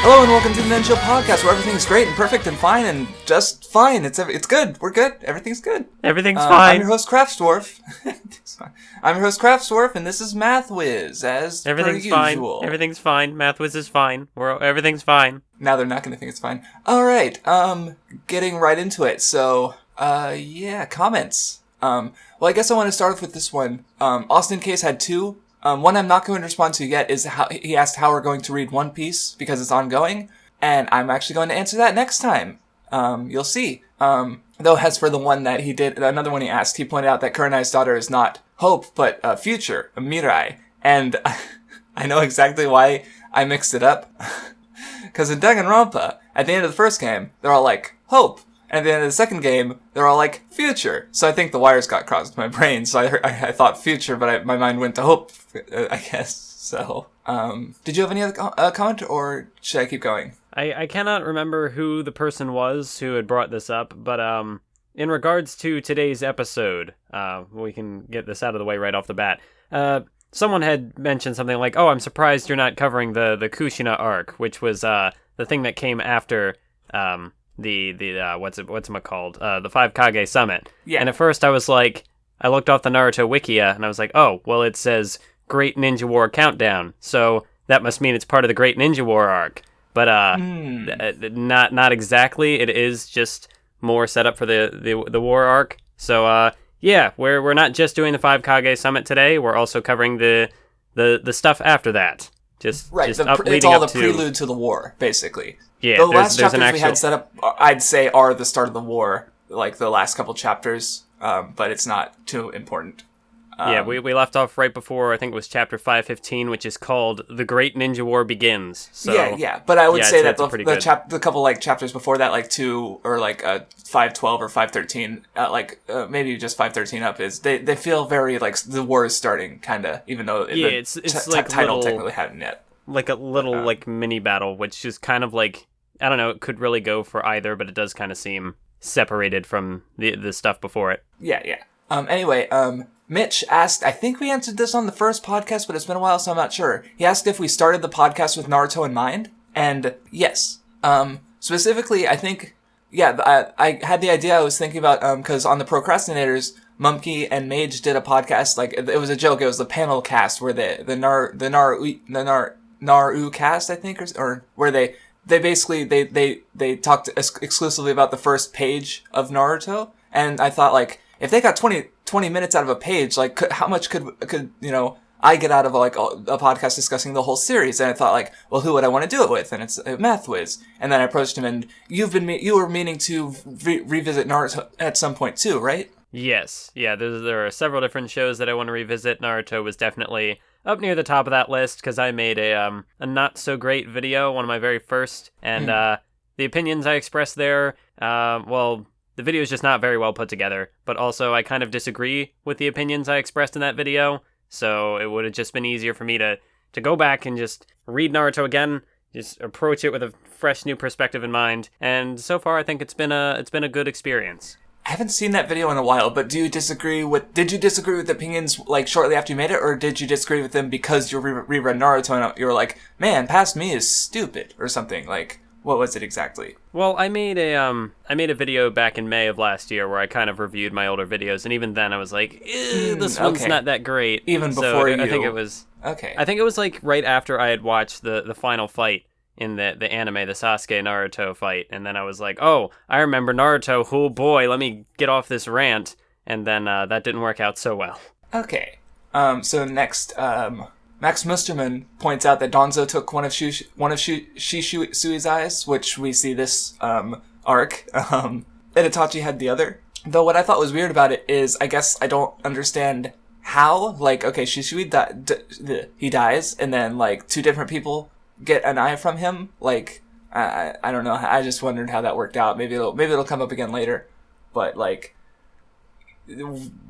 Hello and welcome to the Nen Show Cast, where everything's great and perfect and fine and just fine. It's good. We're good. Everything's good. Everything's fine. I'm your host, Craftsdwarf. I'm your host, Craftsdwarf, and this is Math Wiz, as Everything's per usual. fine. Everything's fine. Math Wiz is fine. Everything's fine. Now they're not going to think it's fine. All right. Getting right into it. So, comments. Well, I guess I want to start off with this one. Austin Case had two. One I'm not going to respond to yet is how he asked how we're going to read One Piece because it's ongoing, and I'm actually going to answer that next time. You'll see. Though as for the one that he did, another one he asked, he pointed out that Kurenai's daughter is not Hope, but Future, Mirai, and I know exactly why I mixed it up. Because in Danganronpa, at the end of the first game, they're all like, Hope. And at the end of the second game, they're all like, Future. So I think the wires got crossed in my brain. So I thought Future, but my mind went to Hope, I guess. So, did you have any other comment, or should I keep going? I cannot remember who the person was who had brought this up, but in regards to today's episode, we can get this out of the way right off the bat. Someone had mentioned something like, "Oh, I'm surprised you're not covering the Kushina arc," which was the thing that came after what's it called? The 5 Kage Summit. Yeah. And at first I was like, I looked off the Naruto Wikia and I was like, oh, well, it says Great Ninja War Countdown, so that must mean it's part of the Great Ninja War arc. But not exactly. It is just more set up for the war arc. So we're not just doing the 5 Kage Summit today. We're also covering the stuff after that. It's all the prelude to the war, basically. Yeah, the last chapters we had set up, I'd say, are the start of the war, like the last couple chapters, but it's not too important. We left off right before, I think it was chapter 515, which is called The Great Ninja War Begins. So, but I would say that the couple like chapters before that, like 2 or like 512 or 513, maybe just 513 up, is they feel very like the war is starting, kind of, even though it's like title technically hadn't yet. Like a little like mini battle, which is kind of like, I don't know, it could really go for either, but it does kind of seem separated from the stuff before it. Anyway, Mitch asked, I think we answered this on the first podcast, but it's been a while, so I'm not sure. He asked if we started the podcast with Naruto in mind, and yes. Specifically, I think, I had the idea I was thinking about, because on the Procrastinators, Mumkey and Mage did a podcast, like, it was a joke, it was the panel cast, where the Naru cast, I think, or where they basically, they talked exclusively about the first page of Naruto, and I thought, like, if they got 20 minutes out of a page, like, how much could I get out of, like, a podcast discussing the whole series? And I thought, like, well, who would I want to do it with? And it's Math Wiz. And then I approached him, and you were meaning to revisit Naruto at some point, too, right? Yes. Yeah, there are several different shows that I want to revisit. Naruto was definitely up near the top of that list, because I made a not-so-great video, one of my very first, and the opinions I expressed there, the video is just not very well put together, but also I kind of disagree with the opinions I expressed in that video, so it would have just been easier for me to go back and just read Naruto again, just approach it with a fresh new perspective in mind, and so far I think it's been a good experience. I haven't seen that video in a while, but did you disagree with the opinions, like, shortly after you made it, or did you disagree with them because you reread Naruto and you were like, man, past me is stupid, or something, like, what was it exactly? Well, I made a video back in May of last year where I kind of reviewed my older videos, and even then I was like, this one's not that great. Even before I think it was... Okay. I think it was, like, right after I had watched the final fight in the anime, the Sasuke Naruto fight, and then I was like, oh, I remember Naruto, oh boy, let me get off this rant, and then that didn't work out so well. Okay. So next, Max Musterman points out that Donzo took one of Shisui's eyes, which we see this arc. And Itachi had the other. Though what I thought was weird about it is, I guess I don't understand how. Like, okay, Shisui he dies, and then like 2 different people get an eye from him. Like, I don't know. I just wondered how that worked out. Maybe it'll come up again later. But like,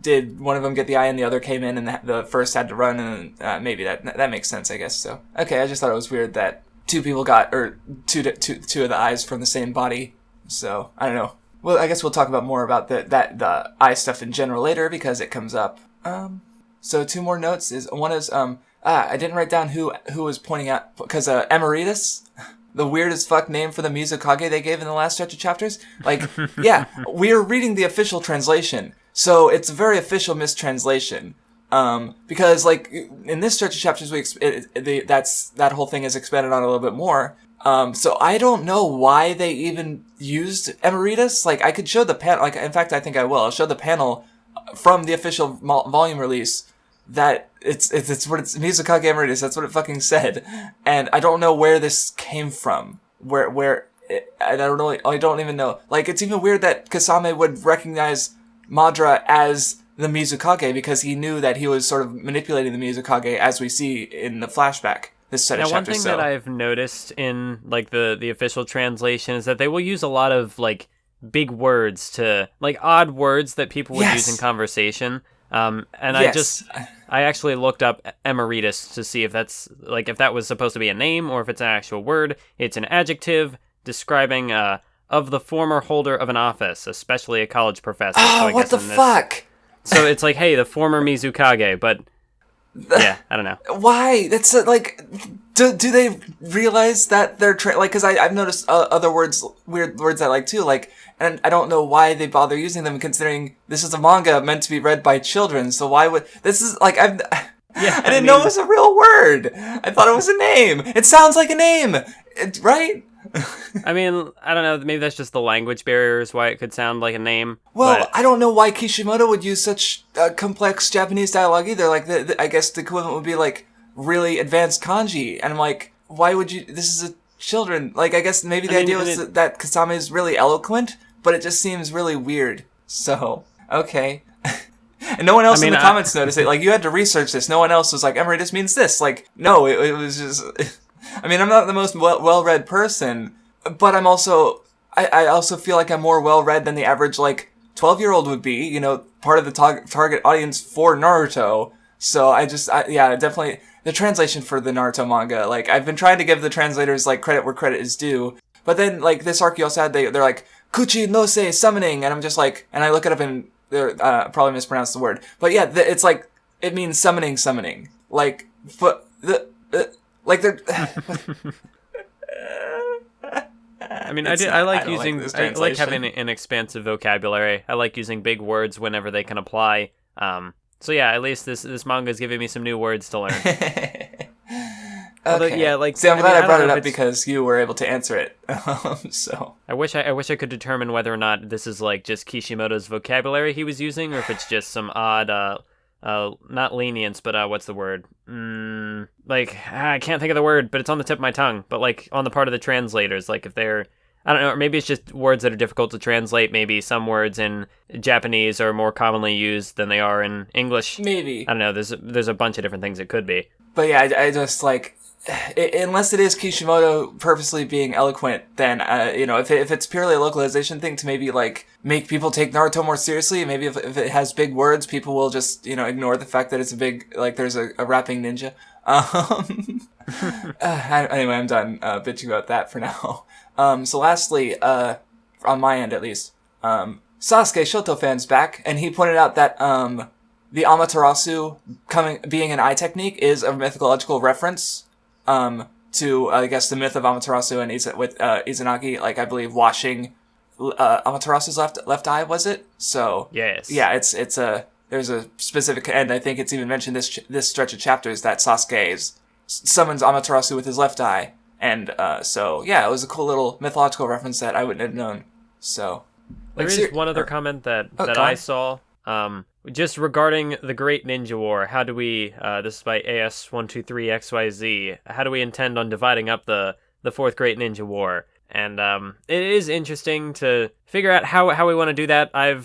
did one of them get the eye and the other came in and the first had to run, and maybe that makes sense, I guess. So okay, I just thought it was weird that 2 people got, or two of the eyes from the same body. So I don't know. Well, I guess we'll talk about more about the eye stuff in general later because it comes up. So 2 more notes is one is I didn't write down who was pointing out, because Emeritus the weirdest fuck name for the Mizukage they gave in the last stretch of chapters. Like, yeah, we're reading the official translation, so it's a very official mistranslation. Because like in this stretch of chapters, that whole thing is expanded on a little bit more. So I don't know why they even used Emeritus. Like, I could show the panel. Like, in fact, I think I will. I'll show the panel from the official volume release that it's Mizukage Emeritus. That's what it fucking said. And I don't know where this came from. I don't even know. Like, it's even weird that Kisame would recognize Madara as the Mizukage because he knew that he was sort of manipulating the Mizukage, as we see in the flashback. This set of one chapters, thing that I've noticed in like the official translation is that they will use a lot of like big words to like odd words that people would use in conversation. And I actually looked up Emeritus to see if that's like if that was supposed to be a name or if it's an actual word. It's an adjective describing of the former holder of an office, especially a college professor. Oh, so what the fuck? So it's like, hey, the former Mizukage, but yeah, I don't know. Why? That's like, do they realize that they're like? Because I've noticed other words, weird words I like too. Like, and I don't know why they bother using them, considering this is a manga meant to be read by children. So why would this is like I didn't know it was a real word. I thought it was a name. It sounds like a name, right? I mean, I don't know. Maybe that's just the language barriers why it could sound like a name. Well, but I don't know why Kishimoto would use such complex Japanese dialogue either. Like, I guess the equivalent would be like really advanced kanji. And I'm like, why would you? This is a children. Like, I guess maybe the idea was that Kisame is really eloquent, but it just seems really weird. So, okay. And no one else in the comments noticed it. Like, you had to research this. No one else was like, Emeritus means this. Like, no, it was just. I mean, I'm not the most well-read person, but I'm also, I also feel like I'm more well-read than the average, like, 12-year-old would be, you know, part of the target audience for Naruto. So definitely, the translation for the Naruto manga, like, I've been trying to give the translators, like, credit where credit is due, but then, like, this arc you also had, they're like, Kuchi no se summoning, and I'm just like, and I look it up and they're, probably mispronounced the word, but yeah, it's like, it means summoning, like, but, like they're. I mean, I like having an expansive vocabulary. I like using big words whenever they can apply. So yeah, at least this manga is giving me some new words to learn. Okay. Although, yeah, like see, I'm glad I brought it up because you were able to answer it. So I wish I could determine whether or not this is like just Kishimoto's vocabulary he was using, or if it's just some odd. Not lenience, but what's the word? I can't think of the word, but it's on the tip of my tongue. But like on the part of the translators, like if they're, I don't know, or maybe it's just words that are difficult to translate. Maybe some words in Japanese are more commonly used than they are in English. Maybe. I don't know. There's a bunch of different things it could be. But yeah, I just like, unless it is Kishimoto purposely being eloquent, then if it's purely a localization thing to maybe like make people take Naruto more seriously, maybe if it has big words, people will just ignore the fact that it's a big, like, there's a rapping ninja. Anyway, I'm done bitching about that for now. So lastly, on my end at least, Sasuke Shoto fan's back, and he pointed out that the Amaterasu being an eye technique is a mythological reference to, I guess, the myth of Amaterasu and Izanagi, like, I believe, washing Amaterasu's left eye, was it? So, yes. Yeah, there's a specific, and I think it's even mentioned this stretch of chapters that Sasuke summons Amaterasu with his left eye, and so, yeah, it was a cool little mythological reference that I wouldn't have known, so. There is one other comment that I saw, just regarding the Great Ninja War. How do we, this is by AS123XYZ, how do we intend on dividing up the Fourth Great Ninja War? And it is interesting to figure out how we want to do that. I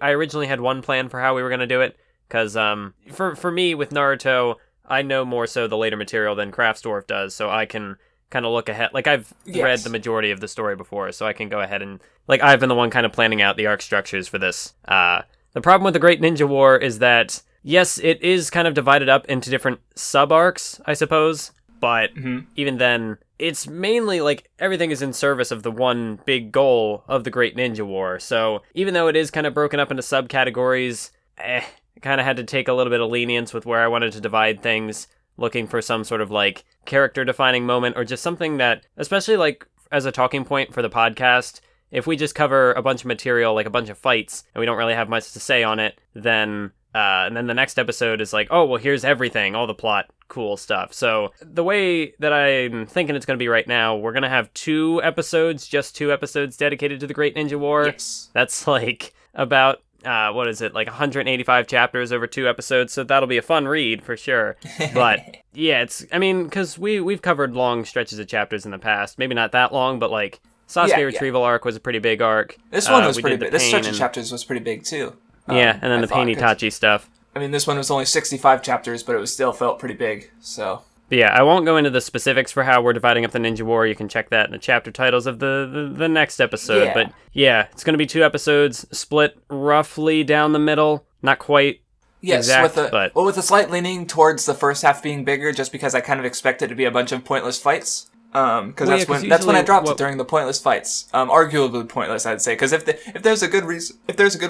originally had one plan for how we were going to do it, because for me, with Naruto, I know more so the later material than Craftsdwarf does, so I can kind of look ahead. Like, I've read the majority of the story before, so I can go ahead and, like, I've been the one kind of planning out the arc structures for this. The problem with the Great Ninja War is that, yes, it is kind of divided up into different sub-arcs, I suppose, but even then, it's mainly, like, everything is in service of the one big goal of the Great Ninja War. So even though it is kind of broken up into subcategories, I kind of had to take a little bit of lenience with where I wanted to divide things. looking for some sort of like character defining moment or just something that, especially like as a talking point for the podcast, if we just cover a bunch of material, like a bunch of fights, and we don't really have much to say on it, then and then the next episode is like, oh, well, here's everything, all the plot, cool stuff. So the way that I'm thinking it's going to be right now, we're going to have just 2 episodes dedicated to the Great Ninja War. Yes. That's like about, what is it, like 185 chapters over 2 episodes, so that'll be a fun read for sure. But yeah, because we've covered long stretches of chapters in the past, maybe not that long, but like Sasuke retrieval arc was a pretty big arc. This one was pretty big. This stretch of chapters was pretty big too. Yeah, and then the Pain Itachi stuff. I mean, this one was only 65 chapters, but it was still felt pretty big, so... But yeah, I won't go into the specifics for how we're dividing up the Ninja War. You can check that in the chapter titles of the next episode. Yeah. But yeah, it's going to be 2 episodes, split roughly down the middle. Not quite exact, with a slight leaning towards the first half being bigger, just because I kind of expect it to be a bunch of pointless fights. Because that's when I dropped it, during the pointless fights. Arguably pointless, I'd say. Because if there's a good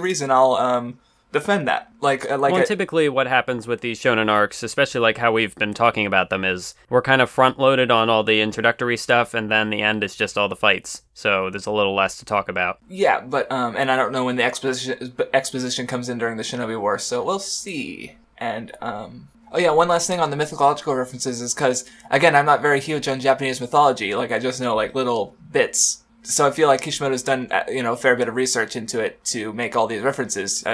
reason, I'll defend that. Typically what happens with these shonen arcs, especially like how we've been talking about them, is we're kind of front loaded on all the introductory stuff, and then the end is just all the fights. So there's a little less to talk about. Yeah, but and I don't know when the exposition comes in during the Shinobi War, so we'll see. And oh yeah, one last thing on the mythological references is because, again, I'm not very huge on Japanese mythology. Like, I just know, like, little bits. So I feel like Kishimoto's done, a fair bit of research into it to make all these references.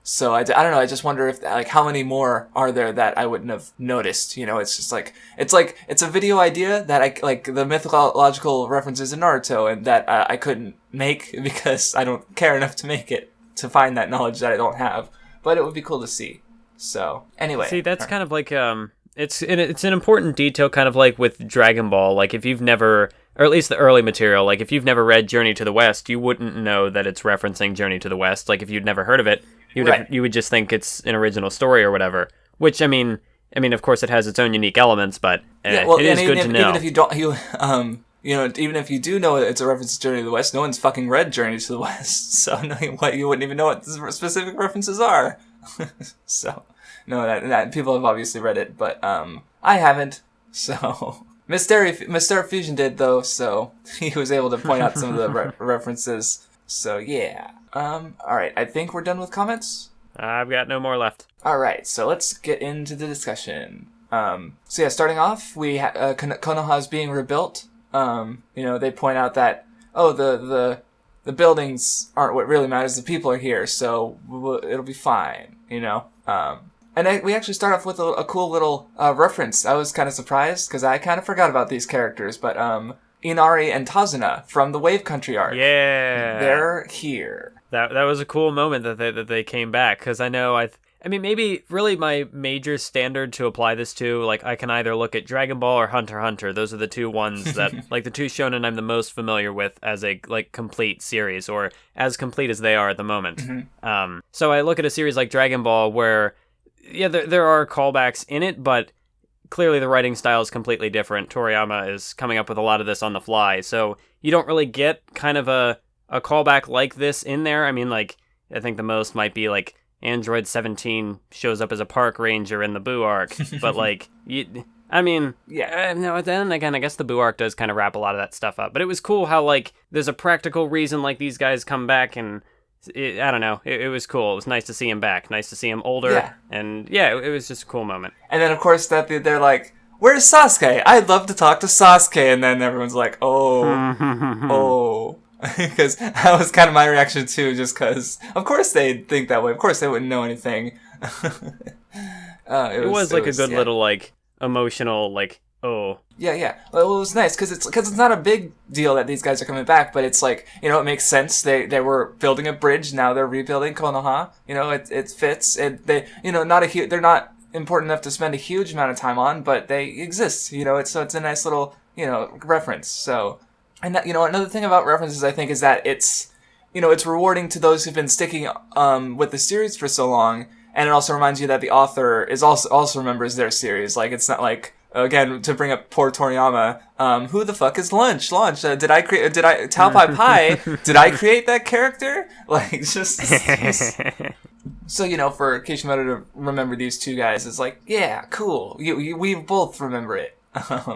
So I don't know, I just wonder if, like, how many more are there that I wouldn't have noticed? It's just like, it's a video idea that I, like, the mythological references in Naruto, and that I couldn't make because I don't care enough to make it, to find that knowledge that I don't have. But it would be cool to see. So, anyway. See, that's kind of like, it's an important detail, kind of like with Dragon Ball. Like, if you've never, or at least the early material, like, if you've never read Journey to the West, you wouldn't know that it's referencing Journey to the West. Like, if you'd never heard of it, you would just think it's an original story or whatever. Which, I mean, of course, it has its own unique elements, but it is good to know. Even if you don't, even if you do know it's a reference to Journey to the West, no one's fucking read Journey to the West, so you wouldn't even know what the specific references are. So, no, that people have obviously read it, but I haven't. So, Mr. Fusion did though, so he was able to point out some of the references. So yeah. All right. I think we're done with comments. I've got no more left. All right. So let's get into the discussion. So yeah, starting off, we Konoha is being rebuilt. They point out that the buildings aren't what really matters. The people are here, so it'll be fine. And we actually start off with a cool little reference. I was kind of surprised because I kind of forgot about these characters, but Inari and Tahzan from the Wave Country arc. Yeah, they're here. That was a cool moment that they came back, because I know I mean, maybe really my major standard to apply this to, like, I can either look at Dragon Ball or Hunter x Hunter. Those are the two ones that, like, the two shonen I'm the most familiar with as a, like, complete series, or as complete as they are at the moment. Mm-hmm. So I look at a series like Dragon Ball where, yeah, there are callbacks in it, but clearly the writing style is completely different. Toriyama is coming up with a lot of this on the fly, so you don't really get kind of a callback like this in there. I mean, like, I think the most might be, like, Android 17 shows up as a park ranger in the Boo arc, but like, no, then again, I guess the Boo arc does kind of wrap a lot of that stuff up, but it was cool how, like, there's a practical reason, like, these guys come back, and I don't know, it was cool. It was nice to see him back, nice to see him older, and yeah, it was just a cool moment. And then, of course, that they're like, where's Sasuke? I'd love to talk to Sasuke, and then everyone's like, oh. Because that was kind of my reaction too, just because, of course they'd think that way. Of course they wouldn't know anything. It was a good little, like, emotional, like, oh. Yeah. Well, it was nice, because it's not a big deal that these guys are coming back, but it's like, it makes sense. They were building a bridge, now they're rebuilding Konoha. It fits. They're not important enough to spend a huge amount of time on, but they exist. So it's a nice little, reference. So. And that, another thing about references, I think, is that it's rewarding to those who've been sticking with the series for so long, and it also reminds you that the author is also remembers their series. Like, it's not like, again, to bring up poor Toriyama, who the fuck is Launch? Did I Tao Pai Pai? Did I create that character? Like, just So, for Kishimoto to remember these two guys is like, yeah, cool. We both remember it.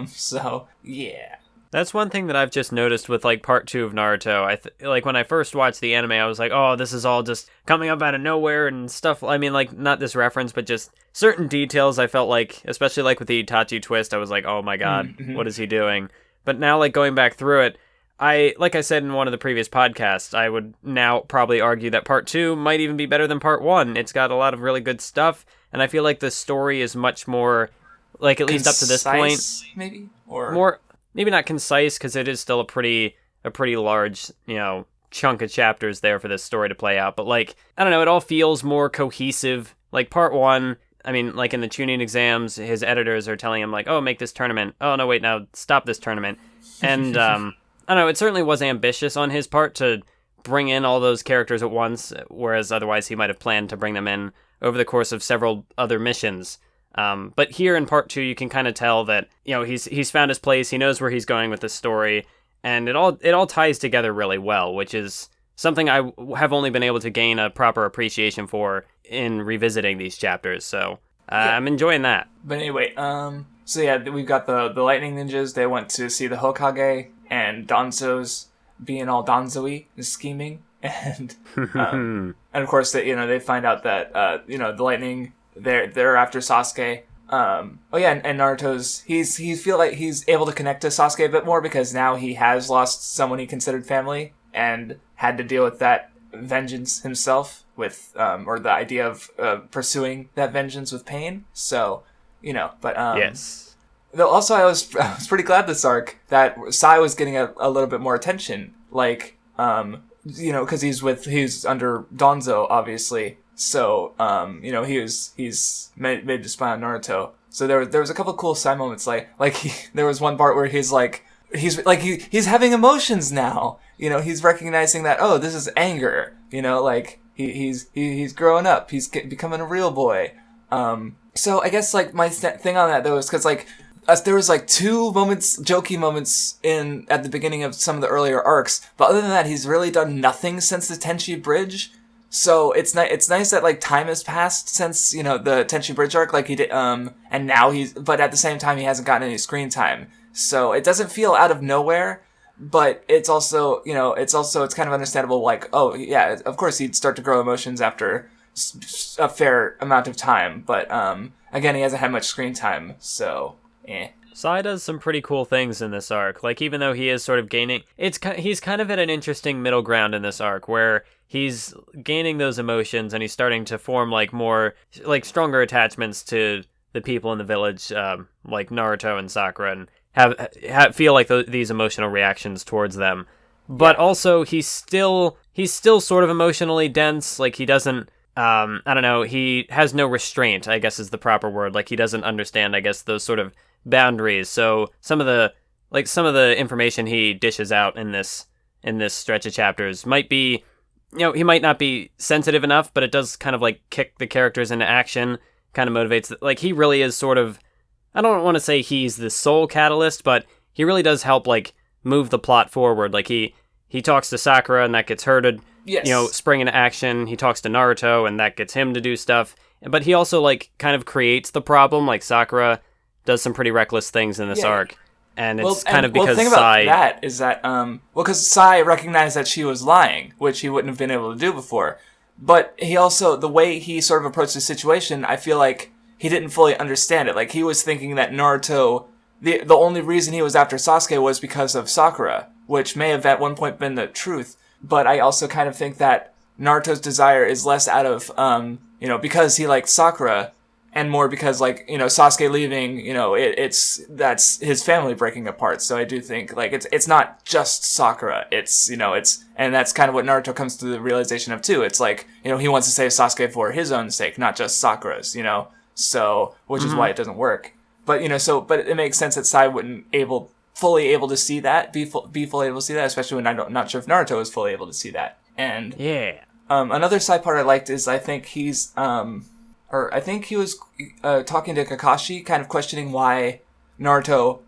So, yeah. That's one thing that I've just noticed with, like, part 2 of Naruto. Like, when I first watched the anime, I was like, oh, this is all just coming up out of nowhere and stuff. I mean, like, not this reference, but just certain details I felt like, especially, like, with the Itachi twist, I was like, oh my god, what is he doing? But now, like, going back through it, like I said in one of the previous podcasts, I would now probably argue that part 2 might even be better than part 1. It's got a lot of really good stuff, and I feel like the story is much more, like, at least up to this point, maybe? Or more... Maybe not concise, because it is still a pretty large, chunk of chapters there for this story to play out. But, like, I don't know, it all feels more cohesive. Like, part 1, I mean, like, in the tuning exams, his editors are telling him, like, oh, make this tournament. Oh, no, wait, now stop this tournament. And, I don't know, it certainly was ambitious on his part to bring in all those characters at once, whereas otherwise he might have planned to bring them in over the course of several other missions. But here in part 2, you can kind of tell that, he's found his place, he knows where he's going with the story, and it all ties together really well, which is something I have only been able to gain a proper appreciation for in revisiting these chapters, so I'm enjoying that. But anyway, so yeah, we've got the Lightning Ninjas. They went to see the Hokage, and Danzo's being all Danzo-y, scheming, and of course, they find out that, the Lightning... They're after Sasuke. And Naruto's he feel like he's able to connect to Sasuke a bit more because now he has lost someone he considered family and had to deal with that vengeance himself with or the idea of pursuing that vengeance with pain. So, but yes. Though also I was pretty glad this arc that Sai was getting a little bit more attention, like because he's under Danzo obviously. So, he's made to spy on Naruto. So there was a couple of cool side moments, there was one part where he's having emotions now. He's recognizing that, oh, this is anger. He's growing up. He's becoming a real boy. So I guess my thing on that though is because there was two jokey moments at the beginning of some of the earlier arcs, but other than that, he's really done nothing since the Tenchi Bridge. So it's nice that time has passed since the Tenchi Bridge arc he did and now but at the same time he hasn't gotten any screen time, so it doesn't feel out of nowhere, but it's also it's kind of understandable oh yeah, of course he'd start to grow emotions after a fair amount of time, but again he hasn't had much screen time, so Sai does some pretty cool things in this arc. Even though he is sort of gaining, he's kind of at an interesting middle ground in this arc where he's gaining those emotions and he's starting to form more stronger attachments to the people in the village, like Naruto and Sakura, and have feel these emotional reactions towards them. But also he's still sort of emotionally dense. He doesn't. I don't know. He has no restraint, I guess is the proper word. He doesn't understand, I guess, those sort of boundaries. So some of the information he dishes out in this stretch of chapters might be, he might not be sensitive enough, but it does kind of kick the characters into action, kind of motivates. He really is sort of, I don't want to say he's the sole catalyst, but he really does help move the plot forward. He talks to Sakura and that gets her to spring into action. He talks to Naruto and that gets him to do stuff. But he also kind of creates the problem. Sakura does some pretty reckless things in this arc, and it's because the thing about that is that because Sai recognized that she was lying, which he wouldn't have been able to do before. But he also, the way he sort of approached the situation, I feel like he didn't fully understand it. He was thinking that Naruto, the only reason he was after Sasuke was because of Sakura, which may have at one point been the truth. But I also kind of think that Naruto's desire is less out of because he likes Sakura, and more because Sasuke leaving, that's his family breaking apart. So I do think it's not just Sakura. It's and that's kind of what Naruto comes to the realization of too. It's he wants to save Sasuke for his own sake, not just Sakura's. So which is why it doesn't work. But but it makes sense that Sai wouldn't fully able to see that, be fully able to see that, especially when I'm not sure if Naruto was fully able to see that. And another side part I liked is I think he was talking to Kakashi, kind of questioning why Naruto,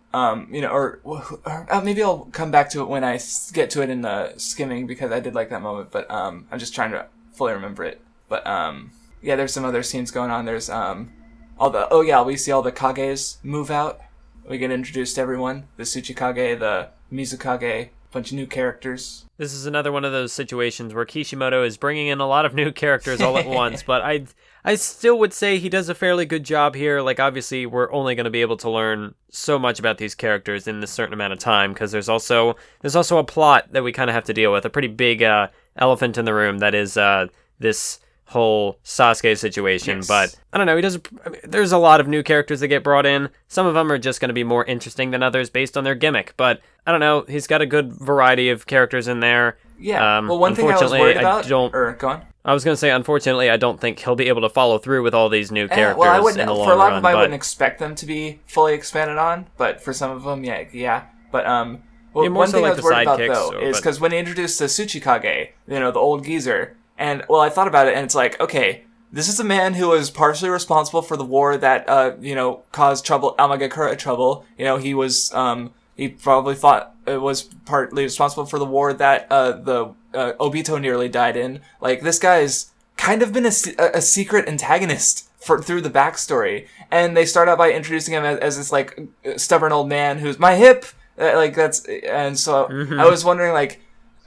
maybe I'll come back to it when I get to it in the skimming, because I did like that moment, but I'm just trying to fully remember it. But yeah, there's some other scenes going on. There's we see all the Kages move out. We get introduced to everyone. The Tsuchikage, the Mizukage, bunch of new characters. This is another one of those situations where Kishimoto is bringing in a lot of new characters all at once, but I still would say he does a fairly good job here. Like, obviously, we're only going to be able to learn so much about these characters in this certain amount of time, because there's also a plot that we kind of have to deal with, a pretty big elephant in the room that is this whole Sasuke situation. Yes. But I don't know, there's a lot of new characters that get brought in. Some of them are just going to be more interesting than others based on their gimmick, but I don't know, he's got a good variety of characters in there. Yeah. Well, one thing I was worried about, go on. I was going to say, unfortunately, I don't think he'll be able to follow through with all these new characters. Well, I wouldn't, in the long for a lot run, of them, I wouldn't expect them to be fully expanded on, but for some of them, yeah. But one thing I was worried about though is because when they introduced the Tsuchikage, the old geezer, and I thought about it, and it's like, okay, this is a man who was partially responsible for the war that caused trouble, Amagakura trouble. He was he probably thought it was partly responsible for the war that the Obito nearly died in. Like, this guy's kind of been a secret antagonist through the backstory, and they start out by introducing him as this like stubborn old man who's my hip, and so I was wondering, like,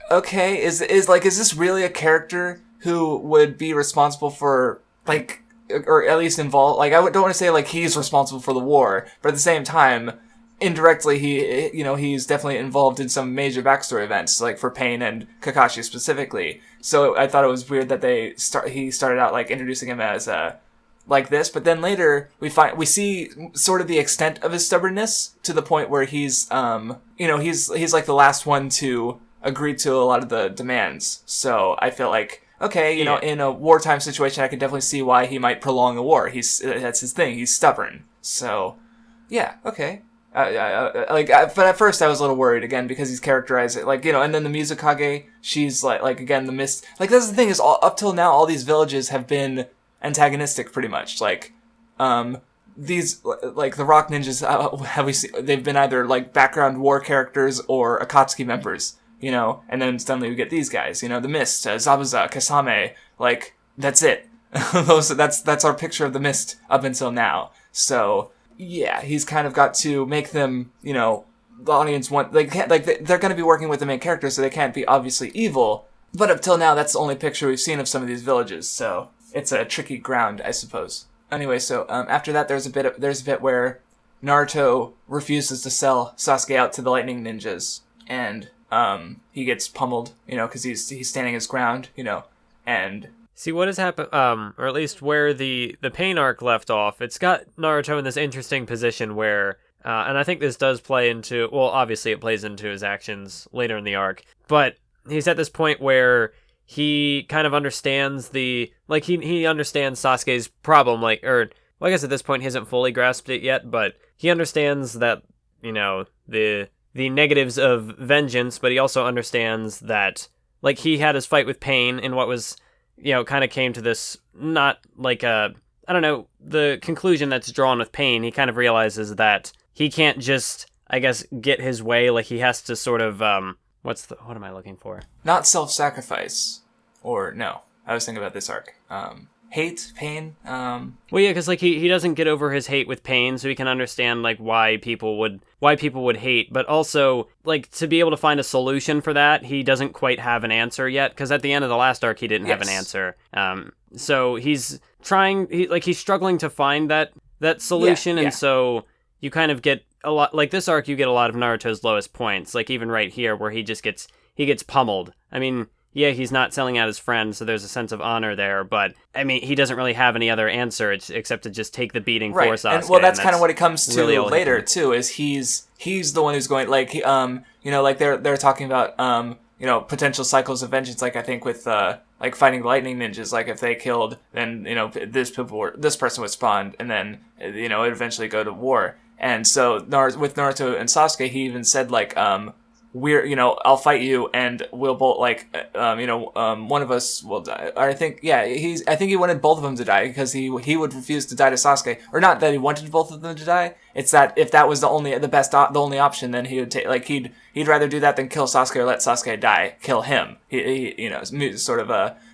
okay, is this really a character who would be responsible for, like, or at least involved, like, I don't want to say like he's responsible for the war, but at the same time, indirectly, he's definitely involved in some major backstory events, like for Pain and Kakashi specifically. So I thought it was weird that he started out like introducing him as like this, but then later we see sort of the extent of his stubbornness to the point where he's like the last one to agree to a lot of the demands. So I feel like, okay, in a wartime situation, I can definitely see why he might prolong a war. That's his thing. He's stubborn. So yeah, okay. But at first I was a little worried again because he's characterized it like, and then the Mizukage, she's like again the mist. Like, that's the thing is, up till now all these villages have been antagonistic pretty much. Like, these like the Rock Ninjas, have we seen? They've been either like background war characters or Akatsuki members, and then suddenly we get these guys, the Mist, Zabuza, Kisame. Like, that's it. That's our picture of the Mist up until now. So. Yeah, he's kind of got to make them, the audience want, they're going to be working with the main character, so they can't be obviously evil. But up till now, that's the only picture we've seen of some of these villages, so it's a tricky ground, I suppose. Anyway, so after that, there's a bit where Naruto refuses to sell Sasuke out to the Lightning Ninjas, and he gets pummeled, because he's standing his ground, and. See, what has happened, or at least where the Pain arc left off, it's got Naruto in this interesting position where, and I think this does play into, well, obviously it plays into his actions later in the arc, but he's at this point where he kind of understands he understands Sasuke's problem, I guess at this point he hasn't fully grasped it yet, but he understands that, the negatives of vengeance, but he also understands that, like, he had his fight with Pain in what was... kind of came to this, not like the conclusion that's drawn with Pain. He kind of realizes that he can't just, I guess, get his way. Like, he has to sort of, what am I looking for? Not self-sacrifice. Or, no. I was thinking about this arc. Hate, Pain, Well, yeah, because, like, he doesn't get over his hate with Pain, so he can understand, like, why people would hate, but also, like, to be able to find a solution for that, he doesn't quite have an answer yet, because at the end of the last arc, he didn't have an answer. So he's he's struggling to find that solution, and so you kind of get a lot, like, this arc, you get a lot of Naruto's lowest points, like, even right here, where he gets pummeled. I mean... Yeah, he's not selling out his friend, so there's a sense of honor there, but, I mean, he doesn't really have any other answer except to just take the beating for Sasuke. And, well, that's kind of what it comes to really later, too, is he's the one who's going, like, like, they're talking about, potential cycles of vengeance, like, I think with, like, fighting lightning ninjas, like, if they killed, then, this person would spawn, and then, it would eventually go to war. And so, with Naruto and Sasuke, he even said, like, I'll fight you, and we'll both, like, one of us will die. Or I think he wanted both of them to die, because he would refuse to die to Sasuke. Or not that he wanted both of them to die, it's that if that was the only option, then he would take, like, he'd rather do that than kill Sasuke or let Sasuke die, kill him.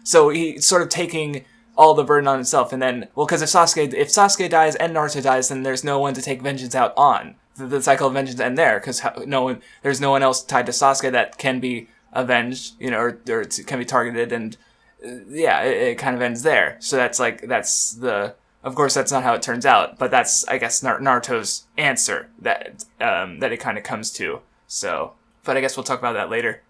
So he's sort of taking all the burden on himself. And then, well, because if Sasuke dies and Naruto dies, then there's no one to take vengeance out on. The cycle of vengeance end there, because there's no one else tied to Sasuke that can be avenged, or can be targeted, and it kind of ends there. So of course that's not how it turns out, but that's, I guess, Naruto's answer that it kind of comes to. So, but I guess we'll talk about that later.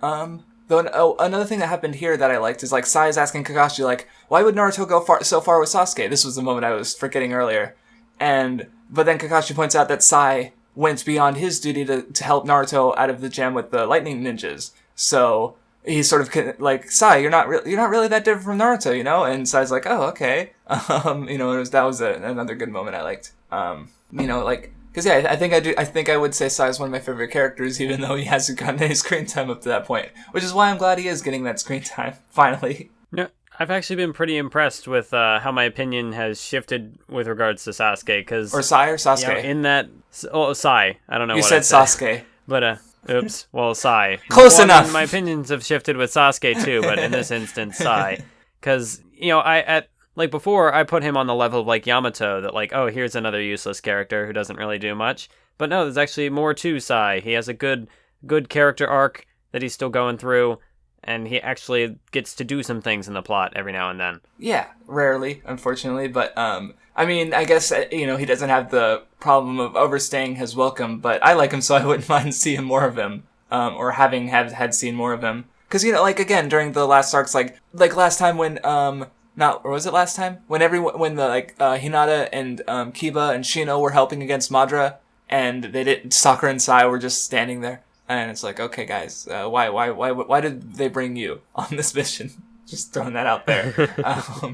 Though another thing that happened here that I liked is like Sai is asking Kakashi like, why would Naruto go so far with Sasuke? This was the moment I was forgetting earlier, but then Kakashi points out that Sai went beyond his duty to help Naruto out of the gem with the lightning ninjas. So he's sort of like, Sai, you're not really that different from Naruto, And Sai's like, oh, okay. That was another good moment I liked. Because I think I would say Sai is one of my favorite characters, even though he hasn't gotten any screen time up to that point, which is why I'm glad he is getting that screen time finally. Yeah, I've actually been pretty impressed with how my opinion has shifted with regards to Sasuke, or Sai or Sasuke. In that, Sai. I don't know. You what said I said. Sasuke, but oops. Well, Sai. Close enough. My opinions have shifted with Sasuke too, but in this instance, Sai, because before, I put him on the level of, like, Yamato, that, like, oh, here's another useless character who doesn't really do much. But no, there's actually more to Sai. He has a good character arc that he's still going through, and he actually gets to do some things in the plot every now and then. Yeah, rarely, unfortunately, but, I guess, he doesn't have the problem of overstaying his welcome, but I like him, so I wouldn't mind seeing more of him, or having had seen more of him. Because, again, during the last arcs, like last time when, or was it last time? When Hinata and Kiba and Shino were helping against Madara, and Sakura and Sai were just standing there, and it's like, okay, guys, why did they bring you on this mission? Just throwing that out there.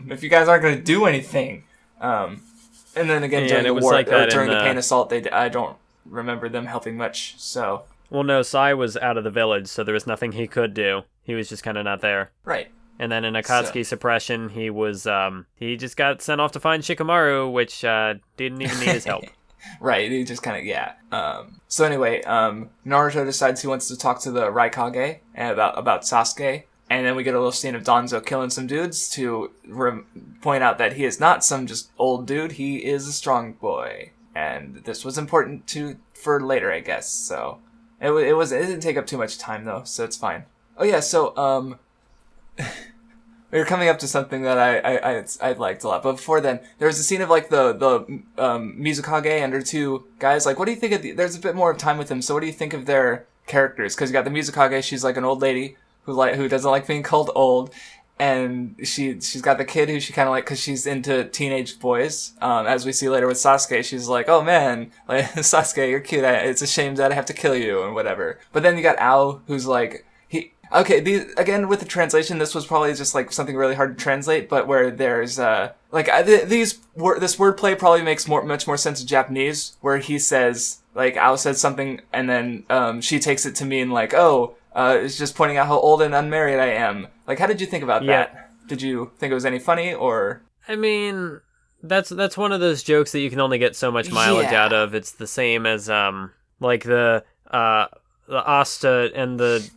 If you guys aren't going to do anything, and then again during the war, like during the Pain Assault, I don't remember them helping much. So, well, no, Sai was out of the village, so there was nothing he could do. He was just kind of not there. Right. And then in Akatsuki Suppression, he was he just got sent off to find Shikamaru, which didn't even need his help. Right, he just kind of, So anyway, Naruto decides he wants to talk to the Raikage about Sasuke, and then we get a little scene of Danzo killing some dudes to point out that he is not some just old dude, he is a strong boy. And this was important for later, I guess, so... It didn't take up too much time, though, so it's fine. Oh yeah, so, we were coming up to something that I liked a lot, but before then, there was a scene of like the Mizukage and her two guys. Like, what do you think of there's a bit more of time with them, so what do you think of their characters? Because you got the Mizukage, she's like an old lady who doesn't like being called old, and she's got the kid who she kind of like because she's into teenage boys. As we see later with Sasuke, she's like, oh man, like Sasuke, you're cute. It's a shame that I have to kill you and whatever. But then you got Ao, who's like again, with the translation, this was probably just, like, something really hard to translate, but where there's, this wordplay probably makes much more sense in Japanese, where he says, like, Ao says something, and then, she takes it to mean, like, it's just pointing out how old and unmarried I am. Like, how did you think about that? Did you think it was any funny, or? I mean, that's one of those jokes that you can only get so much mileage out of. It's the same as, like, the Asta and the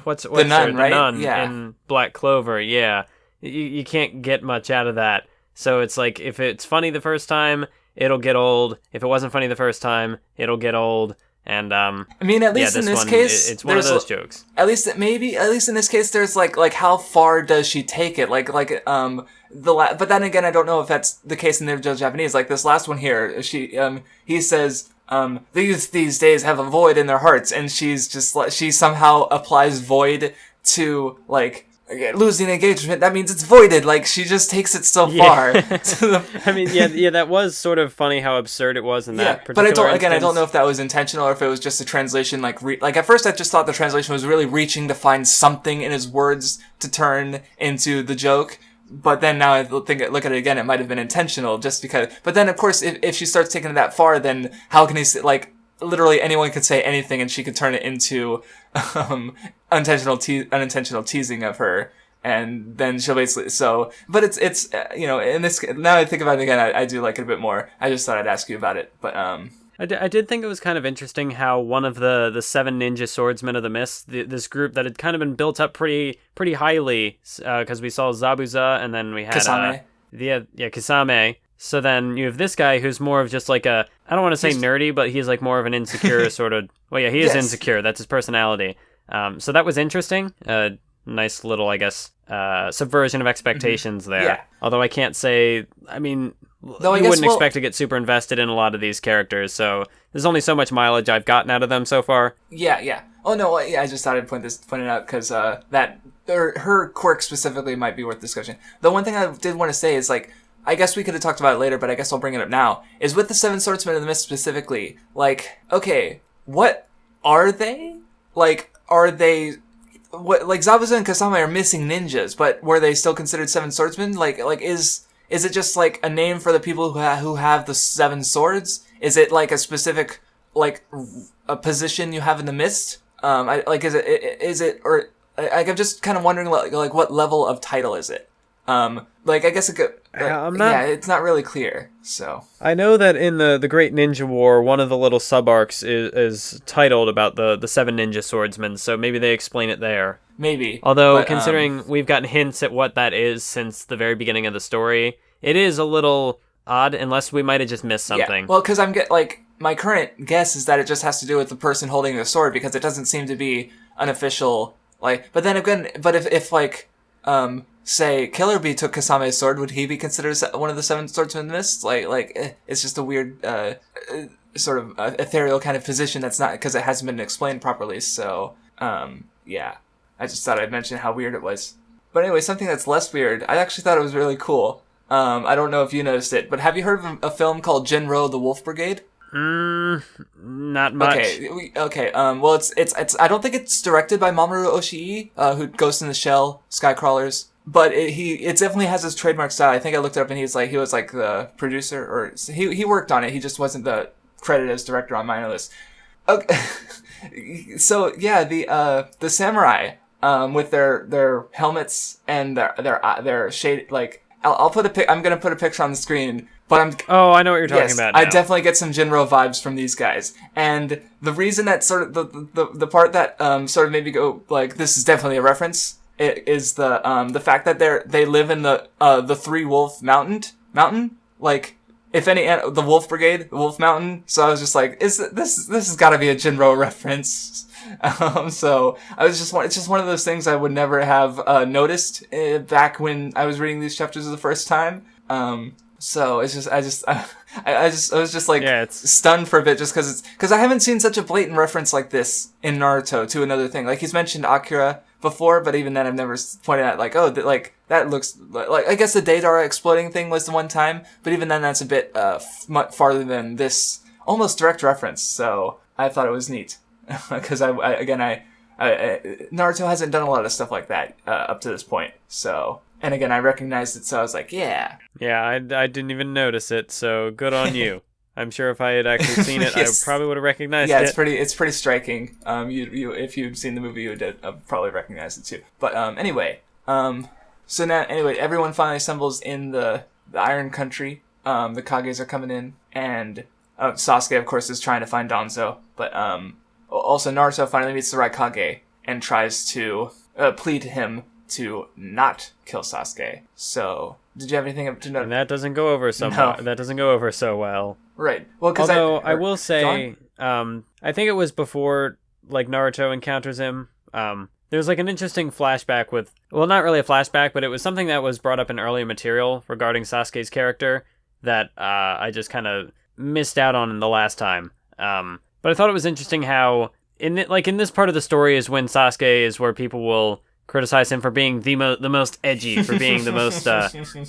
what's the nun, right? The nun yeah. in Black Clover, yeah. You can't get much out of that. So it's like, if it's funny the first time, it'll get old. If it wasn't funny the first time, it'll get old. And I mean, at least in this case, it's one of those jokes. At least in this case, there's like how far does she take it? But then again, I don't know if that's the case in the original Japanese. Like this last one here, he says. These days have a void in their hearts, and she somehow applies void to, like, losing engagement. That means it's voided. Like, she just takes it so far. I mean, that was sort of funny how absurd it was in that particular but I don't know if that was intentional or if it was just a translation, like at first I just thought the translation was really reaching to find something in his words to turn into the joke. But then now I look at it again, it might have been intentional just because. But then, of course, if she starts taking it that far, then how can he say, like, literally anyone could say anything and she could turn it into unintentional teasing of her. And then she'll basically, but it's in this, now I think about it again, I do like it a bit more. I just thought I'd ask you about it. But, I did think it was kind of interesting how one of the seven ninja swordsmen of the mist, this group that had kind of been built up pretty highly, because we saw Zabuza and then we had Kisame. Kisame. So then you have this guy who's more of just like I don't want to say nerdy, but he's like more of an insecure sort of. Well, yeah, he is insecure. That's his personality. So that was interesting. Nice little, I guess, subversion of expectations there. Yeah. Although I can't say, I mean, you wouldn't expect to get super invested in a lot of these characters, so there's only so much mileage I've gotten out of them so far. Yeah. Oh, no, I just thought I'd point it out because her quirk specifically might be worth discussion. The one thing I did want to say is, like, I guess we could have talked about it later, but I guess I'll bring it up now, is with the Seven Swordsmen of the Mist specifically, like, okay, what are they? Like, are they... What, like, Zabuza and Kisame are missing ninjas, but were they still considered Seven Swordsmen? Like, is it just, like, a name for the people who have the seven swords? Is it, like, a specific, like, a position you have in the mist? Is it, or, like, I'm just kind of wondering, like, what level of title is it? Like, I guess it could... it's not really clear, so... I know that in the Great Ninja War, one of the little sub-arcs is titled about the seven ninja swordsmen, so maybe they explain it there. Maybe. Although, considering we've gotten hints at what that is since the very beginning of the story, it is a little odd, unless we might have just missed something. Yeah, well, because my current guess is that it just has to do with the person holding the sword, because it doesn't seem to be an official, like... But then again, if say Killer Bee took Kisame's sword, would he be considered one of the seven swordsmen in the mist? It's just a weird sort of ethereal kind of position that's not, because it hasn't been explained properly. So yeah, I just thought I'd mention how weird it was. But anyway, something that's less weird, I actually thought it was really cool. I don't know if you noticed it, but have you heard of a film called Jinro the Wolf Brigade? Not much. Okay. Well, it's. I don't think it's directed by Mamoru Oshii, who Ghost in the Shell, Skycrawlers. But it definitely has his trademark style. I think I looked it up and he was like the producer, or he worked on it. He just wasn't the credited as director on my list. Okay. So yeah, the samurai with their helmets and their shade, like I'm gonna put a picture on the screen. But I know what you're talking about now. I definitely get some Jinro vibes from these guys. And the reason that sort of the part that sort of made me go like, this is definitely a reference, is the fact that they live in the Three Wolf Mountain. Like, if any, the Wolf Brigade, the Wolf Mountain. So I was just like, this has got to be a Jinro reference. So it's just one of those things I would never have noticed back when I was reading these chapters for the first time. So it's just, I was just like stunned for a bit just because I haven't seen such a blatant reference like this in Naruto to another thing. Like, he's mentioned Akira before, but even then I've never pointed out like, that looks like, I guess the Deidara exploding thing was the one time, but even then that's a bit much farther than this almost direct reference. So I thought it was neat because Naruto hasn't done a lot of stuff like that up to this point. So. And again, I recognized it, so I was like, yeah. Yeah, I didn't even notice it, so good on you. I'm sure if I had actually seen it, yes. I probably would have recognized it. Yeah, it's pretty striking. If you'd seen the movie, you would probably recognize it too. But anyway, everyone finally assembles in the Iron Country. The Kages are coming in, and Sasuke, of course, is trying to find Danzo. But also Naruto finally meets the Raikage and tries to plead to him to not kill Sasuke. So, did you have anything to note? And that doesn't go over so That doesn't go over so well. Right. Well, although I will say, I think it was before like Naruto encounters him. There's like an interesting flashback with, well, not really a flashback, but it was something that was brought up in earlier material regarding Sasuke's character that I just kind of missed out on the last time. But I thought it was interesting how in this part of the story is when Sasuke is where people will criticize him for being the most edgy, for being the most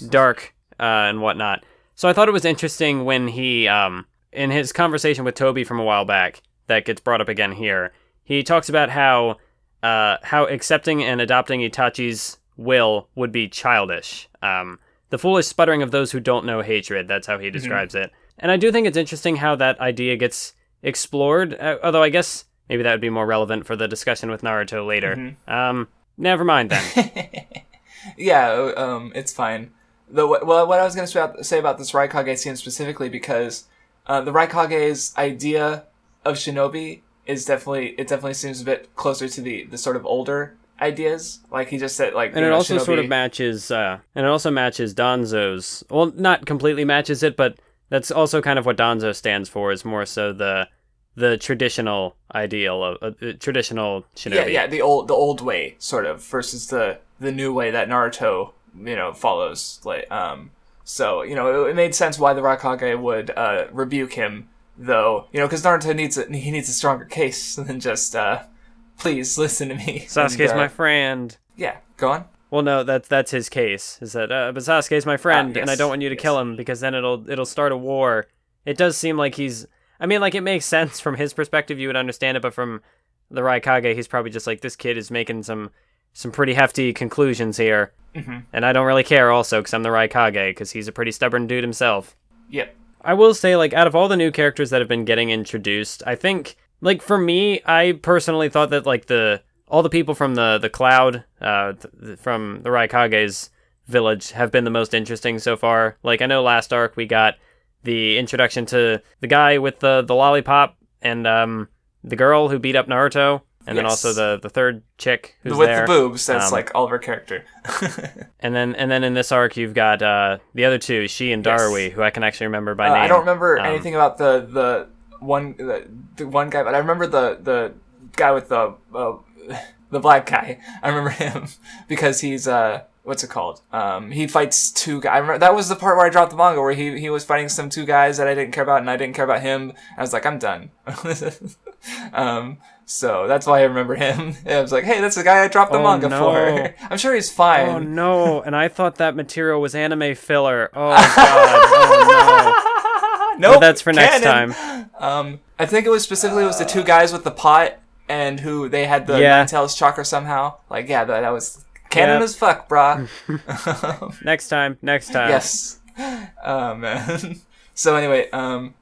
dark and whatnot. So I thought it was interesting when he, in his conversation with Toby from a while back, that gets brought up again here, he talks about how accepting and adopting Itachi's will would be childish. The foolish sputtering of those who don't know hatred, that's how he describes it. And I do think it's interesting how that idea gets explored, although I guess maybe that would be more relevant for the discussion with Naruto later. Never mind then. Yeah, it's fine. What I was going to say about this Raikage scene specifically, because the Raikage's idea of shinobi is definitely seems a bit closer to the sort of older ideas. Like he just said, like, and it also shinobi... sort of matches, Danzo's. Well, not completely matches it, but that's also kind of what Danzo stands for. Is more so the traditional ideal of traditional shinobi. Yeah, the old way sort of versus the new way that Naruto follows. Like so it made sense why the Raikage would rebuke him, though, because Naruto needs a stronger case than just please listen to me. Sasuke's my friend. Yeah, go on. Well, no, that's his case. Is that but Sasuke's my friend, yes, and I don't want you to kill him because then it'll start a war. It does seem like he's. I mean, like, it makes sense from his perspective. You would understand it, but from the Raikage, he's probably just like, this kid is making some pretty hefty conclusions here, and I don't really care. Also, because I'm the Raikage, because he's a pretty stubborn dude himself. Yep. I will say, like, out of all the new characters that have been getting introduced, I think, like, for me, I personally thought that, like, all the people from the cloud, from the Raikage's village have been the most interesting so far. Like, I know last arc we got the introduction to the guy with the lollipop and the girl who beat up Naruto, and then also the third chick who's with there. the boobs. That's like all of her character. and then in this arc you've got the other two, Shi and Darui, who I can actually remember by name. I don't remember anything about the one guy, but I remember the guy with the black guy. I remember him because he's what's it called? He fights two guys. I remember that was the part where I dropped the manga, where he was fighting some two guys that I didn't care about, and I didn't care about him. I was like, I'm done. So that's why I remember him. I was like, hey, that's the guy I dropped the manga for. I'm sure he's fine. Oh no! And I thought that material was anime filler. Oh god! Oh no! Nope. But that's for next time. I think it was the two guys with the pot and who they had the Nine Tails chakra somehow. Like, yeah, that was canon as fuck, brah. Next time. Yes. Oh man. So anyway,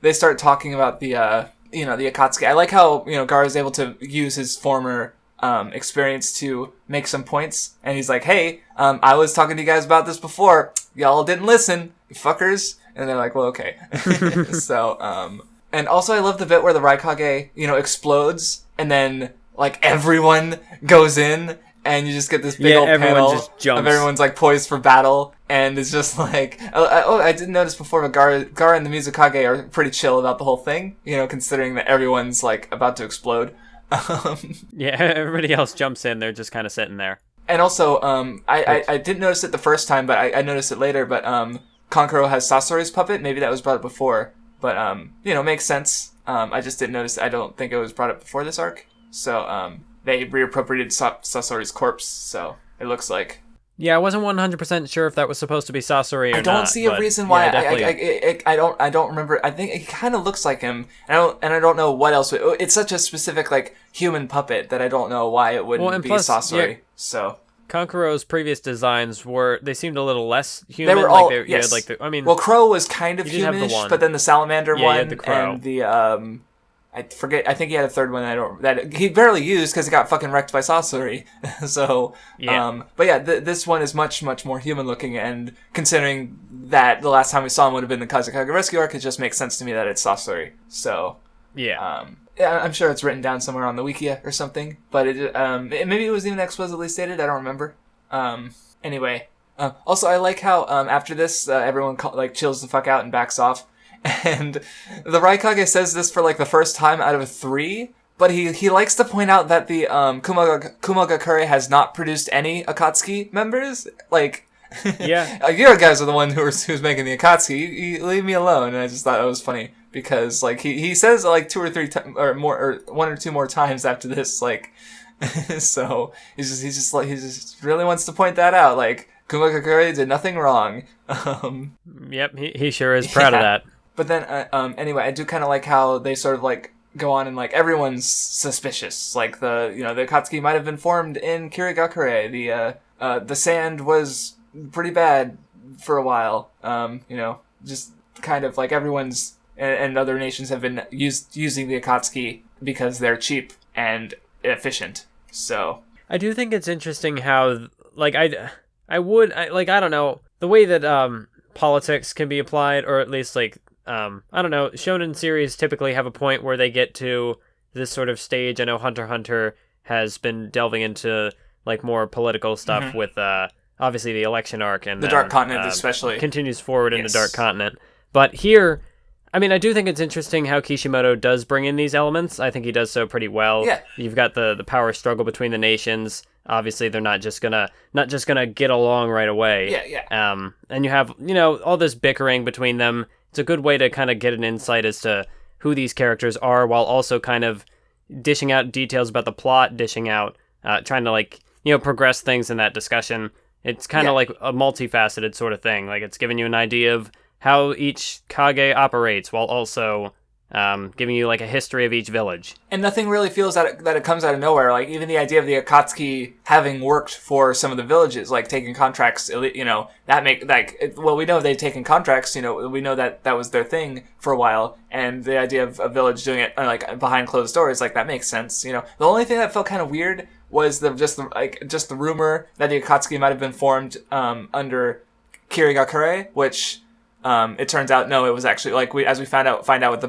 they start talking about the Akatsuki. I like how Gaara is able to use his former experience to make some points, and he's like, hey, I was talking to you guys about this before. Y'all didn't listen, you fuckers. And they're like, well, okay. So and also I love the bit where the Raikage explodes, and then like everyone goes in, and you just get this big old panel of everyone's like poised for battle, and it's just like, I didn't notice before, but Gaara and the Mizukage are pretty chill about the whole thing, considering that everyone's like about to explode. Yeah, everybody else jumps in, they're just kind of sitting there. And also, I didn't notice it the first time, but I noticed it later, but Kankuro has Sasori's puppet. Maybe that was brought up before, but makes sense. I just didn't notice. I don't think it was brought up before this arc, so they reappropriated Sasori's corpse, so it looks like. Yeah, I wasn't 100% sure if that was supposed to be Sasori or not. I don't see a reason why. I don't remember. I think it kind of looks like him, and I don't know what else. It's such a specific like human puppet that I don't know why it wouldn't be Sasori. Yeah, so Kankuro's previous designs they seemed a little less human. They were all yes. Well, Crow was kind of humanish, but then the salamander one you had the Crow. And the I forget. I think he had a third one that he barely used because he got fucking wrecked by Sasori. So, yeah. But yeah, this one is much more human looking, and considering that the last time we saw him would have been the Kazekage Rescue arc, it just makes sense to me that it's Sasori. So, yeah. I'm sure it's written down somewhere on the Wikia or something, but maybe it was even explicitly stated. I don't remember. Anyway, also I like how after this everyone chills the fuck out and backs off. And the Raikage says this for like the first time out of 3, but he likes to point out that the Kumogakure has not produced any Akatsuki members. Like, yeah, you guys are the one who's making the Akatsuki. You leave me alone. And I just thought that was funny because like he says like 2 or 3 or more, or 1 or 2 more times after this. Like, so he just really wants to point that out. Like, Kumogakure did nothing wrong. Yep, he sure is proud of that. But then, anyway, I do kind of like how they sort of like go on and like everyone's suspicious. Like the Akatsuki might have been formed in Kirigakure. The sand was pretty bad for a while. Just kind of like everyone's and other nations have been using the Akatsuki because they're cheap and efficient. So I do think it's interesting how like I don't know, the way that politics can be applied, or at least like I don't know, shonen series typically have a point where they get to this sort of stage. I know Hunter x Hunter has been delving into like more political stuff with obviously the election arc and the Dark Continent especially continues forward into Dark Continent. But here, I mean, I do think it's interesting how Kishimoto does bring in these elements. I think he does so pretty well. Yeah. You've got the power struggle between the nations. Obviously, they're not just gonna get along right away. Yeah. And you have, all this bickering between them. It's a good way to kind of get an insight as to who these characters are, while also kind of dishing out details about the plot, dishing out, trying to progress things in that discussion. It's kind of like a multifaceted sort of thing. Like, it's giving you an idea of how each Kage operates, while also giving you like a history of each village. And nothing really feels that it comes out of nowhere. Like, even the idea of the Akatsuki having worked for some of the villages, like taking contracts, we know they've taken contracts, we know that was their thing for a while, and the idea of a village doing it like behind closed doors, like, that makes sense. The only thing that felt kind of weird was just the rumor that the Akatsuki might have been formed under Kirigakure, which it turns out no, it was actually like we find out with the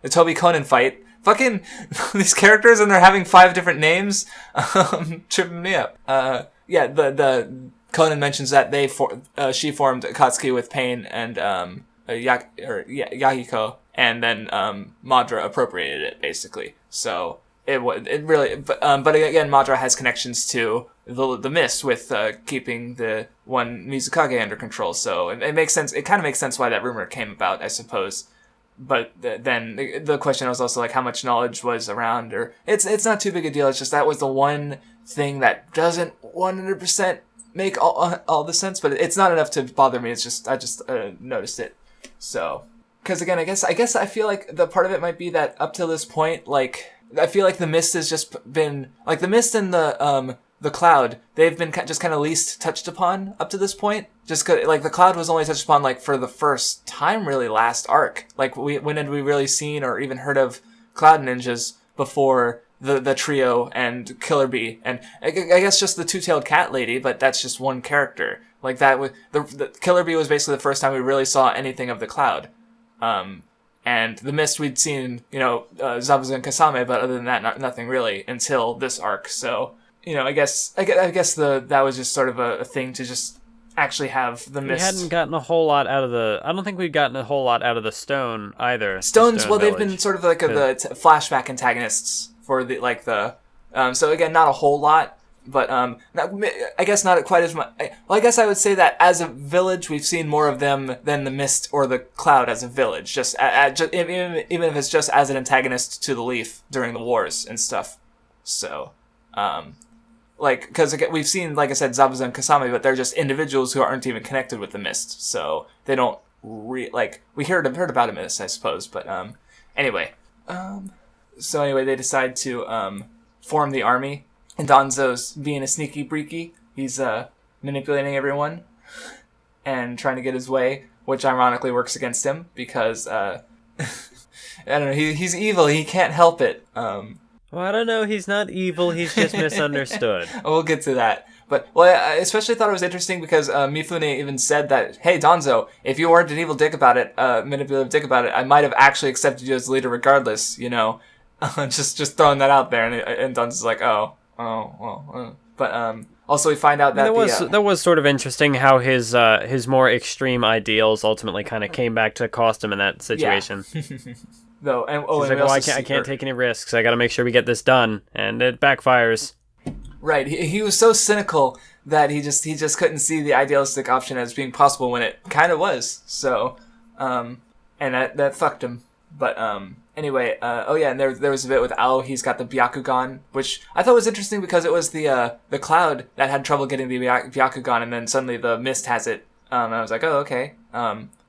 Toby Conan fight. Fucking these characters, and they're having 5 different names, tripping me up. The Conan mentions that she formed Akatsuki with Pain and Yahiko, and then Madara appropriated it basically. So it really, but again, Madara has connections to the Mist with keeping the one Mizukage under control. So it makes sense. It kind of makes sense why that rumor came about, I suppose. But then the question was also like how much knowledge was around, or it's not too big a deal. It's just that was the one thing that doesn't 100% make all the sense, but it's not enough to bother me. It's just I just noticed it. So because again, I guess I feel like the part of it might be that up till this point, like I feel like the Mist has just been like the Mist and the Cloud, they've been just kind of least touched upon up to this point. Just cause, like, the Cloud was only touched upon, like, for the first time, really, last arc. Like, when had we really seen or even heard of Cloud Ninjas before the trio and Killer Bee? And I guess just the two-tailed cat lady, but that's just one character. Like, that was, the Killer Bee was basically the first time we really saw anything of the Cloud. And the Mist we'd seen, Zabuza and Kisame, but other than that, nothing really until this arc, so... I guess that was just sort of a thing to just actually have the Mist. We hadn't gotten a whole lot out of I don't think we'd gotten a whole lot out of the Stone either. Stones, well, they've been sort of like the flashback antagonists for so again, not a whole lot, but I guess not quite as much. Well, I guess I would say that as a village, we've seen more of them than the Mist or the Cloud as a village. Just even if it's just as an antagonist to the Leaf during the wars and stuff. So. Because we've seen, like I said, Zabuza and Kisame, but they're just individuals who aren't even connected with the Mist, so they don't we heard about him, I suppose. But anyway, they decide to form the army, and Danzo's being a sneaky breaky. He's manipulating everyone and trying to get his way, which ironically works against him because I don't know, he's evil. He can't help it. Well, I don't know. He's not evil. He's just misunderstood. We'll get to that. But, I especially thought it was interesting because Mifune even said that, hey, Danzo, if you weren't an evil dick about it, manipulative dick about it, I might have actually accepted you as leader regardless, just throwing that out there. And Danzo's like, well. But also we find out that that was sort of interesting how his more extreme ideals ultimately kind of came back to cost him in that situation. Yeah. Though, I can't take any risks. I got to make sure we get this done, and it backfires. Right, he was so cynical that he just couldn't see the idealistic option as being possible when it kind of was. So, and that fucked him. But anyway, and there was a bit with Ao. He's got the Byakugan, which I thought was interesting because it was the Cloud that had trouble getting the Byakugan, and then suddenly the Mist has it. And I was like, oh, okay.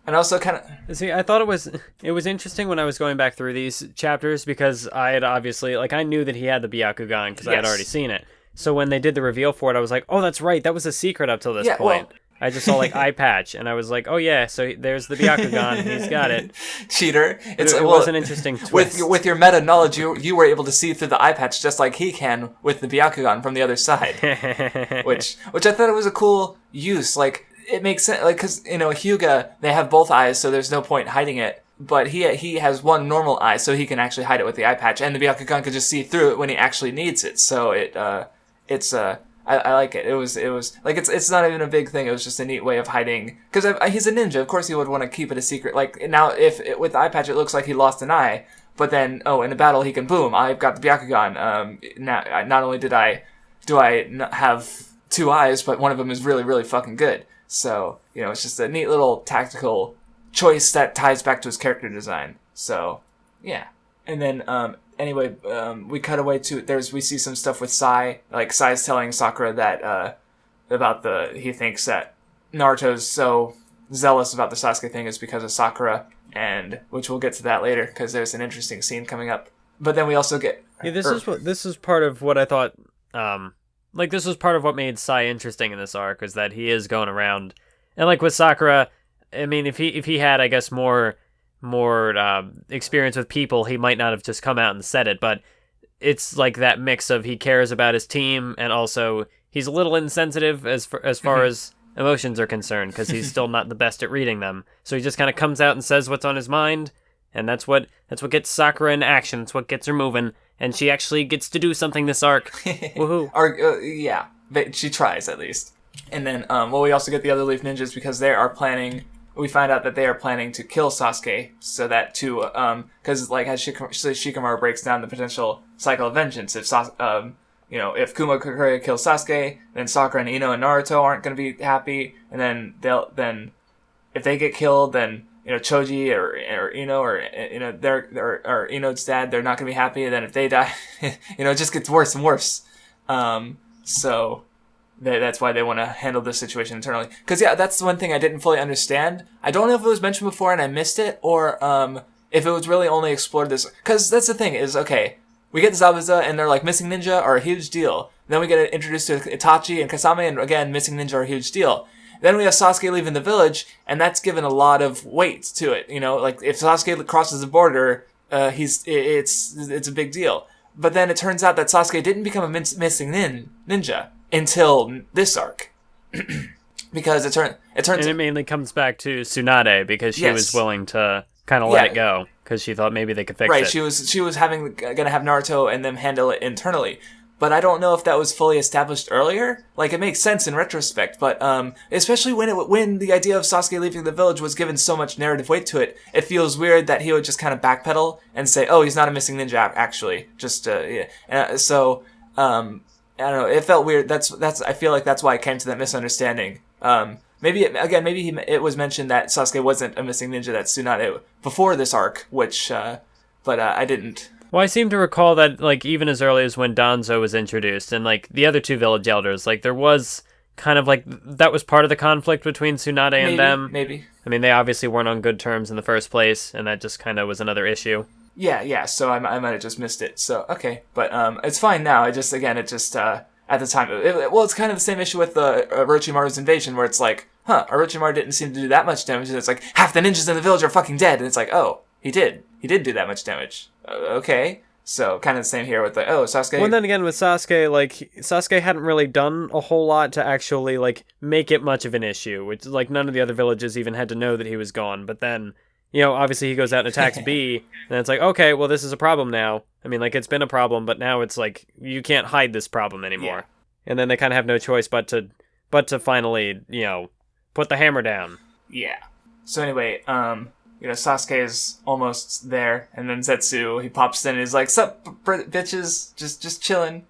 And also kind of... See, I thought it was interesting when I was going back through these chapters because I had obviously... I knew that he had the Byakugan because I had already seen it. So when they did the reveal for it, I was like, oh, that's right. That was a secret up till this point. Well, I just saw, eye patch, and I was like, oh, yeah, so there's the Byakugan. He's got it. Cheater. It was an interesting twist. With your meta knowledge, you were able to see through the eye patch just like he can with the Byakugan from the other side. which I thought it was a cool use. it makes sense, like, because, Hyuga, they have both eyes, so there's no point hiding it. But he has one normal eye, so he can actually hide it with the eye patch, and the Byakugan can just see through it when he actually needs it. So I like it. It was like it's not even a big thing. It was just a neat way of hiding, because he's a ninja. Of course, he would want to keep it a secret. Like now, with the eye patch, it looks like he lost an eye, but then in the battle, he can boom. I've got the Byakugan. Now, not only do I not have two eyes, but one of them is really, really fucking good. So, it's just a neat little tactical choice that ties back to his character design. So, yeah. And then, anyway, we cut away to, we see some stuff with Sai. Like, Sai's telling Sakura that, he thinks that Naruto's so zealous about the Sasuke thing is because of Sakura, and, which we'll get to that later, because there's an interesting scene coming up. But then we also get... Yeah, this is part of what I thought, this was part of what made Sai interesting in this arc, is that he is going around, and like with Sakura, I mean, if he had, I guess, more experience with people, he might not have just come out and said it, but it's like that mix of he cares about his team, and also he's a little insensitive as far as emotions are concerned, because he's still not the best at reading them, so he just kind of comes out and says what's on his mind, and that's what gets Sakura in action. It's what gets her moving. And she actually gets to do something this arc. Woohoo. Yeah, but she tries, at least. And then, we also get the other Leaf Ninjas, because we find out that they are planning to kill Sasuke, so that because, like, as Shikamaru breaks down the potential cycle of vengeance, if Kuma Kukure kills Sasuke, then Sakura and Ino and Naruto aren't going to be happy, and then if they get killed, then Choji or Ino or or Ino's dad, they're not gonna be happy. And then if they die, it just gets worse and worse. So that's why they want to handle this situation internally. Because that's the one thing I didn't fully understand. I don't know if it was mentioned before and I missed it, or if it was really only explored this. Because that's the thing is, okay, we get Zabuza and they're like, missing ninja are a huge deal. Then we get introduced to Itachi and Kisame, and again, missing ninja are a huge deal. Then we have Sasuke leaving the village, and that's given a lot of weight to it. Like if Sasuke crosses the border, it's a big deal. But then it turns out that Sasuke didn't become a missing ninja until this arc, because it turns. And it mainly comes back to Tsunade, because she was willing to kind of let it go, because she thought maybe they could fix it. Right, she was gonna have Naruto and them handle it internally. But I don't know if that was fully established earlier. Like, it makes sense in retrospect, but especially when the idea of Sasuke leaving the village was given so much narrative weight to it, it feels weird that he would just kind of backpedal and say, "Oh, he's not a missing ninja, actually." Just yeah. So I don't know. It felt weird. That's. I feel like that's why it came to that misunderstanding. Maybe it was mentioned that Sasuke wasn't a missing ninja, that Tsunade before this arc, which but I didn't. Well, I seem to recall that, like, even as early as when Danzo was introduced, and, like, the other two village elders, like, there was kind of, like, that was part of the conflict between Tsunade and them. Maybe. I mean, they obviously weren't on good terms in the first place, and that just kind of was another issue. Yeah, so I might have just missed it. So, okay. But it's fine now. At the time, it's kind of the same issue with Orochimaru's invasion, where it's like, Orochimaru didn't seem to do that much damage, and it's like, half the ninjas in the village are fucking dead, and it's like, oh, he did do that much damage. Okay. So, kind of the same here with Sasuke. Well, and then again, with Sasuke, like, Sasuke hadn't really done a whole lot to actually, like, make it much of an issue, which, like, none of the other villages even had to know that he was gone. But then, obviously he goes out and attacks B, and it's like, okay, well, this is a problem now. I mean, like, it's been a problem, but now it's like, you can't hide this problem anymore. Yeah. And then they kind of have no choice but to finally, put the hammer down. Yeah. So anyway, Sasuke is almost there, and then Zetsu, he pops in and he's like, "Sup, bitches? Just chilling."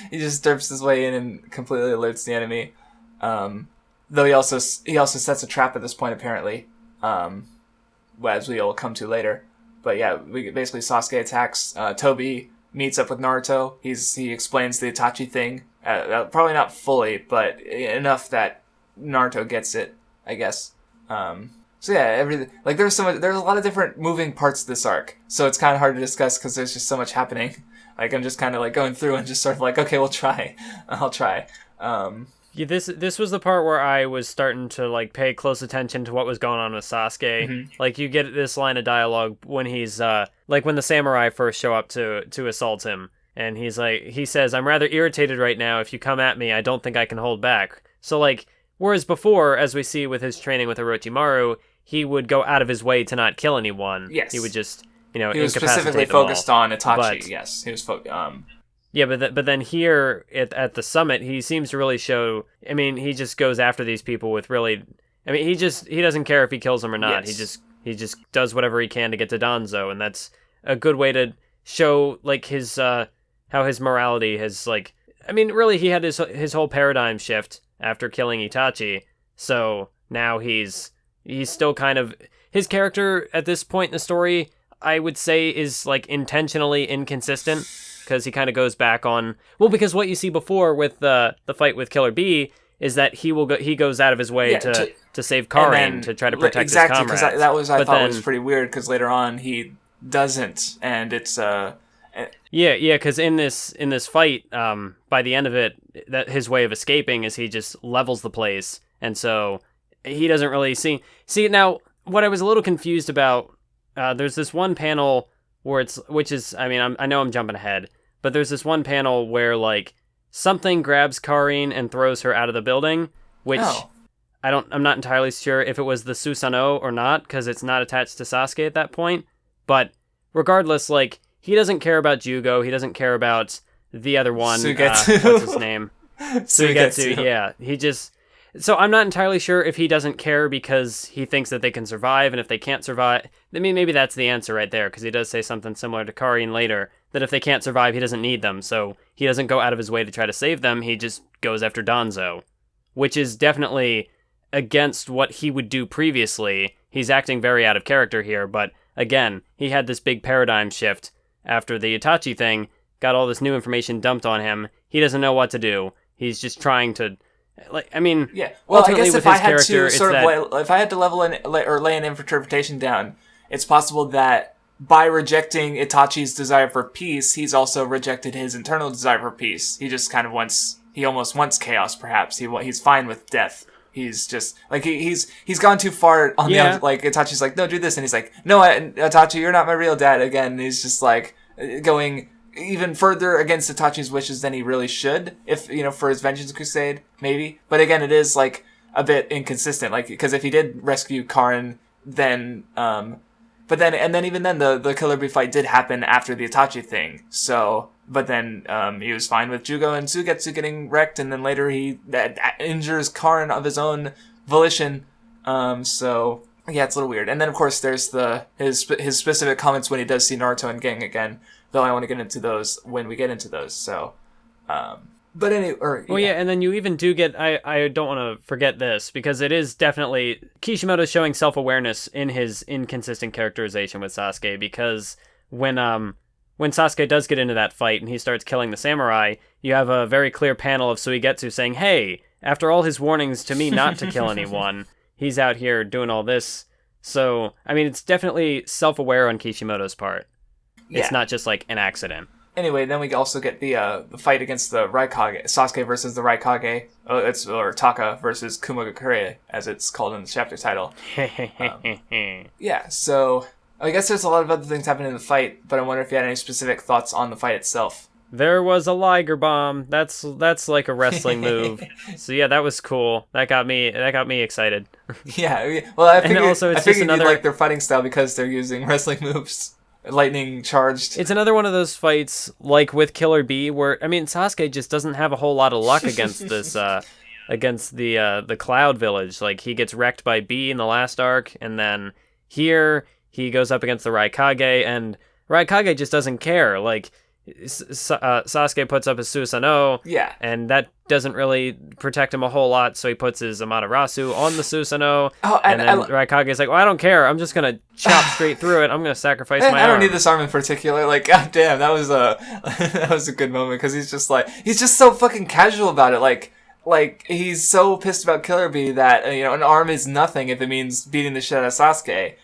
He just derps his way in and completely alerts the enemy. Though he also sets a trap at this point, apparently, as we'll come to later. But yeah, basically Sasuke attacks. Tobi meets up with Naruto. He explains the Itachi thing. Probably not fully, but enough that Naruto gets it, I guess. So yeah, there's a lot of different moving parts to this arc, so it's kind of hard to discuss because there's just so much happening. Like, I'm just kind of like going through and just sort of like, okay, I'll try. Yeah, this was the part where I was starting to like pay close attention to what was going on with Sasuke. Mm-hmm. Like, you get this line of dialogue when he's like when the samurai first show up to assault him, and he says, "I'm rather irritated right now. If you come at me, I don't think I can hold back." So like, whereas before, as we see with his training with Orochimaru, he would go out of his way to not kill anyone. Yes. He would just, He was incapacitate specifically them all. focused on Itachi. But- Yes, he was Yeah, but then here at the summit, he seems to really show. I mean, he just goes after these people with really. I mean, he doesn't care if he kills them or not. Yes. He just does whatever he can to get to Danzo, and that's a good way to show like his how his morality has like. I mean, really, he had his whole paradigm shift after killing Itachi. So now he's still kind of his character at this point in the story. I would say is like intentionally inconsistent because he kind of goes back on because what you see before with the fight with Killer Bee is that he goes out of his way to save Karin to try to protect his comrades. Exactly, because that was I thought was pretty weird because later on he doesn't, and it's because in this fight, by the end of it, that his way of escaping is he just levels the place, and so he doesn't really see now. What I was a little confused about, there's this one panel where I know I'm jumping ahead, but there's this one panel where like something grabs Karin and throws her out of the building, which I'm not entirely sure if it was the Susanoo or not, because it's not attached to Sasuke at that point. But regardless, like, he doesn't care about Jugo, he doesn't care about the other one. Sugetsu. What's his name? Sugetsu. Yeah. So I'm not entirely sure if he doesn't care because he thinks that they can survive, and if they can't survive, I mean, maybe that's the answer right there, because he does say something similar to Karin later, that if they can't survive, he doesn't need them, so he doesn't go out of his way to try to save them, he just goes after Danzo, which is definitely against what he would do previously. He's acting very out of character here, but again, he had this big paradigm shift after the Itachi thing, got all this new information dumped on him, he doesn't know what to do, he's just trying to... Like, I mean, yeah. Well, I guess if I had to level in or lay an interpretation down, it's possible that by rejecting Itachi's desire for peace, he's also rejected his internal desire for peace. He just kind of almost wants chaos. Perhaps he's fine with death. He's just like he's gone too far on the other, like Itachi's like, no, do this, and he's like, no, Itachi, you're not my real dad. Again, and he's just like going even further against Itachi's wishes than he really should, if, for his vengeance crusade, maybe. But again, it is, like, a bit inconsistent, like, because if he did rescue Karin, then, even then, the Killer Bee fight did happen after the Itachi thing, so, but then, he was fine with Jugo and Sugetsu getting wrecked, and then later he injures Karin of his own volition, so... Yeah, it's a little weird. And then, of course, there's his specific comments when he does see Naruto and Gang again, though I want to get into those when we get into those, so... But anyway... and then you even do get... I don't want to forget this, because it is definitely... Kishimoto showing self-awareness in his inconsistent characterization with Sasuke, because when Sasuke does get into that fight and he starts killing the samurai, you have a very clear panel of Suigetsu saying, hey, after all his warnings to me not to kill anyone... He's out here doing all this. So, I mean, it's definitely self-aware on Kishimoto's part. Yeah. It's not just like an accident. Anyway, then we also get the fight against the Raikage, Sasuke versus the Raikage, or Taka versus Kumogakure, as it's called in the chapter title. Yeah, so I guess there's a lot of other things happening in the fight, but I wonder if you had any specific thoughts on the fight itself. There was a Liger Bomb. That's like a wrestling move. So yeah, that was cool. That got me excited. Yeah, well, I figured another... you'd like their fighting style because they're using wrestling moves, lightning charged. It's another one of those fights like with Killer Bee, where I mean Sasuke just doesn't have a whole lot of luck against this against the Cloud Village. Like he gets wrecked by Bee in the last arc, and then here he goes up against the Raikage, and Raikage just doesn't care. Like. Sasuke puts up his Susanoo, and that doesn't really protect him a whole lot, so he puts his Amaterasu on the Susanoo, and then Raikage's like, well, I don't care, I'm just gonna chop straight through it, I'm gonna sacrifice my arm. I don't need this arm in particular, like, god damn, that was a good moment, because he's just so fucking casual about it, like he's so pissed about Killer Bee that, an arm is nothing if it means beating the shit out of Sasuke,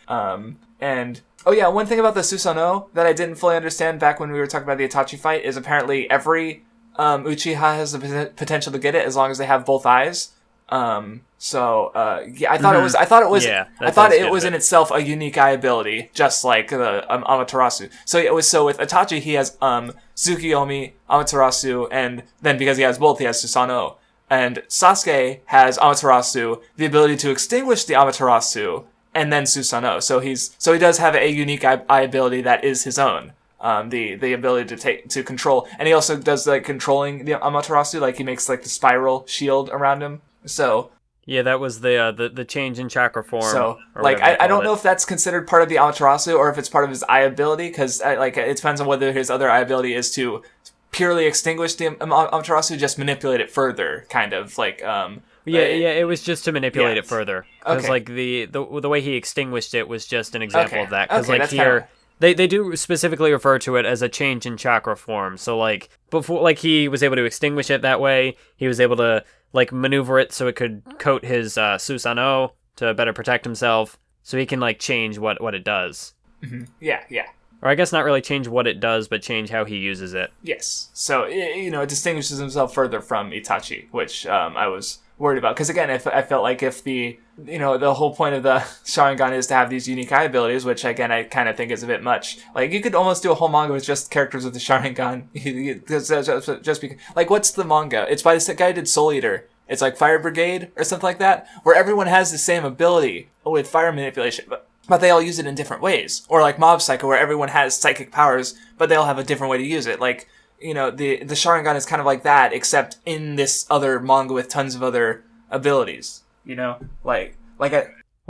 and... Oh yeah, one thing about the Susanoo that I didn't fully understand back when we were talking about the Itachi fight is apparently every Uchiha has the potential to get it as long as they have both eyes. So yeah, I thought it was. I thought it was. Yeah, I thought it was in itself a unique eye ability, just like the Amaterasu. So it was. So with Itachi, he has Tsukiyomi, Amaterasu, and then because he has both, he has Susanoo. And Sasuke has Amaterasu, the ability to extinguish the Amaterasu, and then Susanoo. So he does have a unique eye ability that is his own. The ability to control, and he also does like controlling the Amaterasu, like he makes like the spiral shield around him. So. Yeah, that was the change in chakra form. So, like, I don't know if that's considered part of the Amaterasu or if it's part of his eye ability, because like it depends on whether his other eye ability is to purely extinguish the Amaterasu, just manipulate it further, kind of like. It was just to manipulate it further, because like the way he extinguished it was just an example of that. Because like here. They do specifically refer to it as a change in chakra form. So like before, like he was able to extinguish it that way. He was able to like maneuver it so it could coat his Susanoo to better protect himself. So he can like change what it does. Mm-hmm. Yeah. Or I guess not really change what it does, but change how he uses it. Yes. So it distinguishes himself further from Itachi, which I was worried about, because again, I felt like if the whole point of the Sharingan is to have these unique eye abilities, which again I kind of think is a bit much. Like you could almost do a whole manga with just characters with the Sharingan, just because. Like what's the manga? It's by this guy who did Soul Eater. It's like Fire Brigade or something like that, where everyone has the same ability with fire manipulation, but they all use it in different ways. Or like Mob Psycho, where everyone has psychic powers, but they all have a different way to use it. Like. The Sharingan is kind of like that, except in this other manga with tons of other abilities. Or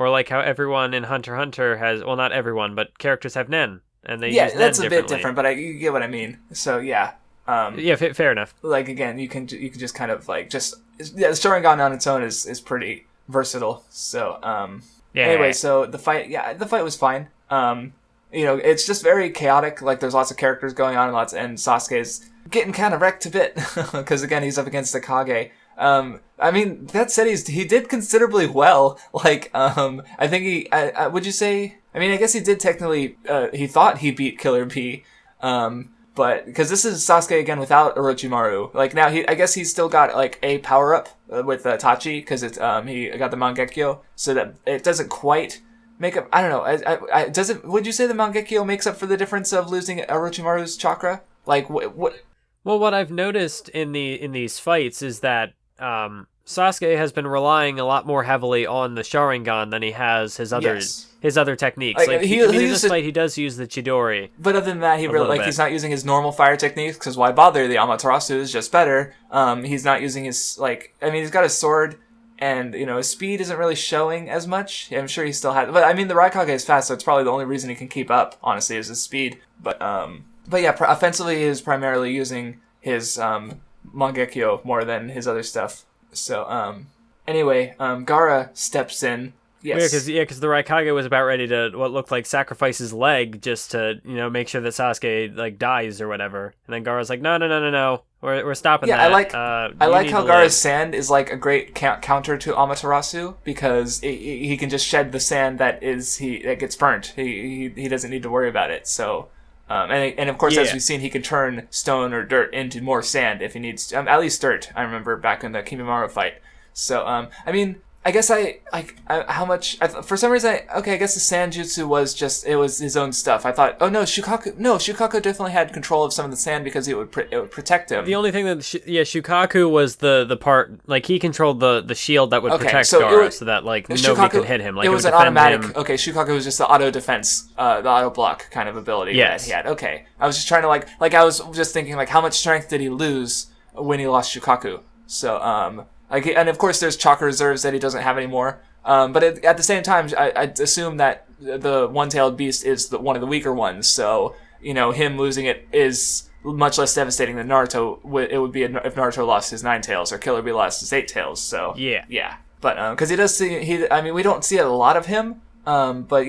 like how everyone in Hunter x Hunter has, well, not everyone, but characters have Nen, and they use Nen that's a bit different, but you get what I mean. So yeah. Fair enough. Like again, you can just kind of like the Sharingan on its own is pretty versatile. So anyway, so the fight was fine. It's just very chaotic. Like, there's lots of characters going on, and Sasuke's getting kind of wrecked a bit because again, he's up against the Kage. I mean, that said, he did considerably well. Like, I think would you say? I mean, I guess he did technically. He thought he beat Killer Bee, but because this is Sasuke again without Orochimaru. Like now, I guess he's still got like a power up with Tachi, because it's he got the Mangekyo, so that it doesn't quite. Make up. I don't know. Does it? Would you say the Mangekyo makes up for the difference of losing Orochimaru's chakra? Like what? Well, what I've noticed in these fights is that Sasuke has been relying a lot more heavily on the Sharingan than he has his other techniques. Like in this fight, he does use the Chidori. But other than that, he's not using his normal fire techniques, because why bother? The Amaterasu is just better. He's not using his he's got a sword. And, his speed isn't really showing as much. I'm sure he still has... But, I mean, the Raikage is fast, so it's probably the only reason he can keep up, honestly, is his speed. But yeah, offensively, he is primarily using his Mangekyo more than his other stuff. So, anyway, Gaara steps in. Yes. Because the Raikage was about ready to, what looked like, sacrifice his leg just to, make sure that Sasuke, like, dies or whatever. And then Gaara's like, no. We're stopping that. I like how Gaara's sand is like a great counter to Amaterasu, because he can just shed the sand that gets burnt. He doesn't need to worry about it. So, and of course, as we've seen, he can turn stone or dirt into more sand if he needs to. At least dirt. I remember back in the Kimimaro fight. So, I mean. I guess for some reason, I guess the sand jutsu it was his own stuff. I thought, Shukaku definitely had control of some of the sand because it would protect him. The only thing that, Shukaku was the part, like, he controlled the shield that would protect Gaara, so that, like, nobody could hit him. Like, it was an automatic, Shukaku was just the auto defense, the auto block kind of ability that he had. Okay. I was just trying to, I was just thinking, how much strength did he lose when he lost Shukaku? So, and of course, there's chakra reserves that he doesn't have anymore. But at the same time, I assume that the one-tailed beast is one of the weaker ones. So, him losing it is much less devastating than Naruto. It would be if Naruto lost his 9 tails or Killer Bee lost his 8 tails. So yeah. But because he does see we don't see a lot of him. But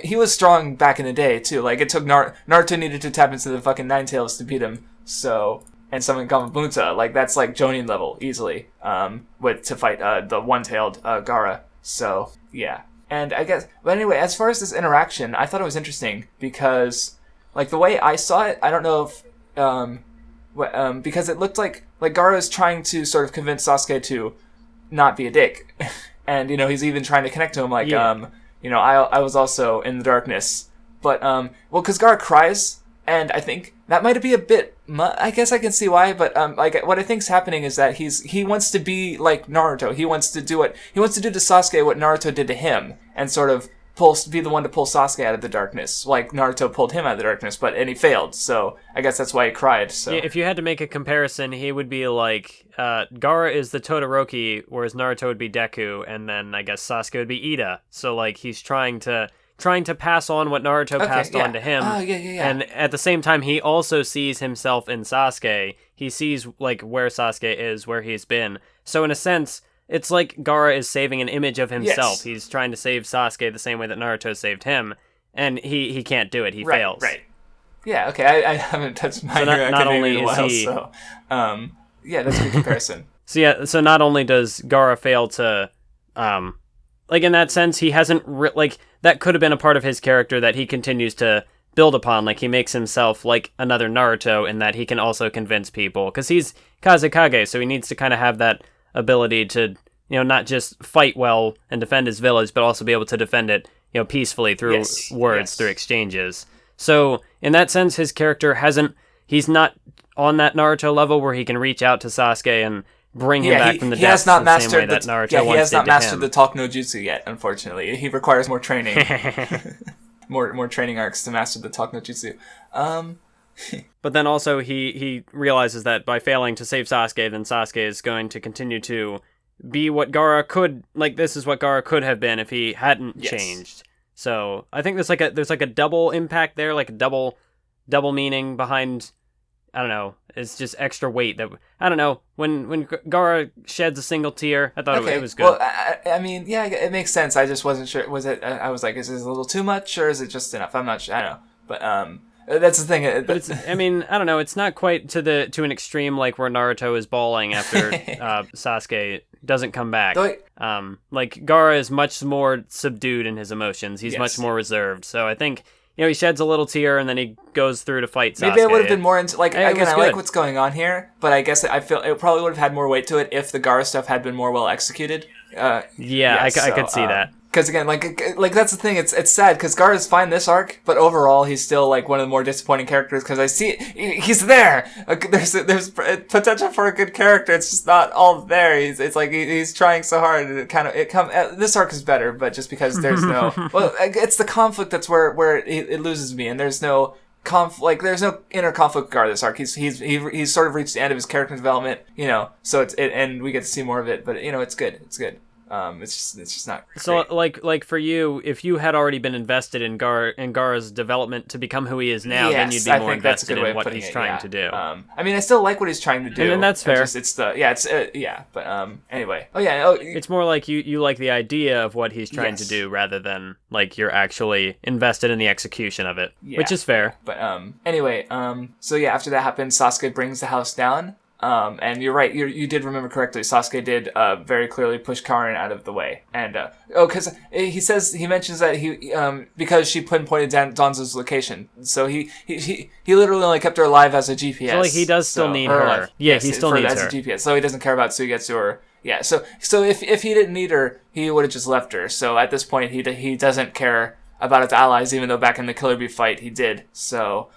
he was strong back in the day too. Like it took Naruto needed to tap into the fucking 9 tails to beat him. So. And summon Gamabunta, that's like Jonin level easily, to fight the one-tailed Gaara. So yeah, and I guess, but anyway, as far as this interaction, I thought it was interesting because, the way I saw it, I don't know if, because it looked like Gaara's trying to sort of convince Sasuke to not be a dick. And, he's even trying to connect to him, like, I was also in the darkness. But, because Gaara cries, and I think that might be a bit, I guess I can see why, but, what I think's happening is that he wants to be like Naruto. He wants to do to Sasuke what Naruto did to him, and sort of be the one to pull Sasuke out of the darkness, like Naruto pulled him out of the darkness, and he failed, so I guess that's why he cried, so. Yeah, if you had to make a comparison, he would be like, Gaara is the Todoroki, whereas Naruto would be Deku, and then I guess Sasuke would be Ida, so, like, he's trying to pass on what Naruto passed on to him. Oh, yeah. And at the same time, he also sees himself in Sasuke. He sees, like, where Sasuke is, where he's been. So in a sense, it's like Gaara is saving an image of himself. Yes. He's trying to save Sasuke the same way that Naruto saved him, and he can't do it. He fails. Right. Yeah, okay, I haven't touched My Hero Academia in a while, so... yeah, that's a good comparison. So not only does Gaara fail to... like, in that sense, he hasn't... that could have been a part of his character that he continues to build upon. Like, he makes himself like another Naruto in that he can also convince people. Because he's Kage, so he needs to kind of have that ability to, not just fight well and defend his village, but also be able to defend it, peacefully through words, through exchanges. So, in that sense, his character he's not on that Naruto level where he can reach out to Sasuke and bring him back from the depths the same way that Naruto he has not mastered the Talk no Jutsu yet, unfortunately. He requires more training. more training arcs to master the Talk no Jutsu. But then also he realizes that by failing to save Sasuke, then Sasuke is going to continue to be what Gaara could, like, this is what Gaara could have been if he hadn't changed. So I think there's like a double impact there, like a double meaning behind, I don't know, it's just extra weight that, I don't know, when Gaara sheds a single tear, I thought it was good. Well, I mean, yeah, it makes sense. I just wasn't sure, I was like, is this a little too much, or is it just enough? I'm not sure, I don't know, but, that's the thing. But it's, I mean, I don't know, it's not quite to an extreme, like where Naruto is bawling after Sasuke doesn't come back. Like, Gaara is much more subdued in his emotions. He's much more reserved, so I think... he sheds a little tear and then he goes through to fight Sasuke. Maybe I would have been more into... Like, again, I like what's going on here, but I guess I feel it probably would have had more weight to it if the Gaara stuff had been more well executed. I could see that. Because again, like that's the thing. It's sad because Gaara's fine this arc, but overall he's still like one of the more disappointing characters. Because I see he's there. There's potential for a good character. It's just not all there. He's trying so hard. And this arc is better, but just because there's no. Well, it's the conflict that's where it loses me, and there's no. There's no inner conflict with Gaara this arc. He's sort of reached the end of his character development, so and we get to see more of it, but it's good. It's good. It's just not great. So like for you, if you had already been invested in Gaara's development to become who he is now, then you'd be more invested in what he's trying to do. I mean, I still like what he's trying to do, and that's fair. Anyway. It's more like you like the idea of what he's trying to do rather than like you're actually invested in the execution of it, which is fair. But anyway, after that happens, Sasuke brings the house down. And you're right, you did remember correctly. Sasuke did very clearly push Karin out of the way, and because he mentions that he because she pinpointed Danzo's location, so he literally only kept her alive as a GPS. So like he does still need her. Yeah, he still needs her as a GPS. So he doesn't care about Suigetsu or yeah. So if he didn't need her, he would have just left her. So at this point, he doesn't care about his allies, even though back in the Killer Bee fight he did. So.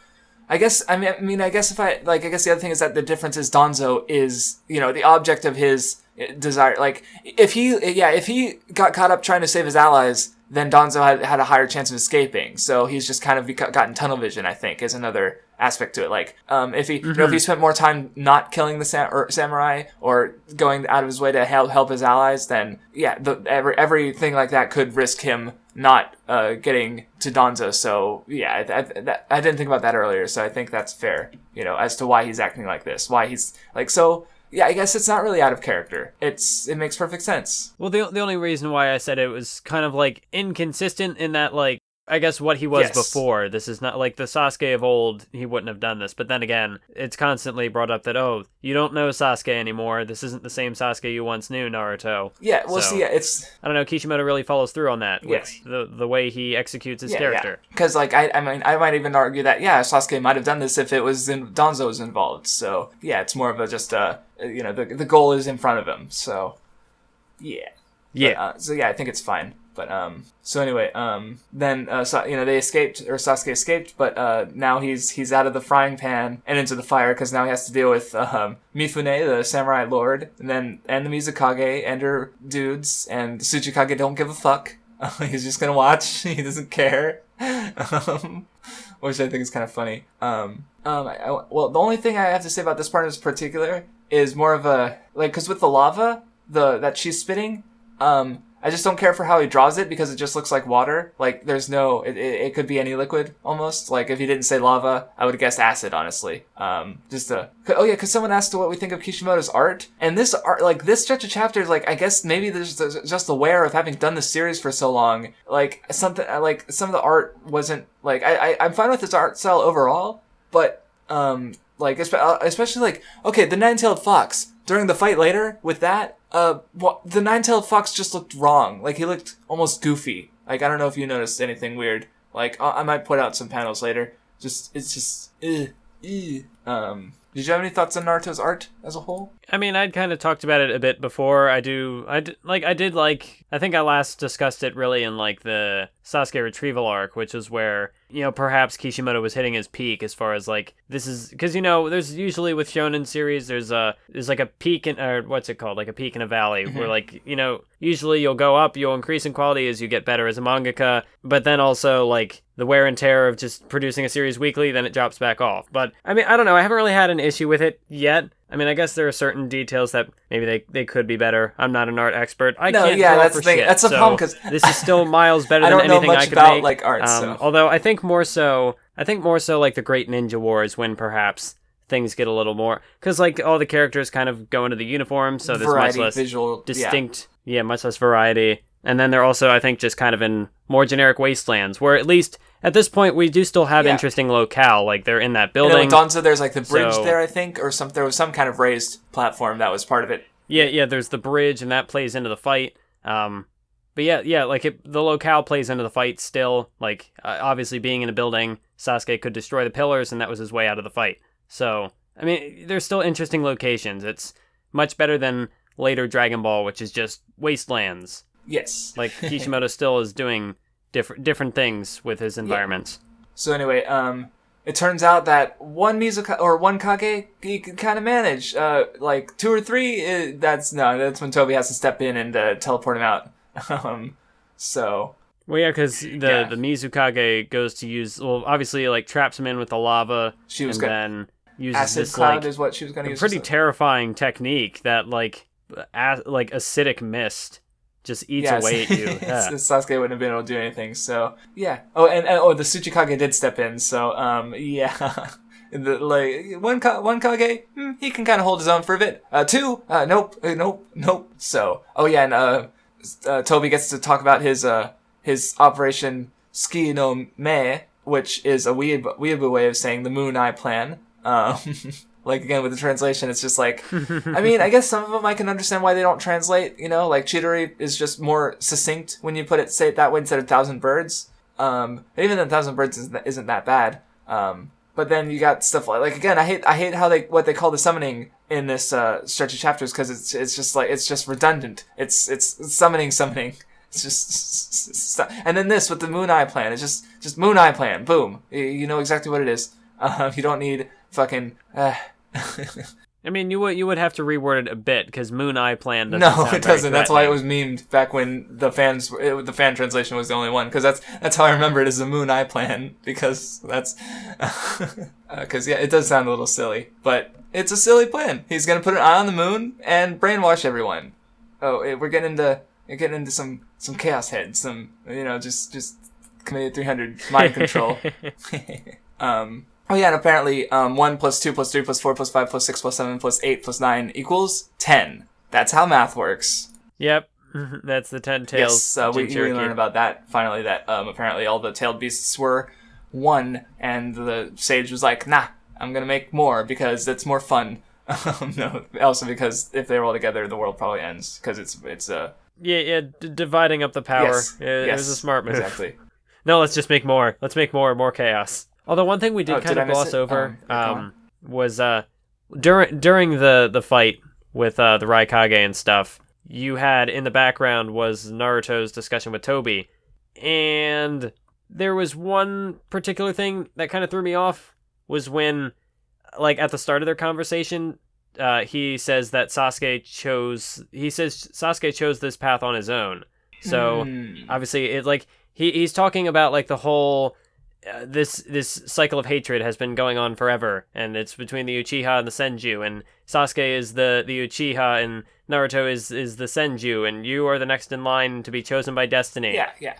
I guess the other thing is that the difference is Danzo is, the object of his desire. Like, if he got caught up trying to save his allies, then Danzo had a higher chance of escaping. So he's just kind of gotten tunnel vision, I think, is another aspect to it. Like, if he spent more time not killing the samurai or going out of his way to help his allies, then everything like that could risk him not getting to Danzo. So yeah, I didn't think about that earlier. So I think that's fair, as to why he's acting like this, why he's like so. Yeah, I guess it's not really out of character. It makes perfect sense. Well, the only reason why I said it was kind of like inconsistent in that, like, I guess what he was before. This is not like the Sasuke of old. He wouldn't have done this. But then again, it's constantly brought up that, you don't know Sasuke anymore. This isn't the same Sasuke you once knew, Naruto. Yeah, well, it's... I don't know, Kishimoto really follows through on that with the way he executes his character. Because, like, I might even argue that, Sasuke might have done this if it was Danzo was involved. So, yeah, it's more of a just, the goal is in front of him, so... Yeah. Yeah. So yeah, I think it's fine. But so anyway, then they escaped, or Sasuke escaped, but now he's out of the frying pan and into the fire because now he has to deal with Mifune, the samurai lord, and the Mizukage and her dudes, and Tsuchikage don't give a fuck. He's just gonna watch. He doesn't care, which I think is kind of funny. Well, the only thing I have to say about this part in particular is more of a because with the lava that she's spitting, I just don't care for how he draws it because it just looks like water. Like, there's no... It could be any liquid, almost. Like, if he didn't say lava, I would have guessed acid, honestly. Because someone asked what we think of Kishimoto's art. And this art, this stretch of chapters, I guess maybe there's just aware of having done this series for so long. Some of the art wasn't... I'm fine with his art style overall, but, especially, the nine-tailed fox. During the fight later, with that, the nine-tailed fox just looked wrong. He looked almost goofy. I don't know if you noticed anything weird. I might put out some panels later. Did you have any thoughts on Naruto's art as a whole? I mean, I'd kind of talked about it a bit before. I think I last discussed it really in the Sasuke retrieval arc, which is where, perhaps Kishimoto was hitting his peak as far as this is, because there's usually with Shounen series, there's a peak or what's it called? A peak in a valley where usually you'll go up, you'll increase in quality as you get better as a mangaka, but then also the wear and tear of just producing a series weekly, then it drops back off. But I mean, I don't know. I haven't really had an issue with it yet. I mean, I guess there are certain details that maybe they could be better. I'm not an art expert. That's the thing. That's the problem because this is still miles better than anything I could make. I don't know much about art. So. Although I think more so the Great Ninja War is when perhaps things get a little more, because all the characters kind of go into the uniform, so there's much less visual, distinct, much less variety. And then they're also, I think, just kind of in more generic wastelands, where at least at this point we do still have interesting locale. They're in that building. And Donzo, there's the bridge there, I think, or there was some kind of raised platform that was part of it. Yeah, there's the bridge, and that plays into the fight. But the locale plays into the fight still. Obviously being in a building, Sasuke could destroy the pillars, and that was his way out of the fight. So, I mean, there's still interesting locations. It's much better than later Dragon Ball, which is just wastelands. Yes. Kishimoto still is doing different things with his environments. Yeah. So anyway, it turns out that one Kage, he can kind of manage. 2 or 3, that's when Toby has to step in and teleport him out. So... Well, yeah, because the Mizukage goes to use... Well, obviously, traps him in with the lava, then uses acid this, cloud is what she was going to use. Pretty terrifying technique that, acidic mist just eats away at you. Yeah. Sasuke wouldn't have been able to do anything, so... Yeah. Oh, and the Tsuchikage did step in, so, yeah... one Kage, he can kind of hold his own for a bit. 2, nope. So, and Toby gets to talk about his Operation Ski no Me, which is a weeaboo way of saying the Moon Eye Plan. Again, with the translation, it's just I mean, I guess some of them I can understand why they don't translate, Chidori is just more succinct when you say it that way instead of 1,000 Birds. Even then 1,000 Birds isn't that bad. But then you got stuff again, I hate how what they call the summoning in this stretch of chapters, because it's just redundant. It's summoning. It's just and then this with the Moon Eye Plan. It's just Moon Eye Plan. Boom. You know exactly what it is. You don't need fucking. I mean, you would have to reword it a bit, because Moon Eye Plan doesn't. No, it doesn't. That's why it was memed back when the fan translation was the only one. Because that's how I remember it as the Moon Eye Plan. Because that's it does sound a little silly, but it's a silly plan. He's gonna put an eye on the moon and brainwash everyone. We're getting into some chaos head, some just committed 300 mind control. Oh yeah, and apparently 1 plus 2 plus 3 plus 4 plus 5 plus 6 plus 7 plus 8 plus 9 equals 10. That's how math works. Yep, that's the 10 tails. Yes, we learn about that finally, that apparently all the tailed beasts were 1, and the sage was like, nah, I'm gonna make more because it's more fun. No, also because if they were all together, the world probably ends, because it's dividing up the power. Yes, it was a smart move. Exactly. No, let's just make more. Let's make more chaos. Although one thing we did kind of gloss over was during the fight with the Raikage and stuff, you had in the background was Naruto's discussion with Toby. And there was one particular thing that kind of threw me off, was when, like, at the start of their conversation, he says that Sasuke chose this path on his own. So obviously it's like he's talking about like the whole this cycle of hatred has been going on forever, and it's between the Uchiha and the Senju, and Sasuke is the Uchiha and Naruto is the Senju, and you are the next in line to be chosen by destiny. Yeah.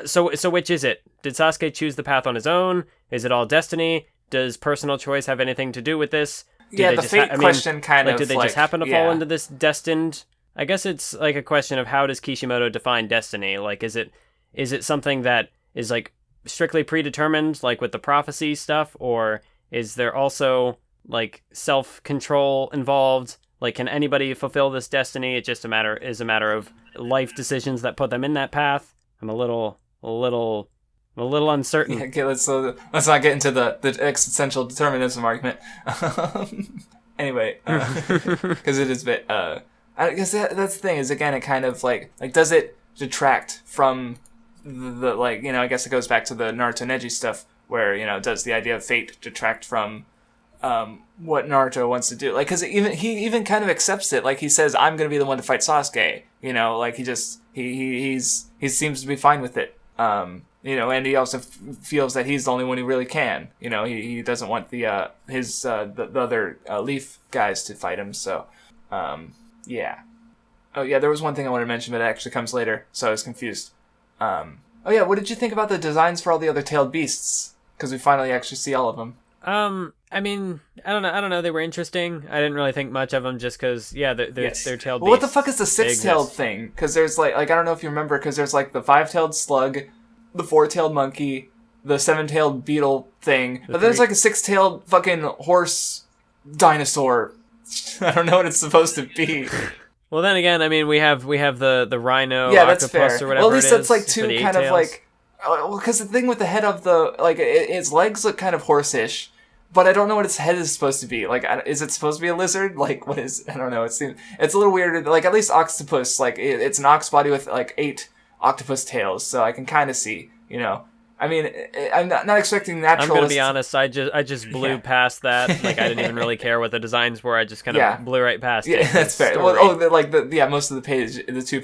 So which is it? Did Sasuke choose the path on his own? Is it all destiny? Does personal choice have anything to do with this? The fate question kind of did they just happen to fall into this destined? I guess it's like a question of how does Kishimoto define destiny? Like, is it something that is like strictly predetermined, like with the prophecy stuff, or is there also like self-control involved? Like, can anybody fulfill this destiny? It's just a matter of life decisions that put them in that path. I'm a little uncertain. Yeah, okay, let's not get into the existential determinism argument. Anyway, because it is a bit. I guess that's the thing. Is again, it kind of like does it detract from the like, I guess it goes back to the Naruto Neji stuff where, does the idea of fate detract from what Naruto wants to do? Like, because he even kind of accepts it. Like, he says, I'm going to be the one to fight Sasuke. Like, he seems to be fine with it. And he also feels that he's the only one who really can. He doesn't want the other Leaf guys to fight him. So, yeah. Oh, yeah, there was one thing I wanted to mention, but it actually comes later, so I was confused. What did you think about the designs for all the other tailed beasts? Because we finally actually see all of them. I mean, I don't know. They were interesting. I didn't really think much of them just because, they're tailed beasts. Well, what the fuck is the six-tailed thing? Because there's like I don't know if you remember, because there's like the five-tailed slug, the four-tailed monkey, the seven-tailed beetle thing, but there's like a six-tailed fucking horse dinosaur. I don't know what it's supposed to be. Well, then again, I mean, we have the rhino, that's octopus, fair. or whatever. Well, at least that's like two kind of like. Because the thing with the head of the its legs look kind of horse-ish, but I don't know what its head is supposed to be. Like, is it supposed to be a lizard? Like, what is? I don't know. It's a little weird. Like, at least octopus, like it's an ox body with like 8 octopus tails, so I can kind of see. I mean, I'm not expecting naturalist. I'm gonna be honest. I just blew past that. Like, I didn't even really care what the designs were. I just kind of blew right past it. Yeah, that's fair. Well, most of the 2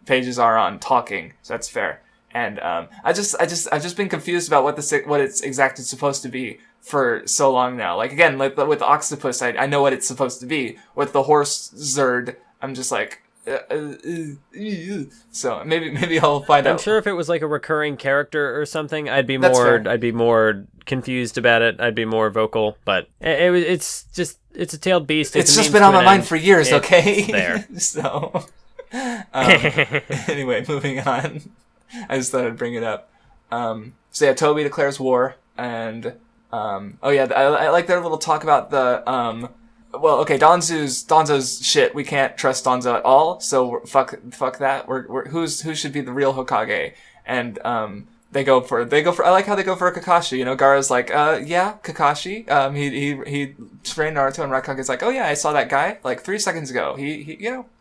pages are on talking, so that's fair. And I've just been confused about what it's exactly supposed to be for so long now. Like, again, like with the octopus, I know what it's supposed to be. With the horse Zerd, I'm just like. So maybe I'll find out. I'm sure if it was like a recurring character or something, I'd be more confused about it. I'd be more vocal, but it's a tailed beast. It's just been on my mind for years. Okay, there. So anyway, moving on. I just thought I'd bring it up. So yeah, Toby declares war, and I like their little talk about the Well, okay, Danzo's shit. We can't trust Danzo at all. So fuck that. Who should be the real Hokage? And they go for. I like how they go for a Kakashi. Gaara's like, yeah, Kakashi. He trained Naruto, and Raikage's like, oh yeah, I saw that guy like 3 seconds ago.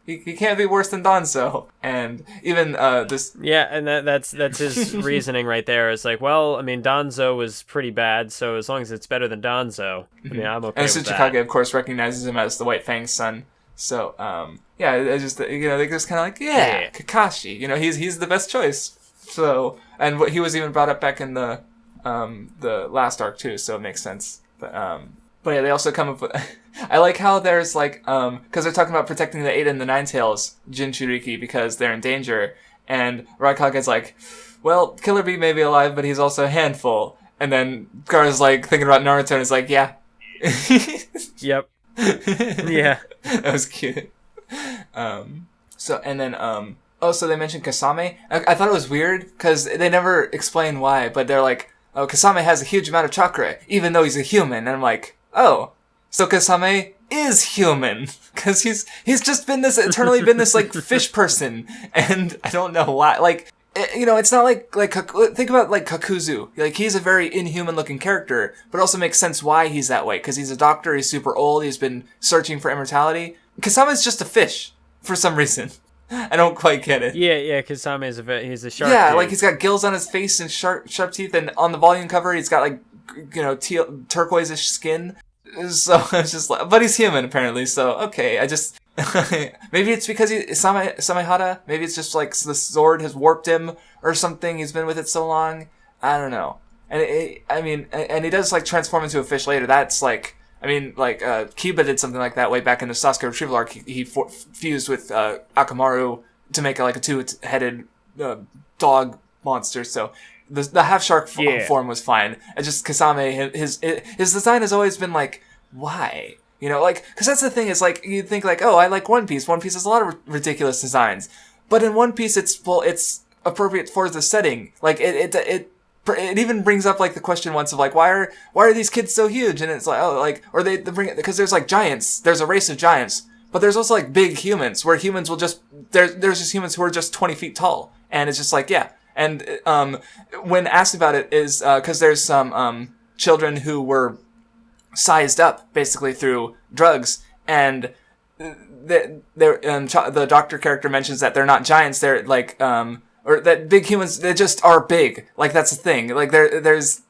He can't be worse than Danzo. And even this. Yeah, and that's his reasoning right there. It's like, well, I mean, Danzo was pretty bad, so as long as it's better than Danzo, I mean, I'm okay with that. And Tsuchikage, of course, recognizes him as the White Fang's son. So, it's just they're just kind of like, yeah, Kakashi. He's the best choice. So, and he was even brought up back in the last arc too, so it makes sense. But yeah, they also come up with. I like how there's like because they're talking about protecting the 8 and the 9 tails Jinchuriki because they're in danger, and Raikage's like, well, Killer Bee may be alive, but he's also a handful. And then Gaara's like thinking about Naruto and is like, yeah. Yep. Yeah. That was cute. So they mentioned Kisame. I thought it was weird because they never explain why, but they're like, oh, Kisame has a huge amount of chakra, even though he's a human. And I'm like, oh, so Kisame is human because he's just been this eternally been this like fish person, and I don't know why. Like, it's not like think about like Kakuzu. Like, he's a very inhuman looking character, but it also makes sense why he's that way because he's a doctor. He's super old. He's been searching for immortality. Kisame's just a fish for some reason. I don't quite get it. Yeah, Kisame is he's a shark. Yeah, dude. like he's got gills on his face and sharp teeth, and on the volume cover he's got like, turquoise-ish skin. So it's just like, but he's human apparently. So okay, I just maybe it's because Samehada. Maybe it's just like the sword has warped him or something. He's been with it so long. I don't know. And and he does like transform into a fish later. That's like. Kyuubi did something like that way back in the Sasuke retrieval arc. He fused with Akamaru to make like a two-headed dog monster. So the half shark form was fine. It's just Kisame, his design has always been like, why? Because that's the thing is like you think like, oh, I like One Piece. One Piece has a lot of ridiculous designs, but in One Piece it's appropriate for the setting. Like it even brings up like the question once of like why are these kids so huge, and it's like, oh, like, or they bring it because there's like giants, there's a race of giants, but there's also like big humans where humans will just there's just humans who are just 20 feet tall, and it's just like, yeah. And when asked about it is because there's some children who were sized up basically through drugs, and the doctor character mentions that they're not giants, they're like or that big humans, they just are big. Like, that's the thing. Like, it's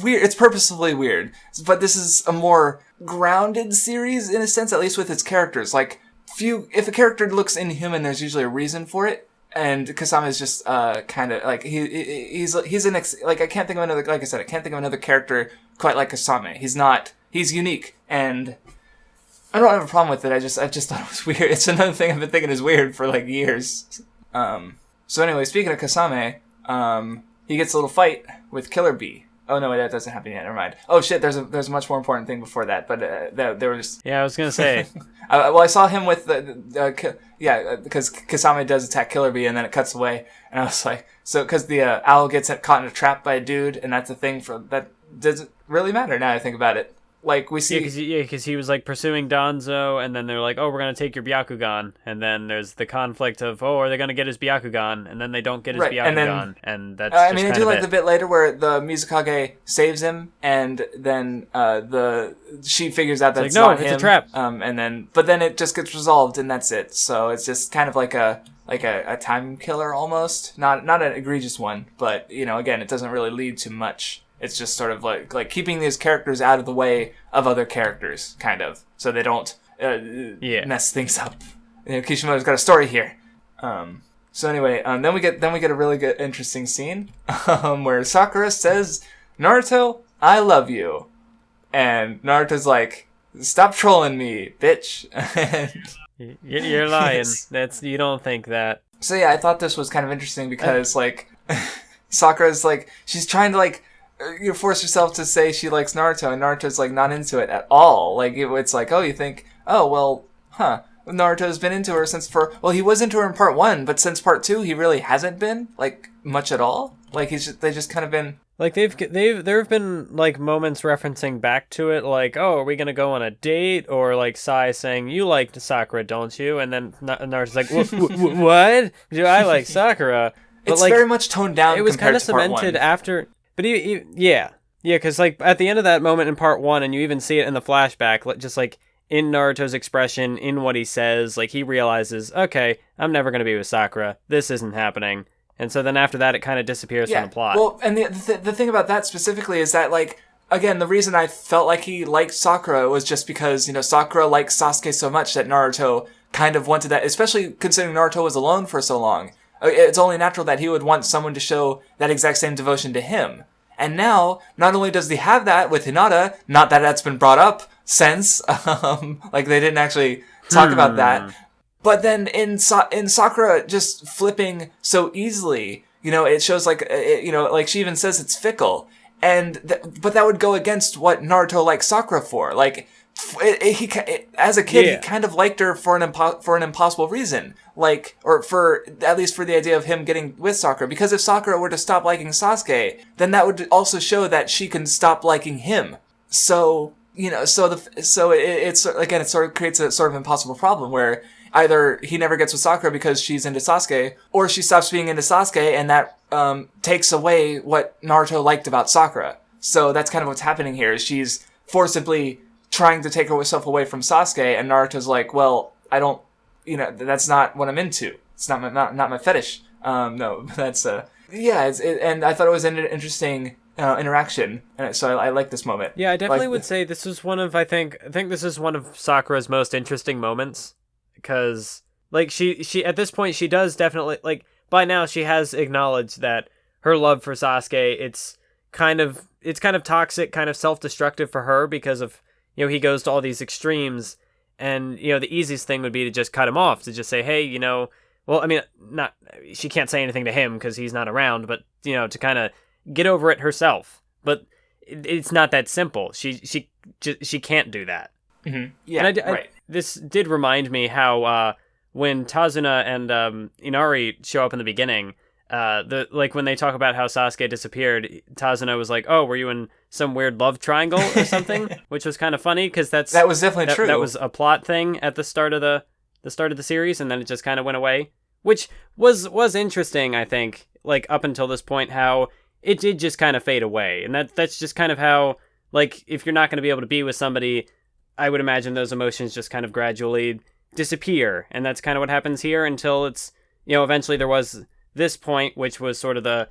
weird. It's purposefully weird. But this is a more grounded series, in a sense, at least with its characters. Like, if a character looks inhuman, there's usually a reason for it. And Kasama is just, kind of, like, he's like, I can't think of another, like I said, I can't think of another character quite like Kasame. He's unique. And I don't have a problem with it. I just thought it was weird. It's another thing I've been thinking is weird for, like, years. So anyway, speaking of Kisame, he gets a little fight with Killer Bee. Oh no, that doesn't happen yet. Never mind. Oh shit, there's a much more important thing before that, but there was. Yeah, I was gonna say. I saw him with because Kisame does attack Killer Bee, and then it cuts away, and I was like, so because the owl gets caught in a trap by a dude, and that's a thing that doesn't really matter now I think about it. Like, we see... because he was, like, pursuing Danzo, and then they're like, oh, we're going to take your Byakugan. And then there's the conflict of, oh, are they going to get his Byakugan? And then they don't get his Byakugan. And that's just I do like the bit later where the Mizukage saves him, and then she figures out that it's not him. It's a trap. But then it just gets resolved, and that's it. So it's just kind of like a time killer, almost. Not an egregious one, but, again, it doesn't really lead to much. It's just sort of like keeping these characters out of the way of other characters, kind of, so they don't mess things up. Kishimoto's got a story here. So anyway, then we get a really good, interesting scene where Sakura says, "Naruto, I love you," and Naruto's like, "Stop trolling me, bitch." You're lying. You don't think that. So yeah, I thought this was kind of interesting because like Sakura's like, she's trying to like. You force yourself to say she likes Naruto, and Naruto's like not into it at all. Like it's like, oh, you think, oh well, Naruto's been into her he was into her in part 1, but since part 2 he really hasn't been like much at all. Like they just kind of been like there have been like moments referencing back to it, like, oh, are we gonna go on a date, or like Sai saying, you like Sakura, don't you? And then Naruto's like, what? Do I like Sakura? But it's like, very much toned down. It was kind of cemented after. But because like at the end of that moment in part 1, and you even see it in the flashback, just like in Naruto's expression, in what he says, like he realizes, okay, I'm never going to be with Sakura. This isn't happening. And so then after that, it kind of disappears from the plot. Well, and the thing about that specifically is that, like, again, the reason I felt like he liked Sakura was just because, Sakura liked Sasuke so much that Naruto kind of wanted that, especially considering Naruto was alone for so long. It's only natural that he would want someone to show that exact same devotion to him. And now, not only does he have that with Hinata, not that that's been brought up since, like they didn't actually talk about that, but then in Sakura just flipping so easly, it shows like, like she even says it's fickle. But that would go against what Naruto likes Sakura for. Like, as a kid, he kind of liked her for an impossible reason, like, or for at least for the idea of him getting with Sakura. Because if Sakura were to stop liking Sasuke, then that would also show that she can stop liking him. So it sort of creates a sort of impossible problem where either he never gets with Sakura because she's into Sasuke, or she stops being into Sasuke, and that takes away what Naruto liked about Sakura. So that's kind of what's happening here. She's forcibly trying to take herself away from Sasuke, and Naruto's like, well, I don't that's not what I'm into. It's not my fetish. No, that's and I thought it was an interesting interaction, and so I like this moment. Yeah, I definitely would say this is one of I think this is one of Sakura's most interesting moments, because like she at this point she does definitely, like, by now she has acknowledged that her love for Sasuke, it's kind of toxic, kind of self-destructive for her, because of, he goes to all these extremes, and the easiest thing would be to just cut him off, to just say, hey, well, I mean, she can't say anything to him because he's not around, but to kind of get over it herself. But it's not that simple. She can't do that. Mm-hmm. Yeah, and right. This did remind me how when Tazuna and Inari show up in the beginning, when they talk about how Sasuke disappeared, Tazuna was like, "Oh, were you in some weird love triangle or something?" Which was kind of funny, because that was definitely true. That was a plot thing at the start of the series, and then it just kind of went away, which was interesting, I think, like, up until this point, how it did just kind of fade away. And that's just kind of how, like, if you're not going to be able to be with somebody, I would imagine those emotions just kind of gradually disappear. And that's kind of what happens here, until it's, eventually there was this point, which was sort of the,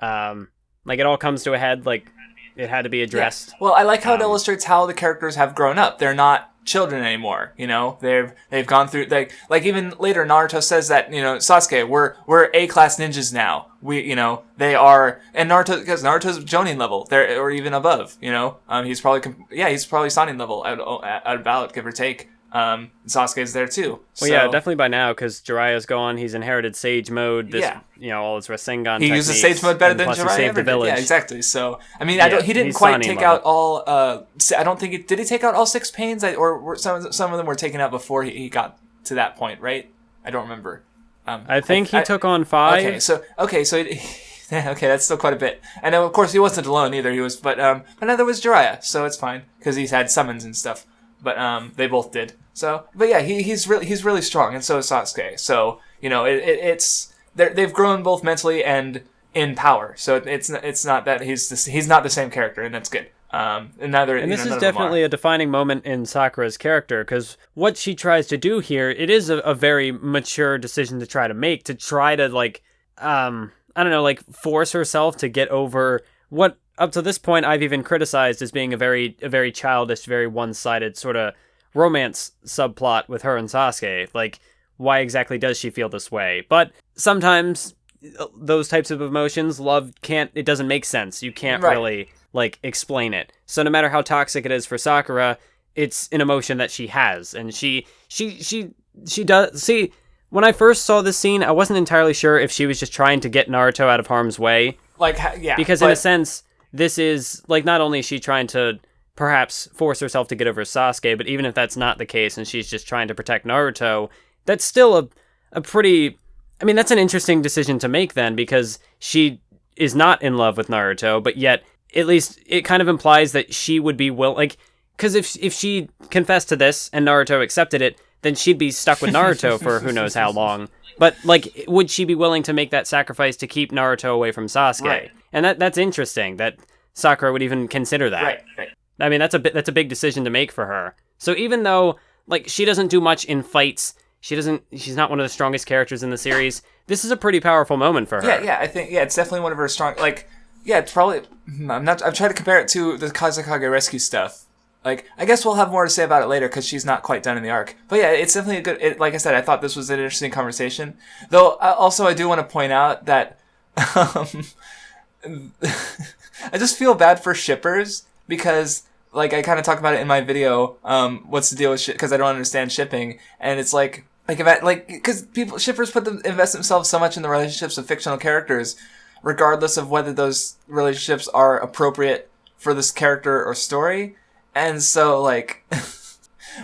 it all comes to a head, like, it had to be addressed. Yeah. Well, I like how it illustrates how the characters have grown up. They're not children anymore, they've gone through, like even later Naruto says that, Sasuke, we're A-class ninjas now. They are, and Naruto, because Naruto's Jonin level there, or even above, he's probably Sannin level at about, give or take. Sasuke's there too. Well, yeah, definitely by now, because Jiraiya's gone. He's inherited Sage Mode. All his Rasengan. He uses Sage Mode better than Jiraiya ever did. Yeah, exactly. So, I mean, he didn't quite take out all. I don't think did he take out all 6 pains, or were some of them were taken out before he got to that point, right? I don't remember. I think he took on 5. Okay, so. Okay, that's still quite a bit. And of course, he wasn't alone either. He was, but neither was Jiraiya, so it's fine because he's had summons and stuff. But they both did. So, but yeah, he's really strong, and so is Sasuke. So it's they've grown both mentally and in power. So it's not that he's not the same character, and that's good. And this is definitely a defining moment in Sakura's character, because what she tries to do here, it is a very mature decision to try to like I don't know, like, force herself to get over what up to this point I've even criticized as being a very childish, very one-sided sort of romance subplot with her and Sasuke. Like, why exactly does she feel this way? But sometimes those types of emotions, love it doesn't make sense. You can't really, like, explain it. So no matter how toxic it is for Sakura, it's an emotion that she has, and she does. See, when I first saw this scene, I wasn't entirely sure if she was just trying to get Naruto out of harm's way. Because in a sense, this is, like, not only is she trying to perhaps force herself to get over Sasuke, but even if that's not the case and she's just trying to protect Naruto, that's still a pretty... I mean, that's an interesting decision to make then, because she is not in love with Naruto, but yet, at least, it kind of implies that she would be like... Because if she confessed to this and Naruto accepted it, then she'd be stuck with Naruto for who knows how long. But, like, would she be willing to make that sacrifice to keep Naruto away from Sasuke? Right. And that's interesting, that Sakura would even consider that. Right. I mean, that's a big decision to make for her. So even though, like, she doesn't do much in fights, she's not one of the strongest characters in the series, this is a pretty powerful moment for her. Yeah, I think, it's definitely one of her strong, like, it's probably, I've tried to compare it to the Kazekage rescue stuff. Like, I guess we'll have more to say about it later, because she's not quite done in the arc. But yeah, it's definitely a good... like I said, I thought this was an interesting conversation. Though, also, I do want to point out that... I just feel bad for shippers, because, like, I kind of talk about it in my video, what's the deal with because I don't understand shipping, and it's like because shippers invest themselves so much in the relationships of fictional characters, regardless of whether those relationships are appropriate for this character or story. And so, like,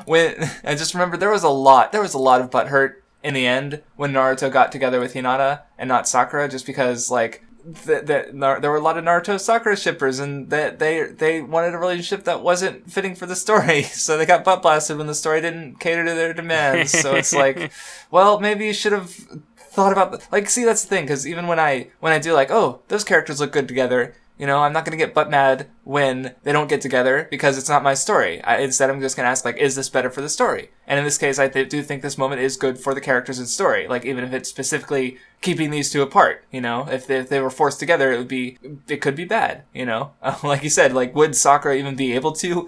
when I just remember there was a lot of butthurt in the end when Naruto got together with Hinata and not Sakura, just because, like, there were a lot of Naruto Sakura shippers, and they wanted a relationship that wasn't fitting for the story, so they got butt blasted when the story didn't cater to their demands. So it's like, well, maybe you should have thought about like, see, that's the thing, because even when I do, like, oh, those characters look good together, You know, I'm not going to get butt mad when they don't get together because it's not my story. Instead, I'm just going to ask, like, is this better for the story? And in this case, I do think this moment is good for the characters and story. Like, even if it's specifically keeping these two apart, you know? If they were forced together, it could be bad, you know? Like you said, like, would Sakura even be able to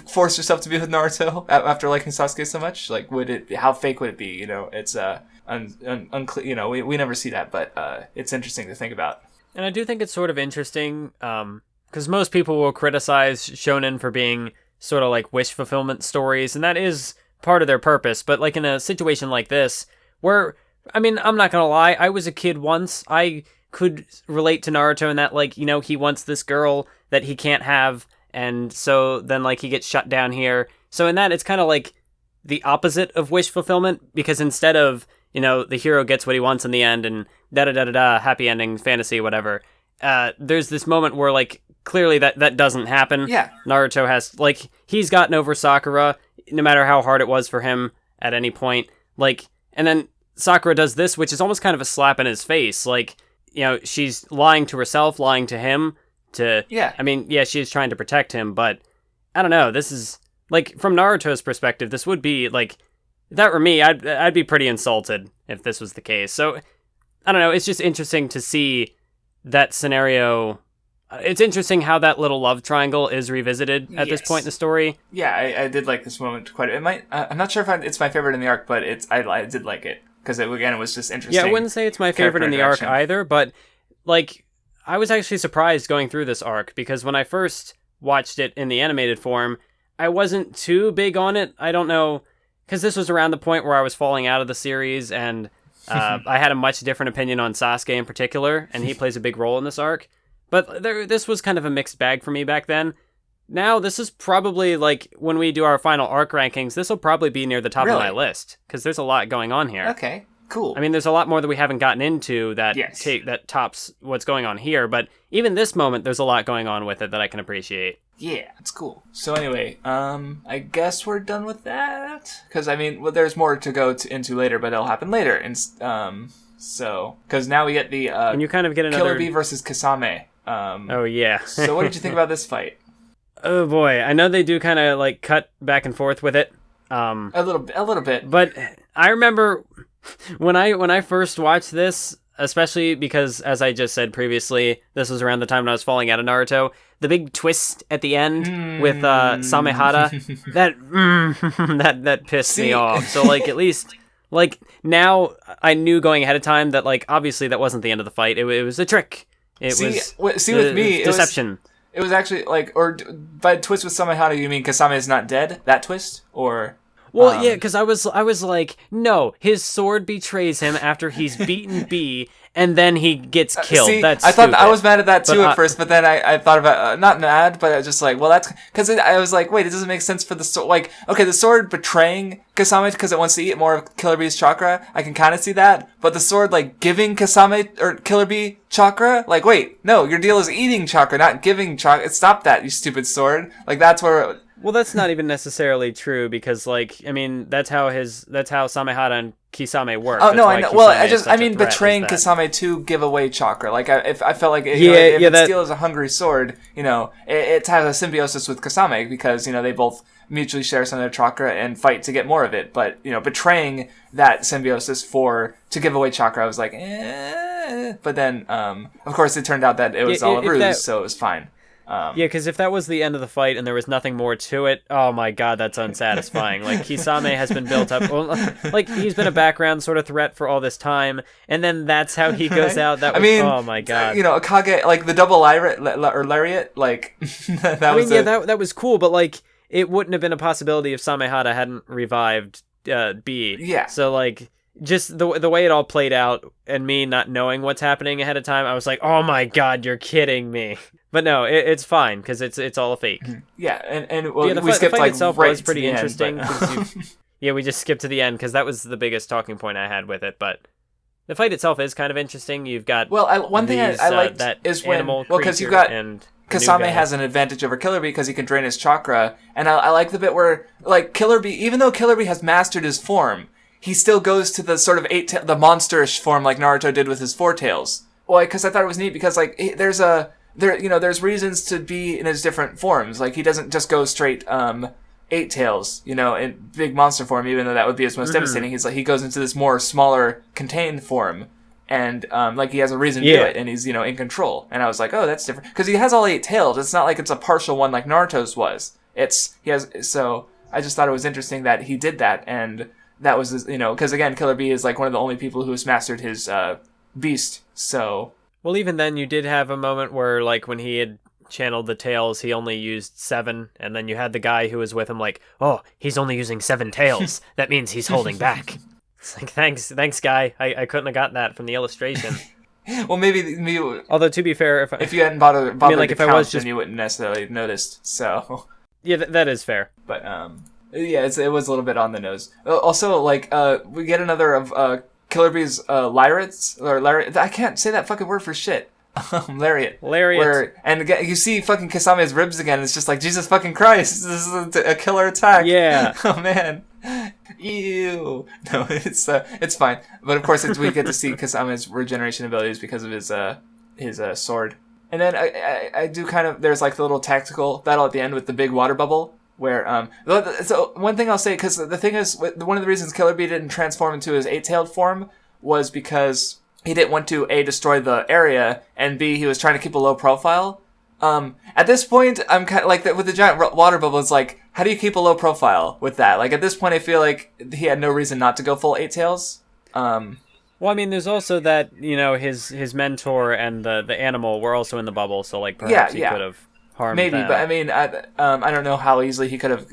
force herself to be with Naruto after liking Sasuke so much? Like, how fake would it be, you know? It's, unclear, you know, we never see that, but it's interesting to think about. And I do think it's sort of interesting, because most people will criticize shonen for being sort of like wish fulfillment stories, and that is part of their purpose. But like in a situation like this, where, I mean, I'm not gonna lie, I was a kid once. I could relate to Naruto in that, like, you know, he wants this girl that he can't have, and so then like he gets shut down here. So in that, it's kind of like the opposite of wish fulfillment, because instead of, you know, the hero gets what he wants in the end and da-da-da-da-da, happy ending, fantasy, whatever. There's this moment where, like, clearly that doesn't happen. Yeah. Naruto has, like, he's gotten over Sakura, no matter how hard it was for him at any point. Like, and then Sakura does this, which is almost kind of a slap in his face. Like, you know, she's lying to herself, lying to him, Yeah. I mean, yeah, she's trying to protect him, but I don't know, this is, like, from Naruto's perspective, this would be, like, if that were me, I'd be pretty insulted if this was the case. So, I don't know, it's just interesting to see that scenario. It's interesting how that little love triangle is revisited at this point in the story. Yeah, I did like this moment quite a bit. I'm not sure if it's my favorite in the arc, but I did like it, because it was just interesting. Yeah, I wouldn't say it's my favorite in the arc either, but, like, I was actually surprised going through this arc, because when I first watched it in the animated form, I wasn't too big on it. I don't know, because this was around the point where I was falling out of the series, and I had a much different opinion on Sasuke in particular, and he plays a big role in this arc. But this was kind of a mixed bag for me back then. Now, this is probably, like, when we do our final arc rankings, this will probably be near the top of my list, because there's a lot going on here. Okay, cool. I mean, there's a lot more that we haven't gotten into that that tops what's going on here, but even this moment, there's a lot going on with it that I can appreciate. Yeah, it's cool. So anyway, I guess we're done with that, because I mean, well, there's more to go into later, but it'll happen later. And so because now we get the and you kind of get another Killer Bee versus Kisame. Oh yeah. So what did you think about this fight? Oh boy, I know they do kind of like cut back and forth with it. A little bit. But I remember when I first watched this, especially because, as I just said previously, this was around the time when I was falling out of Naruto. The big twist at the end with Samehada, that pissed me off. So, like, at least, like, now I knew going ahead of time that, like, obviously that wasn't the end of the fight. It was a trick. With me, deception. It was actually, like, or by twist with Samehada, you mean Kisame is not dead? That twist? Or... Well, yeah, because I was like, no, his sword betrays him after he's beaten B, and then he gets killed. That's stupid. I was mad at that too at first, but then I thought about not mad, but I was just like, well, that's because I was like, wait, it doesn't make sense for the sword. Like, okay, the sword betraying Kisame because it wants to eat more of Killer Bee's chakra. I can kind of see that, but the sword like giving Kisame or Killer Bee chakra, like, wait, no, your deal is eating chakra, not giving chakra. Stop that, you stupid sword. Like, that's where. Well, that's not even necessarily true because, like, I mean, that's how Samehada and Kisame work. Oh, no, I know. Well, I mean betraying Kisame to give away chakra. Like, I felt like if it steals a hungry sword, you know, it has a symbiosis with Kisame because, you know, they both mutually share some of their chakra and fight to get more of it. But, you know, betraying that symbiosis to give away chakra, I was like, eh. But then, of course, it turned out that it was all a ruse, so it was fine. Yeah, because if that was the end of the fight and there was nothing more to it, oh my god, that's unsatisfying. Like, Kisame has been built up, like, he's been a background sort of threat for all this time, and then that's how he goes out. Oh my god. You know, a Kage, like, the double lariat, like, that was cool, but, like, it wouldn't have been a possibility if Samehada hadn't revived B. Yeah. So, like, just the way it all played out and me not knowing what's happening ahead of time, I was like, oh my god, you're kidding me. But no, it's fine because it's all a fake. Yeah, and we skipped, the fight like itself right was pretty interesting. But... yeah, we just skipped to the end because that was the biggest talking point I had with it. But the fight itself is kind of interesting. You've got one thing I liked is when because you got Kisame has an advantage over Killer Bee because he can drain his chakra, and I like the bit where like Killer Bee, even though Killer Bee has mastered his form, he still goes to the sort of the monsterish form like Naruto did with his four tails. Well, because I thought it was neat because like there's a there's reasons to be in his different forms. Like, he doesn't just go straight, Eight Tails, in big monster form, even though that would be his most devastating. He goes into this more smaller, contained form. And, he has a reason to do it, and he's, in control. And I was like, oh, that's different. Because he has all 8 tails. It's not like it's a partial one like Naruto's was. So I just thought it was interesting that he did that, and that was, because again, Killer Bee is, like, one of the only people who has mastered his, beast, so... Well, even then, you did have a moment where, like, when he had channeled the tails, he only used 7, and then you had the guy who was with him like, oh, he's only using 7 tails. That means he's holding back. It's like, thanks, guy. I couldn't have got that from the illustration. Well, maybe. Although, to be fair, if you hadn't bothered to if count, I was just... then you wouldn't necessarily have noticed, so... Yeah, that is fair. But, yeah, it was a little bit on the nose. Also, we get another of, Killer Bee's, lariats, or lariat... I can't say that fucking word for shit. Lariat. And you see fucking Kisame's ribs again, and it's just like, Jesus fucking Christ, this is a killer attack. Yeah. Oh, man. Ew. No, it's fine. But of course, we get to see Kisame's regeneration abilities because of his sword. And then I do kind of, there's like the little tactical battle at the end with the big water bubble, where, so one thing I'll say, because the thing is, one of the reasons Killer Bee didn't transform into his 8-tailed form was because he didn't want to, A, destroy the area, and B, he was trying to keep a low profile. At this point, I'm kind of like, with the giant water bubble, it's like, how do you keep a low profile with that? Like, at this point, I feel like he had no reason not to go full 8 tails. Well, I mean, there's also that, his mentor and the animal were also in the bubble, so, like, perhaps he could have harmed Maybe, them. but I mean, I don't know how easily he could have,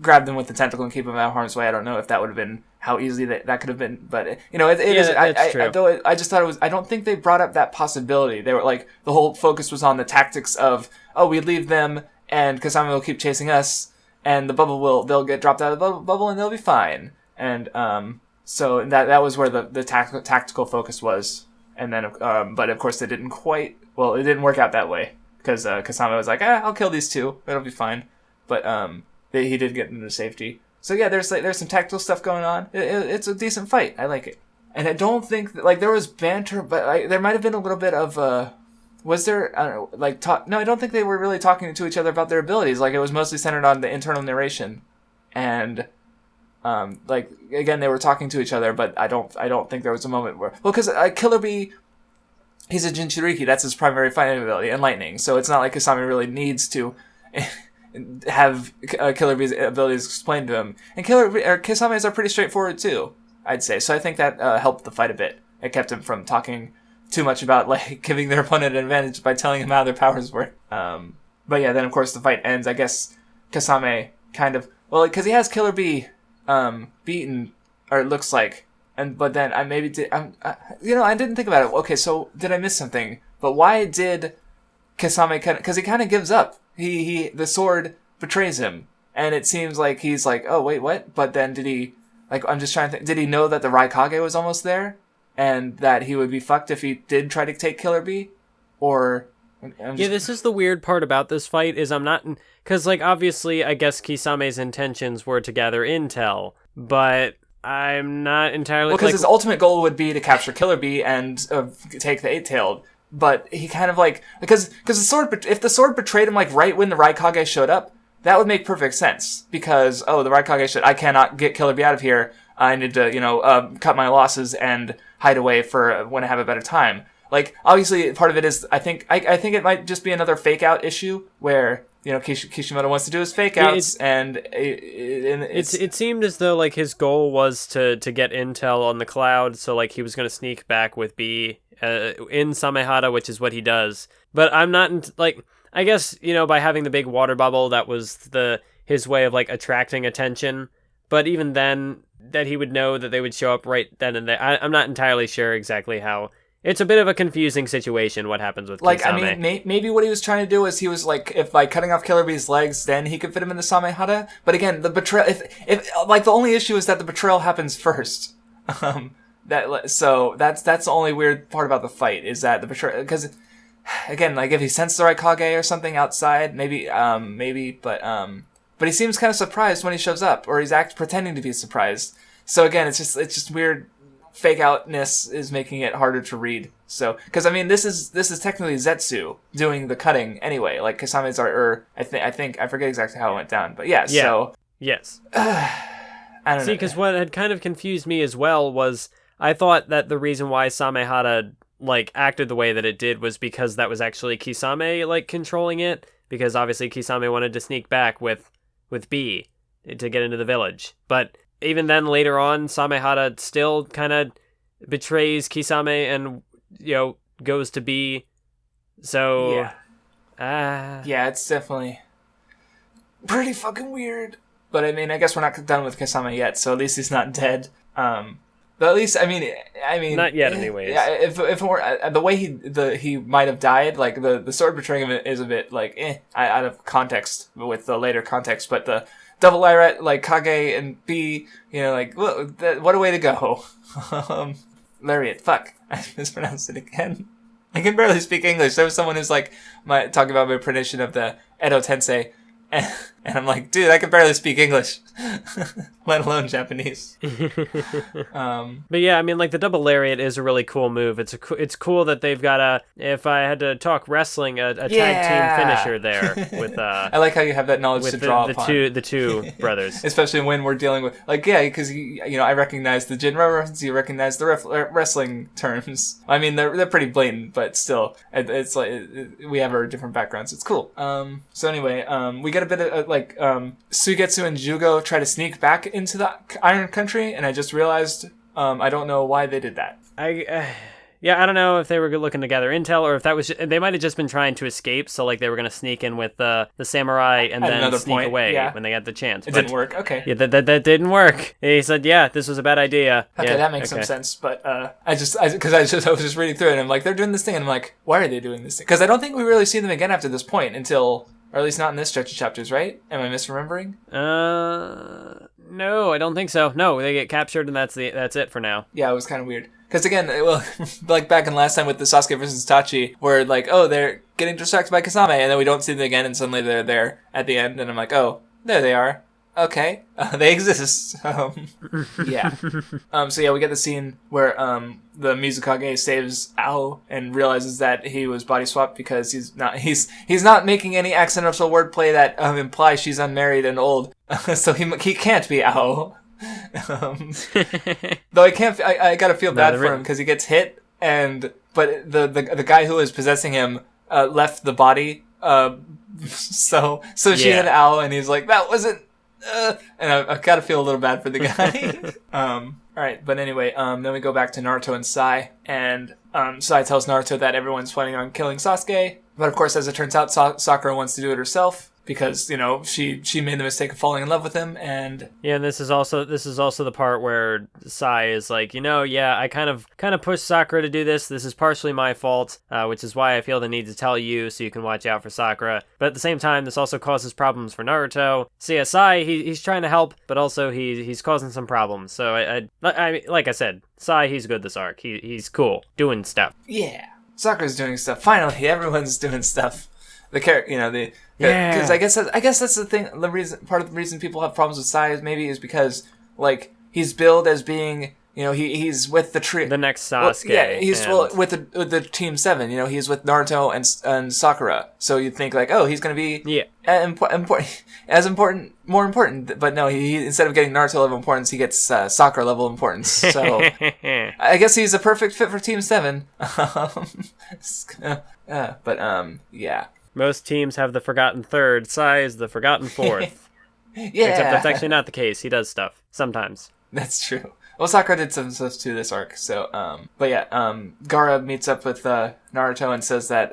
grabbed them with the tentacle and keep them out of harm's way. I don't know if that would have been how easily that could have been, but it is. That's true. I just thought it was. I don't think they brought up that possibility. They were like, the whole focus was on the tactics of, we leave them and Kisame will keep chasing us, and they'll get dropped out of the bubble and they'll be fine. And so that was where the tactical focus was. And then, but of course, it didn't work out that way. Because Kisame was like, I'll kill these 2. It'll be fine. But he did get into safety. So yeah, there's some tactical stuff going on. It's a decent fight. I like it. And I don't think there was banter, but there might have been a little bit of was there? I don't know, talk. No, I don't think they were really talking to each other about their abilities. Like, it was mostly centered on the internal narration, and again, they were talking to each other. But I don't think there was a moment where, because Killer Bee, he's a Jinchuriki. That's his primary fighting ability, and lightning. So it's not like Kisame really needs to have Killer Bee's abilities explained to him. And Kisame's are pretty straightforward too, I'd say. So I think that helped the fight a bit. It kept him from talking too much about giving their opponent an advantage by telling him how their powers work. But yeah, then of course the fight ends. I guess Kisame kind of, because he has Killer Bee beaten, or it looks like. But then I didn't think about it. Okay, so did I miss something? But why did Kisame because he kind of gives up. The sword betrays him, and it seems like he's like, oh wait, what? But then did he, I'm just trying to think, did he know that the Raikage was almost there, and that he would be fucked if he did try to take Killer Bee, or? Yeah, this is the weird part about this fight is I'm not, because obviously I guess Kisame's intentions were to gather intel, but I'm not entirely. Well, because his ultimate goal would be to capture Killer Bee and take the 8-tailed. But he kind of because the sword, if the sword betrayed him right when the Raikage showed up, that would make perfect sense. Because the Raikage I cannot get Killer Bee out of here. I need to cut my losses and hide away for when I have a better time. Obviously part of it is I think it might just be another fake out issue where Kishimoto wants to do his fake outs, it seemed as though his goal was to get intel on the cloud, so he was going to sneak back with Bee in Samehada, which is what he does. But I'm not I guess by having the big water bubble, that was his way of attracting attention. But even then, that he would know that they would show up right then and there. I'm not entirely sure exactly how. It's a bit of a confusing situation, what happens with Kisame. I mean, maybe what he was trying to do is he was if by cutting off Killer Bee's legs, then he could fit him in the Samehada. But again, the betrayal, if the only issue is that the betrayal happens first. So that's the only weird part about the fight, is that the betrayal, because again, if he senses the right Kage or something outside, maybe, but he seems kind of surprised when he shows up, or he's pretending to be surprised. So again, it's just weird. Fake outness is making it harder to read. So, because I mean, this is technically Zetsu doing the cutting anyway. Like Kisame's art, or I think I forget exactly how it went down, but yeah. So yes, I don't know. See, because what had kind of confused me as well was I thought that the reason why Samehara like acted the way that it did was because that was actually Kisame like controlling it, because obviously Kisame wanted to sneak back with B to get into the village. But even then, later on, Samehara still kind of betrays Kisame and goes to B. So yeah, it's definitely pretty fucking weird. But I mean, I guess we're not done with Kisame yet, so at least he's not dead. But at least I mean, not yet, anyways. Yeah, if it were the way he might have died, like the sword betraying him is a bit like out of context with the later context. But the double lariat, like Kage and B, like what a way to go. Lariat, fuck, I mispronounced it again. I can barely speak English. There was someone who's like talking about my pronunciation of the Edo Tensei. And I'm like, dude, I can barely speak English, let alone Japanese. But yeah, I mean, like the double lariat is a really cool move. It's cool that they've got if I had to talk wrestling, a tag team finisher there with. I like how you have that knowledge to draw upon. The two brothers, especially when we're dealing with because I recognize the Jinro reference, you recognize the wrestling terms. I mean, they're pretty blatant, but still, it's like we have our different backgrounds. It's cool. So anyway, we get a bit of Suigetsu and Jugo try to sneak back into the Iron Country, and I just realized I don't know why they did that. I don't know if they were looking to gather intel or if that was they might have just been trying to escape, so like they were going to sneak in with the samurai and then sneak away when they got the chance. It didn't work. Okay. Yeah, that didn't work. He said, "Yeah, this was a bad idea." Okay, that makes some sense. But I was just reading through it, and I'm like, they're doing this thing, and I'm like, why are they doing this thing? Because I don't think we really see them again after this point until. Or at least not in this stretch of chapters, right? Am I misremembering? No, I don't think so. No, they get captured and that's it for now. Yeah, it was kind of weird. Because again, like back in last time with the Sasuke versus Itachi, where like, oh, they're getting distracted by Kisame, and then we don't see them again, and suddenly they're there at the end, and I'm like, oh, there they are. Okay, they exist. Yeah. So yeah, we get the scene where the Mizukage saves Ao and realizes that he was body swapped because he's not making any accidental wordplay that implies she's unmarried and old. So he can't be Ao. Though I gotta feel bad for him because he gets hit but the guy who was possessing him left the body. So she had Ao, and he's like, that wasn't. And I've got to feel a little bad for the guy. Alright, but anyway, then we go back to Naruto and Sai, and Sai tells Naruto that everyone's planning on killing Sasuke, but of course, as it turns out, Sakura wants to do it herself, because, she made the mistake of falling in love with him, and... Yeah, and this is also the part where Sai is like, I kind of pushed Sakura to do this. This is partially my fault, which is why I feel the need to tell you so you can watch out for Sakura. But at the same time, this also causes problems for Naruto. So yeah, Sai, he's trying to help, but also he's causing some problems. So I like I said, Sai, he's good this arc. He's cool, doing stuff. Yeah, Sakura's doing stuff. Finally, everyone's doing stuff. The character, because I guess that's the thing. Part of the reason people have problems with Sai is because like he's billed as being he's with the tree. The next Sasuke. He's with the Team 7. He's with Naruto and Sakura. So you'd think like, oh, he's gonna be more important. But no, he instead of getting Naruto level importance, he gets Sakura level importance. So I guess he's a perfect fit for Team 7. Yeah. Most teams have the forgotten third. Sai is the forgotten fourth. Yeah. Except that's actually not the case. He does stuff. Sometimes. That's true. Well, Sakura did some stuff too this arc. So, but yeah, Gaara meets up with Naruto and says that,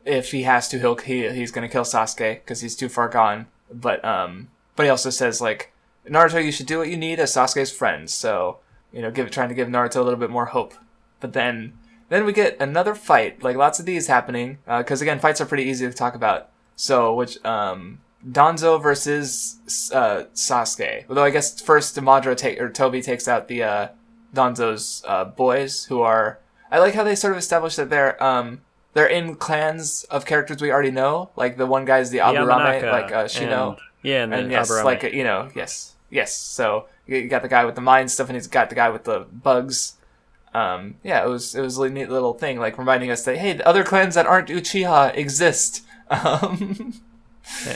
if he has to, he's going to kill Sasuke because he's too far gone. But he also says like, Naruto, you should do what you need as Sasuke's friend. So, trying to give Naruto a little bit more hope. But then we get another fight, like lots of these happening, because again, fights are pretty easy to talk about. So, Danzo versus Sasuke. Although I guess first Toby takes out the Danzo's boys, who are. I like how they sort of establish that they're in clans of characters we already know. Like the one guy's the Aburame, like Shino. And yes, Aburame. Like yes. So you got the guy with the mind stuff, and he's got the guy with the bugs. yeah, it was a neat little thing, like reminding us that, hey, the other clans that aren't Uchiha exist.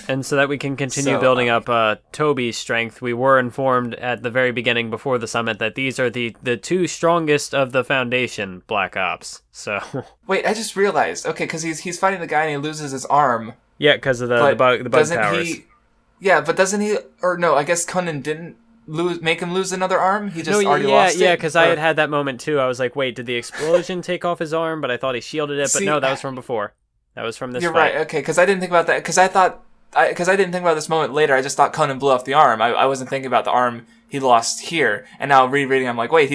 And so that we can continue building up Toby's strength, we were informed at the very beginning before the summit that these are the two strongest of the Foundation Black Ops. So wait, I just realized. Okay, because he's fighting the guy and he loses his arm. Yeah, because of the bug powers. Yeah, but doesn't he? Or no, I guess Conan didn't make him lose another arm. He just already lost it. Yeah, because I had that moment too. I was like, wait, did the explosion take off his arm? But I thought he shielded it. But no, that was from before. That was from this You're fight. right, okay, because I didn't think about that, because I didn't think about this moment later, I just thought Conan blew off the arm. I wasn't thinking about the arm he lost here, and now rereading, I'm like, wait,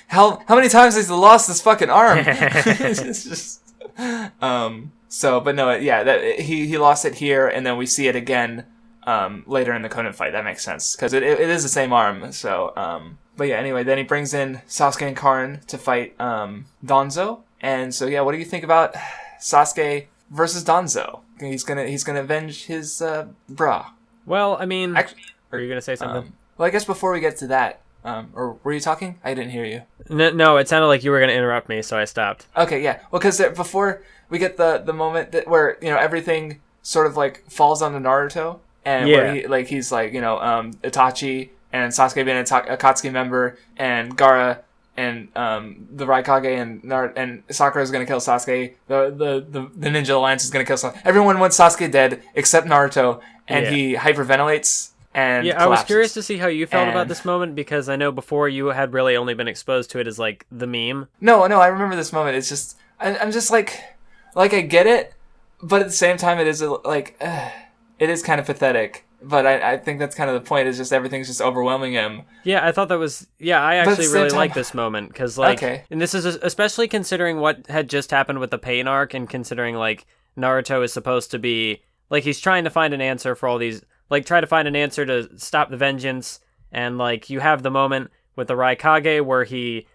how many times has he lost this fucking arm? It's just, but no, yeah, he lost it here, and then we see it again, later in the Conan fight. That makes sense, because it is the same arm, so, but yeah, anyway, then he brings in Sasuke and Karin to fight, Danzo, and so yeah, what do you think about Sasuke versus Danzo? He's gonna avenge his bra. Well, I mean, are you gonna say something? Well, I guess before we get to that, or were you talking? I didn't hear you. No, it sounded like you were gonna interrupt me, so I stopped. Okay, yeah. Well, because before we get the moment where everything sort of like falls on Naruto, and where he's like Itachi and Sasuke being an Akatsuki member, and Gaara and the Raikage and Sakura is gonna kill Sasuke. The Ninja Alliance is gonna kill Sasuke. Everyone wants Sasuke dead except Naruto, and he hyperventilates and collapses. I was curious to see how you felt about this moment, because I know before you had really only been exposed to it as like the meme. No, I remember this moment. It's just I'm just like I get it, but at the same time it is it is kind of pathetic. But I think that's kind of the point, is just everything's just overwhelming him. Yeah, I thought that was... Yeah, I actually really like this moment, because, and this is especially considering what had just happened with the Pain arc, and considering, Naruto is supposed to be... he's trying to find an answer for all these... try to find an answer to stop the vengeance, and, you have the moment with the Raikage where he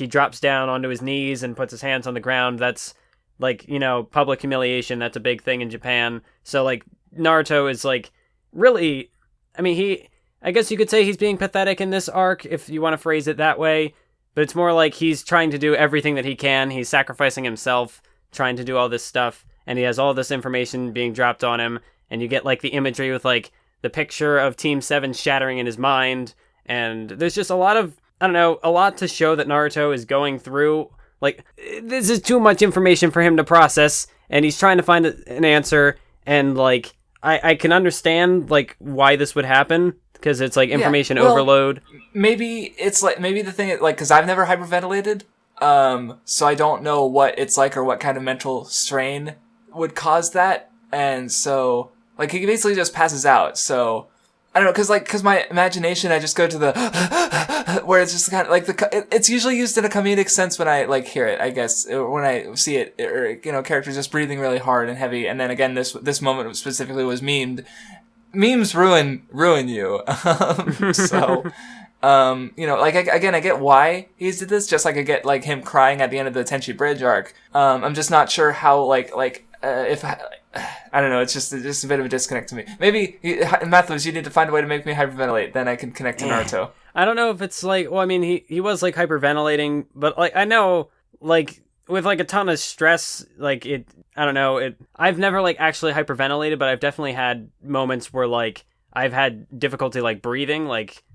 drops down onto his knees and puts his hands on the ground. That's, public humiliation. That's a big thing in Japan. So, Naruto is, really, I mean, I guess you could say he's being pathetic in this arc, if you want to phrase it that way, but it's more like he's trying to do everything that he can. He's sacrificing himself, trying to do all this stuff, and he has all this information being dropped on him, and you get, the imagery with, the picture of Team 7 shattering in his mind, and there's just a lot of, a lot to show that Naruto is going through. This is too much information for him to process, and he's trying to find an answer, and, I can understand, why this would happen, because it's, information overload. Maybe it's, maybe the thing, because I've never hyperventilated, so I don't know what it's like or what kind of mental strain would cause that, and so, he basically just passes out, so... I don't know, because my imagination, I just go to the where it's just kind of it's usually used in a comedic sense when I hear it, I guess, when I see it, or characters just breathing really hard and heavy, and then again this moment specifically was memed. Memes ruin you. So again, I get why he did this, just I get him crying at the end of the Tenchi Bridge arc. I'm just not sure how if I don't know, it's just a bit of a disconnect to me. Maybe, Matthews, you need to find a way to make me hyperventilate, then I can connect to Naruto. I don't know if it's he was hyperventilating, but I know, with a ton of stress, I've never Actually hyperventilated, but I've definitely had moments where I've had difficulty breathing,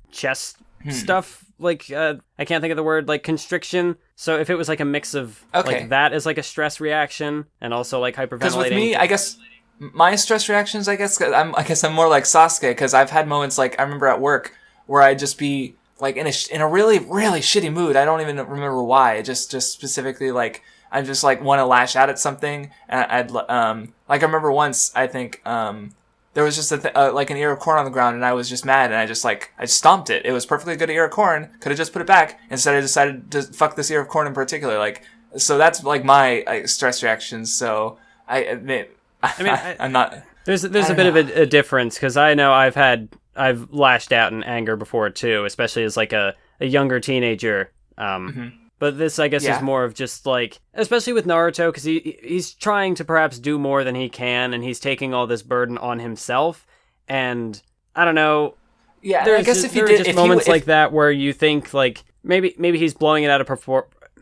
chest stuff, I can't think of the word, constriction. So if it was a mix of that as a stress reaction, and also hyperventilating. Because with me, I guess my stress reactions, I'm more like Sasuke, because I've had moments I remember at work where I'd just be in a really really shitty mood. I don't even remember why. Just specifically I just want to lash out at something, and I remember once, I think there was just an ear of corn on the ground, and I was just mad, and I just I stomped it. It was perfectly good ear of corn. Could have just put it back. Instead, I decided to fuck this ear of corn in particular. So that's my stress reactions. So I'm not. There's a bit of a difference, because I know I've lashed out in anger before too, especially as a younger teenager. But this, I guess, is more of just especially with Naruto, because he's trying to perhaps do more than he can, and he's taking all this burden on himself. And I don't know. Yeah, I guess there are just moments like that where you think maybe he's blowing it out of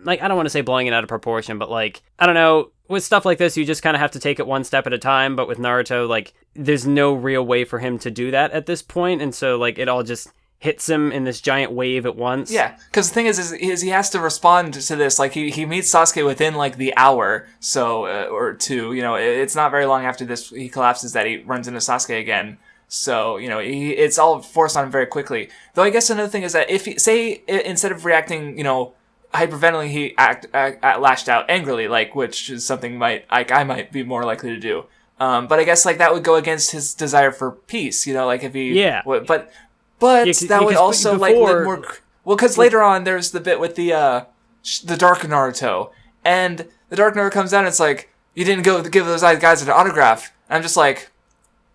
like, I don't want to say blowing it out of proportion, but like, I don't know, with stuff like this, you just kind of have to take it one step at a time. But with Naruto, like, there's no real way for him to do that at this point, and so like it all just hits him in this giant wave at once. Yeah, because the thing is he has to respond to this. Like, he meets Sasuke within, like, the hour, so, or two, you know, it's not very long after this, he collapses, that he runs into Sasuke again. So, you know, it's all forced on him very quickly. Though I guess another thing is that if he, say, instead of reacting, you know, hyperventilating, he lashed out angrily, like, which is something I might be more likely to do. But I guess, like, that would go against his desire for peace, you know, like, if he... Yeah. But that would also, like, more... Well, because later on, there's the bit with the Dark Naruto. And the Dark Naruto comes down and it's like, you didn't go to give those guys an autograph. And I'm just like,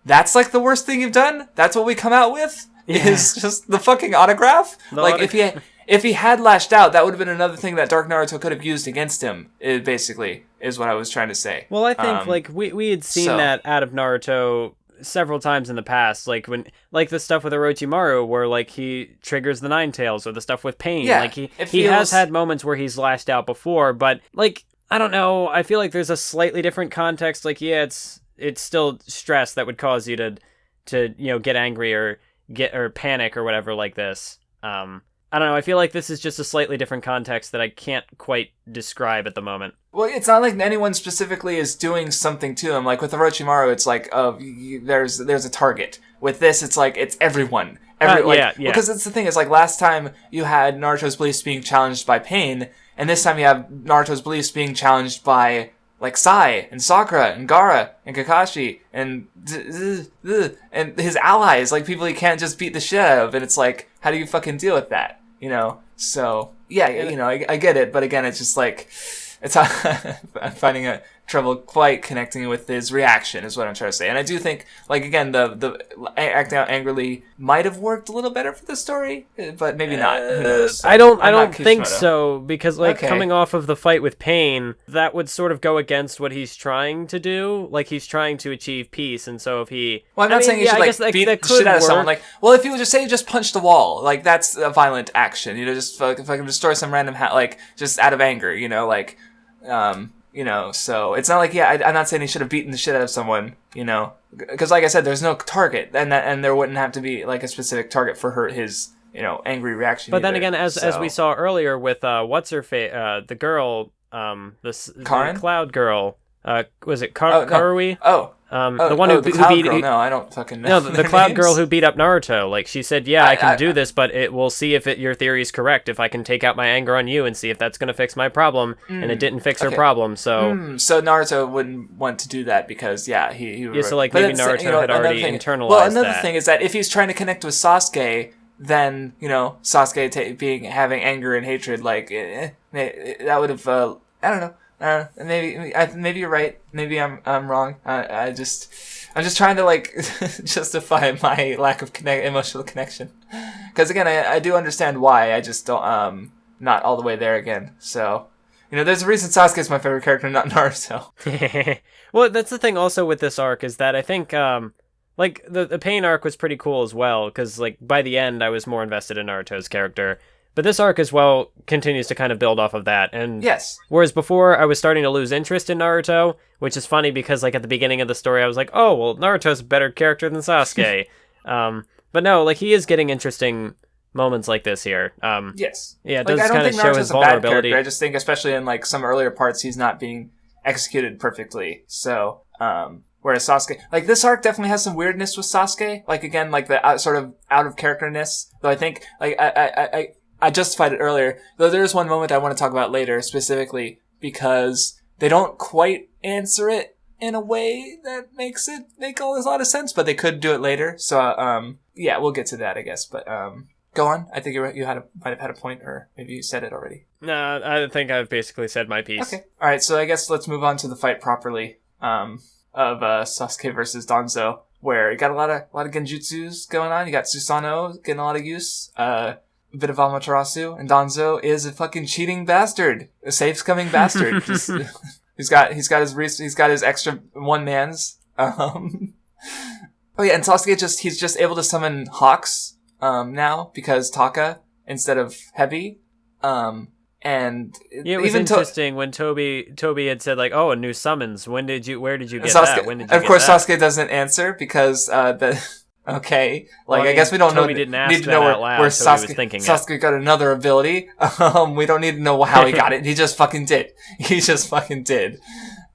that's, like, the worst thing you've done? That's what we come out with? Yeah. Is just the fucking autograph? If he had lashed out, that would have been another thing that Dark Naruto could have used against him, basically, is what I was trying to say. Well, I think, like, we had seen that out of Naruto several times in the past, like when, like the stuff with Orochimaru where like he triggers the Nine Tails, or the stuff with Pain. Yeah, like he has had moments where he's lashed out before, but like, I don't know, I feel like there's a slightly different context. Like, yeah, it's still stress that would cause you to you know, get angry or panic or whatever like this. I don't know, I feel like this is just a slightly different context that I can't quite describe at the moment. Well, it's not like anyone specifically is doing something to him. Like with Orochimaru, it's like, there's a target. With this, it's like, it's everyone. Yeah. Because it's the thing, is like last time you had Naruto's beliefs being challenged by Pain, and this time you have Naruto's beliefs being challenged by, like, Sai, and Sakura, and Gaara, and Kakashi, and his allies, like people he can't just beat the shit out of, and it's like, how do you fucking deal with that? You know? So, yeah, you know, I get it, but again, it's just like, I'm finding trouble quite connecting with his reaction, is what I'm trying to say. And I do think, like, again, the acting out angrily might have worked a little better for the story, but maybe not. Who knows? I don't think so, because, like, coming off of the fight with Pain, that would sort of go against what he's trying to do. Like, he's trying to achieve peace, and so if he... Well, I'm not saying he should, like, beat the shit out of someone. Like, well, if you would just say you just punched the wall, like, that's a violent action. You know, just fucking destroy some random like, just out of anger, you know, like... you know, so it's not like, I'm not saying he should have beaten the shit out of someone, you know, because like I said, there's no target, and there wouldn't have to be like a specific target for his, you know, angry reaction. But then again, as we saw earlier with what's her face, the girl, the Cloud girl, was it Karui? The one who beat... Girl? No, I don't fucking know. No, the Cloud names. Girl who beat up Naruto. Like, she said, yeah, I can do this, but we'll see if your theory is correct, if I can take out my anger on you and see if that's going to fix my problem. And it didn't fix her problem, so... So Naruto wouldn't want to do that because, he yeah, so like maybe Naruto had already internalized Well, another thing is that if he's trying to connect with Sasuke, then, you know, Sasuke having anger and hatred, like, that would have, I don't know. Maybe you're right. Maybe I'm wrong. I'm just trying to like justify my lack of emotional connection. Because again, I do understand why. I just don't not all the way there again. So, you know, there's a reason Sasuke's my favorite character, not Naruto. Well, that's the thing also with this arc, is that I think like the Pain arc was pretty cool as well, because like by the end I was more invested in Naruto's character. But this arc as well continues to kind of build off of that. And yes. Whereas before I was starting to lose interest in Naruto, which is funny because like at the beginning of the story I was like, oh, well, Naruto's a better character than Sasuke. But no, like he is getting interesting moments like this here. Yes. Yeah, it does kind of show his vulnerability. I just think especially in like some earlier parts he's not being executed perfectly. So, whereas Sasuke, like this arc definitely has some weirdness with Sasuke. Like again, like the sort of out of characterness. Though I think like I justified it earlier, though there's one moment I want to talk about later specifically because they don't quite answer it in a way that makes it make a lot of sense, but they could do it later. So, yeah, we'll get to that, I guess. But go on. I think you might have had a point, or maybe you said it already. No, I think I've basically said my piece. Okay. All right. So I guess let's move on to the fight properly of Sasuke versus Danzo, where you got a lot of genjutsus going on. You got Susanoo getting a lot of use. A bit of Amaterasu, and Danzo is a fucking cheating bastard, a safe coming bastard. Just, he's got his extra one mans. Oh yeah, and Sasuke he's just able to summon hawks now because Taka instead of Hebi. And yeah, it was even interesting when Toby had said like, "Oh, a new summons. Where did you get Sasuke, that? When did you?" Of course, get that? Sasuke doesn't answer because okay, Well, I guess we don't Toby didn't ask need to that know out loud, where so he was thinking Sasuke got another ability. We don't need to know how he got it. He just fucking did. He just fucking did.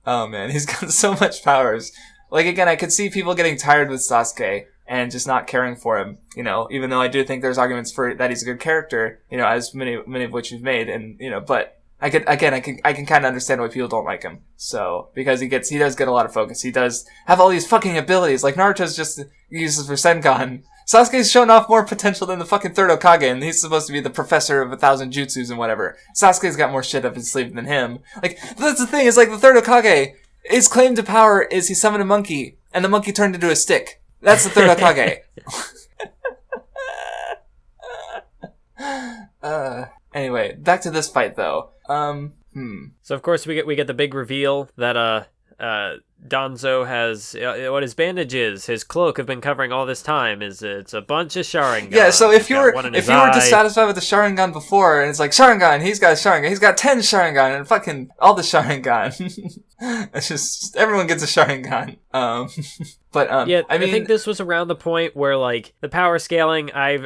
Oh man, he's got so much powers. Like again, I could see people getting tired with Sasuke and just not caring for him. You know, even though I do think there's arguments for that he's a good character. You know, as many of which you've made, and you know, but. I can kind of understand why people don't like him. So, because he does get a lot of focus. He does have all these fucking abilities. Like, Naruto's just uses for Senkan. Sasuke's shown off more potential than the fucking third Hokage, and he's supposed to be the professor of 1,000 jutsus and whatever. Sasuke's got more shit up his sleeve than him. Like, that's the thing, is like, the third Hokage, his claim to power is he summoned a monkey, and the monkey turned into a stick. That's the third Hokage. Anyway, back to this fight, though. So of course we get the big reveal that Danzo has what his bandages, his cloak have been covering all this time. It's a bunch of Sharingan. Yeah, so if you were dissatisfied with the Sharingan before, and it's like Sharingan, he's got a Sharingan, he's got 10 Sharingan, and fucking all the Sharingan. It's just everyone gets a Sharingan. Yeah, I think this was around the point where like the power scaling, I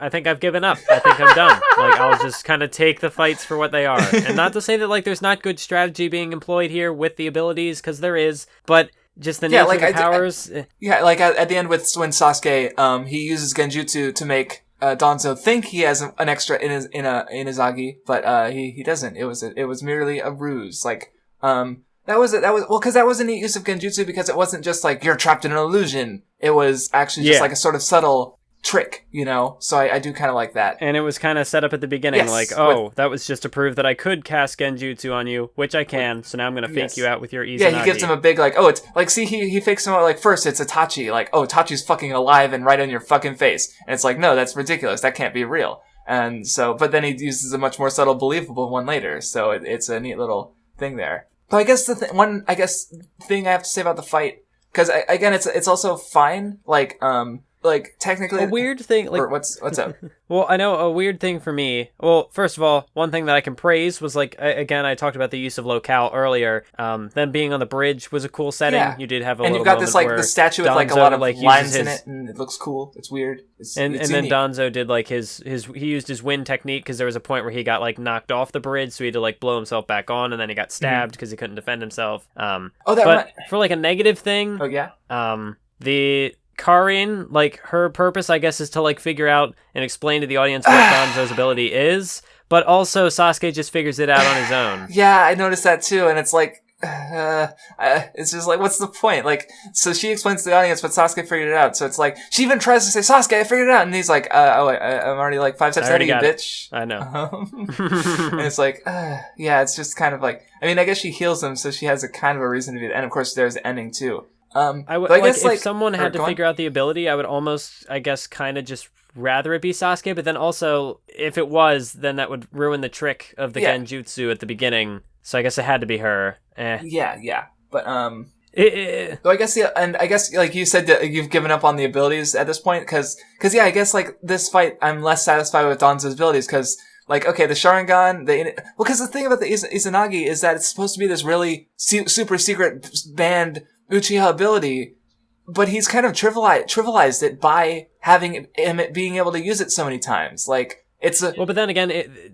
think I've given up. I think I'm done. Like I'll just kind of take the fights for what they are, and not to say that like there's not good strategy being employed here with the abilities, because there is, but just the nature of the powers. Like at the end with when Sasuke, he uses Genjutsu to make Danzo think he has an extra in his Agi, but he doesn't. It was merely a ruse. Like That was because that was a neat use of Genjutsu, because it wasn't just like you're trapped in an illusion. It was actually just like a sort of subtle trick, you know? So I do kind of like that. And it was kind of set up at the beginning, that was just to prove that I could cast Genjutsu on you, which I can, so now I'm going to fake you out with your Izanagi. Yeah, he gives him a big, like, oh, it's, like, see, he fakes him out, like, first it's Itachi, like, oh, Itachi's fucking alive and right in your fucking face. And it's like, no, that's ridiculous, that can't be real. And so, but then he uses a much more subtle, believable one later, so it's a neat little thing there. But I guess thing I have to say about the fight, because again, it's also fine. Like technically, a weird thing. Like what's up? Well, I know a weird thing for me. Well, first of all, one thing that I can praise was like again, I talked about the use of locale earlier. Them being on the bridge was a cool setting. Yeah. You did have a and little you've got this like the statue with like a lot of lines in it, and it looks cool. It's weird. And then Danzo did like he used his wind technique, because there was a point where he got like knocked off the bridge, so he had to like blow himself back on, and then he got stabbed because he couldn't defend himself. For like a negative thing. Oh yeah. The Karin, like, her purpose, I guess, is to, like, figure out and explain to the audience what Danzo's ability is, but also Sasuke just figures it out on his own. Yeah, I noticed that too, and it's like, it's just like, what's the point? Like, so she explains to the audience, but Sasuke figured it out, so it's like, she even tries to say, Sasuke, I figured it out, and he's like, I'm already like 5 steps ahead of you, bitch. I know. And it's like, yeah, it's just kind of like, I mean, I guess she heals him, so she has a kind of a reason to do that, and of course there's the ending too. I guess if someone had to figure out the ability, I would almost, I guess, kind of just rather it be Sasuke, but then also, if it was, then that would ruin the trick of the Genjutsu at the beginning, so I guess it had to be her. Yeah, but, so I guess, like you said, that you've given up on the abilities at this point, cause yeah, I guess, like, this fight, I'm less satisfied with Danzo's abilities, cause, like, okay, the Sharingan, because the thing about the Izanagi is that it's supposed to be this really super secret banned Uchiha ability, but he's kind of trivialized it by having him being able to use it so many times. Like, well, but then again,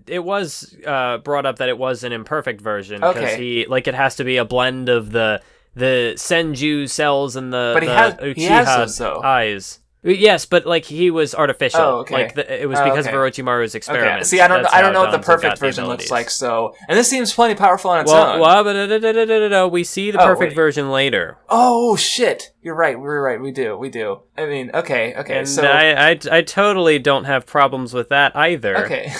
it was brought up that it was an imperfect version, because it has to be a blend of the Senju cells and the Uchiha eyes. Yes, but like he was artificial. Oh, okay. Like it was because of Orochimaru's experiment. Okay. See, I don't know what the perfect version looks like. So, and this seems plenty powerful on its own. Well, we see the perfect version later. Oh shit! You're right. We're right. We do. I mean, okay. And so I totally don't have problems with that either. Okay.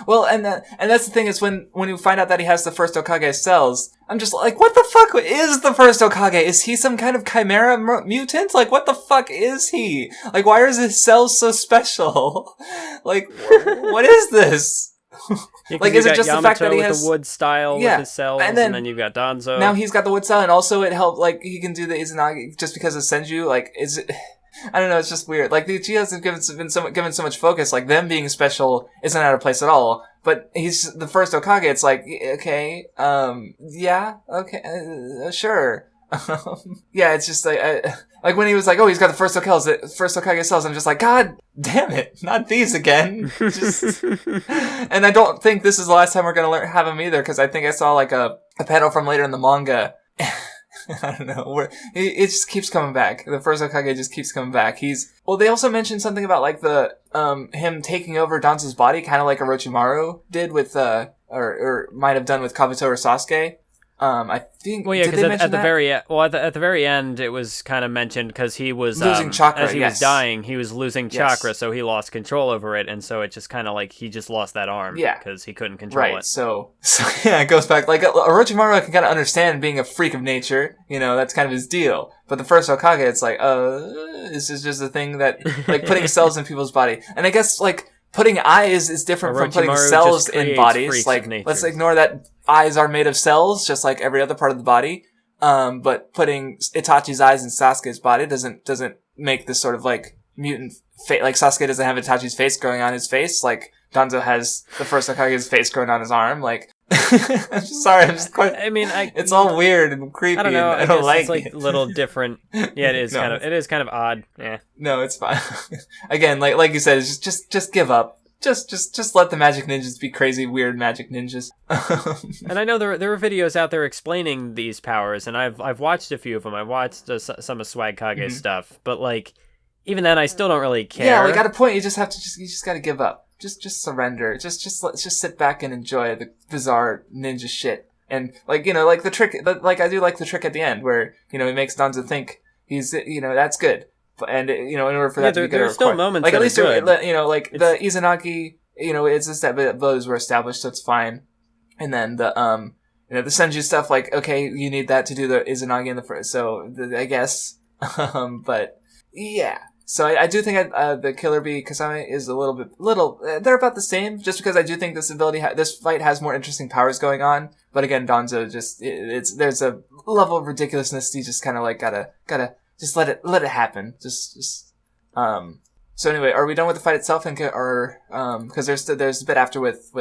Well, and that's the thing is when you find out that he has the first Hokage cells, I'm just like, what the fuck is the first Hokage? Is he some kind of chimera mutant? Like, what the fuck is he? Like, why are his cells so special? Like, what is this? Yeah, like, is it just Yamato the fact that he has the wood style with his cells, and then you've got Danzo. Now he's got the wood style, and also it helped, like, he can do the Izanagi just because of Senju. Like, is it? I don't know, it's just weird. Like, the Uchihas have given so much focus, like, them being special isn't out of place at all. But he's the first Hokage, it's like, okay, yeah, okay, sure. Yeah, it's just like when he was like, oh, he's got the first Hokage cells, I'm just like, God damn it, not these again. And I don't think this is the last time we're gonna have him either, because I think I saw like a panel from later in the manga. I don't know, where it just keeps coming back. The first Hokage just keeps coming back. They also mentioned something about like the, him taking over Danzo's body, kind of like Orochimaru did with, or might have done with Kabuto or Sasuke. I think. Well, yeah, because at the very end, it was kind of mentioned because he was losing chakra. As he was dying, he was losing chakra, so he lost control over it, and so it just kind of like he just lost that arm. Yeah, because he couldn't control it. So yeah, it goes back like Orochimaru can kind of understand being a freak of nature. You know, that's kind of his deal. But the first Hokage, it's like, this is just a thing that like putting cells in people's body, and I guess like. Putting eyes is different from putting cells in bodies. Like, let's ignore that eyes are made of cells, just like every other part of the body. But putting Itachi's eyes in Sasuke's body doesn't make this sort of like mutant face. Like, Sasuke doesn't have Itachi's face growing on his face. Like, Danzo has the first Hokage's face growing on his arm. Like, I'm just sorry. It's all weird and creepy. I don't know. I don't like it's like it. A little different. Yeah, it is it is kind of odd. Yeah. No, it's fine. Again, like you said, it's just give up. Just let the magic ninjas be crazy, weird magic ninjas. And I know there are videos out there explaining these powers, and I've watched a few of them. I've watched some of Swag Kage's stuff, but like even then, I still don't really care. Yeah, like at a point, you just gotta give up. Just surrender. Just sit back and enjoy the bizarre ninja shit. And like, you know, like the trick, like I do like the trick at the end where, you know, he makes Danzo think he's, you know, that's good. And, you know, in order for that to be good, there's still moments like that at least, good. You know, like the Izanagi, you know, it's just that those were established, so it's fine. And then the, you know, the Senju stuff, like, okay, you need that to do the Izanagi in the first, so I guess, but yeah. So I do think the Killer Bee Kisame is a little, they're about the same, just because I do think this fight has more interesting powers going on. But again, Danzo there's a level of ridiculousness. You just kind of like gotta just let it happen. So anyway, are we done with the fight itself? Cause there's a bit after with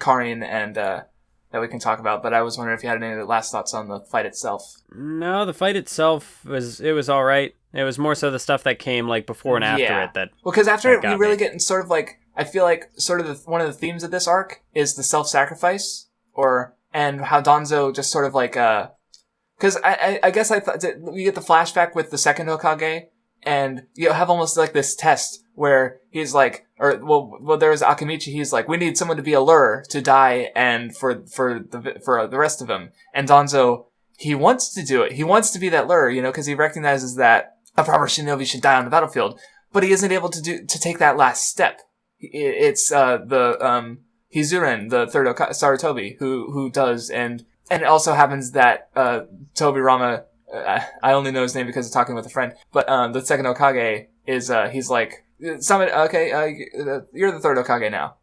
Karin and, that we can talk about, but I was wondering if you had any last thoughts on the fight itself. No, the fight itself was alright. It was more so the stuff that came like before and after it that. Well, because after it, we really get in sort of like, I feel like sort of one of the themes of this arc is the self-sacrifice, and how Danzo just sort of like, because I guess I thought we get the flashback with the second Hokage, and you have almost like this test where he's like, there was Akamichi, he's like, we need someone to be a lure to die and for the rest of them. And Danzo, he wants to do it. He wants to be that lure, you know, because he recognizes that a proper shinobi should die on the battlefield, but he isn't able to take that last step. It's, Hizuren, the third Sarutobi, who does, and it also happens that, Tobirama, I only know his name because of talking with a friend, but, the second Hokage is, he's like, you're the third Hokage now.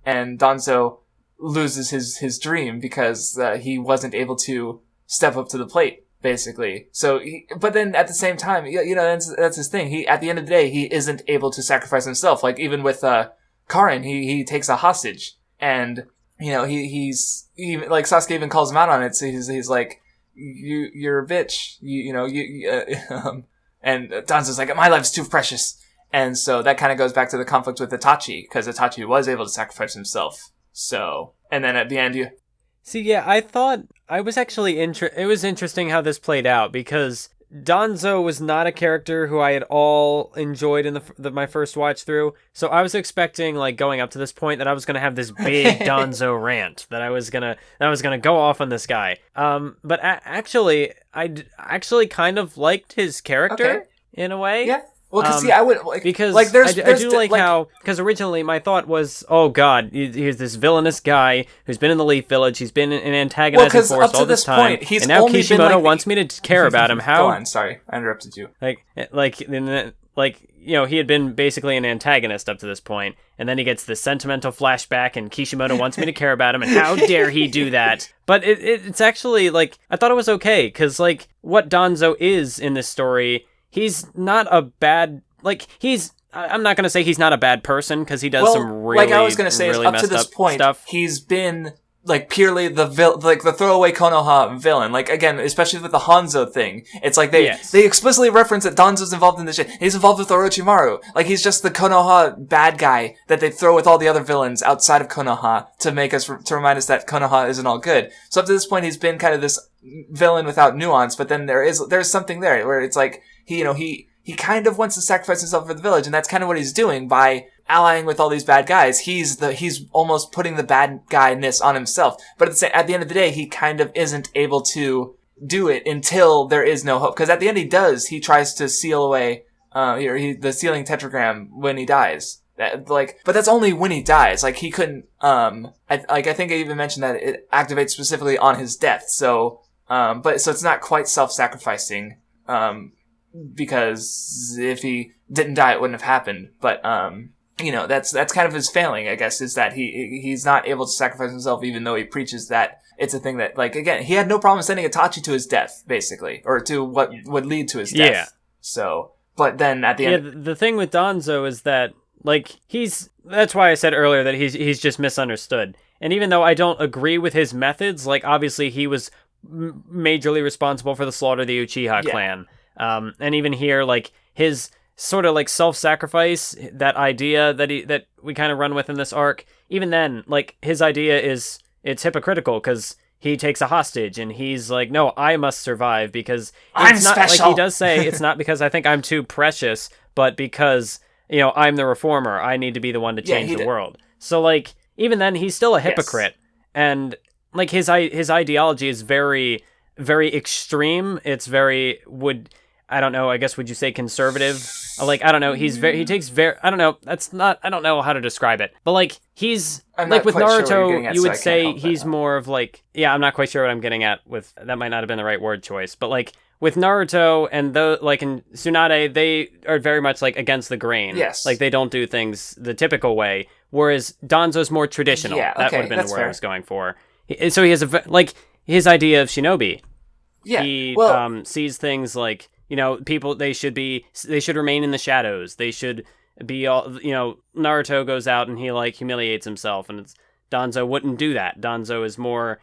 And Danzo loses his dream because, he wasn't able to step up to the plate, basically. So, but then at the same time, you know, that's his thing. At the end of the day, he isn't able to sacrifice himself. Like, even with, Karin, he takes a hostage, and, you know, he's like, Sasuke even calls him out on it, so he's like, you're a bitch, and Danzo's like, my life's too precious. And so that kind of goes back to the conflict with Itachi, because Itachi was able to sacrifice himself. So, and then at the end See, yeah, I thought I was actually it was interesting how this played out, because Danzo was not a character who I had all enjoyed in my first watch through. So I was expecting, like, going up to this point that I was going to have this big Danzo rant, that I was going to go off on this guy. But actually, I actually kind of liked his character in a way. Yeah. Well, because I would because like I do like how, because originally my thought was, oh god, he's this villainous guy who's been in the Leaf Village, he's been an antagonizing force all this time, and now Kishimoto wants me to care about him. How? Go on, sorry, I interrupted you. Like you know, he had been basically an antagonist up to this point, and then he gets this sentimental flashback, and Kishimoto wants me to care about him, and how dare he do that? But it's actually like, I thought it was okay, because like what Danzo is in this story. he's not a bad, like, I'm not going to say he's not a bad person, because he does some really, like I was going to say, really up to this point, stuff. he's been, like, purely the throwaway Konoha villain. Like, again, especially with the Hanzo thing. It's like they explicitly reference that Danzo's involved in this shit. He's involved with Orochimaru. Like, he's just the Konoha bad guy that they throw with all the other villains outside of Konoha to make us, to remind us that Konoha isn't all good. So up to this point, he's been kind of this villain without nuance, but then there's something there where it's like, he kind of wants to sacrifice himself for the village, and that's kind of what he's doing by allying with all these bad guys. He's almost putting the bad guy-ness on himself. But at the end of the day, he kind of isn't able to do it until there is no hope. Because at the end he tries to seal away, the sealing tetragram when he dies. But that's only when he dies. Like, he couldn't, I think I even mentioned that it activates specifically on his death. So it's not quite self-sacrificing, because if he didn't die, it wouldn't have happened. But, that's kind of his failing, I guess, is that he's not able to sacrifice himself, even though he preaches that it's a thing that, like, again, he had no problem sending Itachi to his death, basically, or to what would lead to his death. Yeah. So, but then at the end... Yeah, the thing with Danzo is that, like, that's why I said earlier that he's just misunderstood. And even though I don't agree with his methods, like, obviously he was majorly responsible for the slaughter of the Uchiha clan. And even here, like, his sort of, like, self-sacrifice, that idea that we kind of run with in this arc, even then, like, his idea it's hypocritical, because he takes a hostage, and he's like, no, I must survive, because it's not special. like he does say, it's not because I think I'm too precious, but because, I'm the reformer, I need to be the one to change the world. So, like, even then, he's still a hypocrite, and, like, his ideology is very, very extreme. It's very, I don't know, I guess, would you say conservative? Like, I don't know, I don't know, I don't know how to describe it. But, like, like, with Naruto, you would say he's more of, like, I'm not quite sure what I'm getting at with, that might not have been the right word choice. But, like, with Naruto and like, in Tsunade, they are very much, like, against the grain. Yes. Like, they don't do things the typical way, whereas Danzo's more traditional. Yeah, okay, that would have been the word fair. I was going for. So he has like, his idea of shinobi. Yeah, he sees things like, people, they should remain in the shadows. They should be all, Naruto goes out and he, like, humiliates himself, and Danzo wouldn't do that. Danzo is more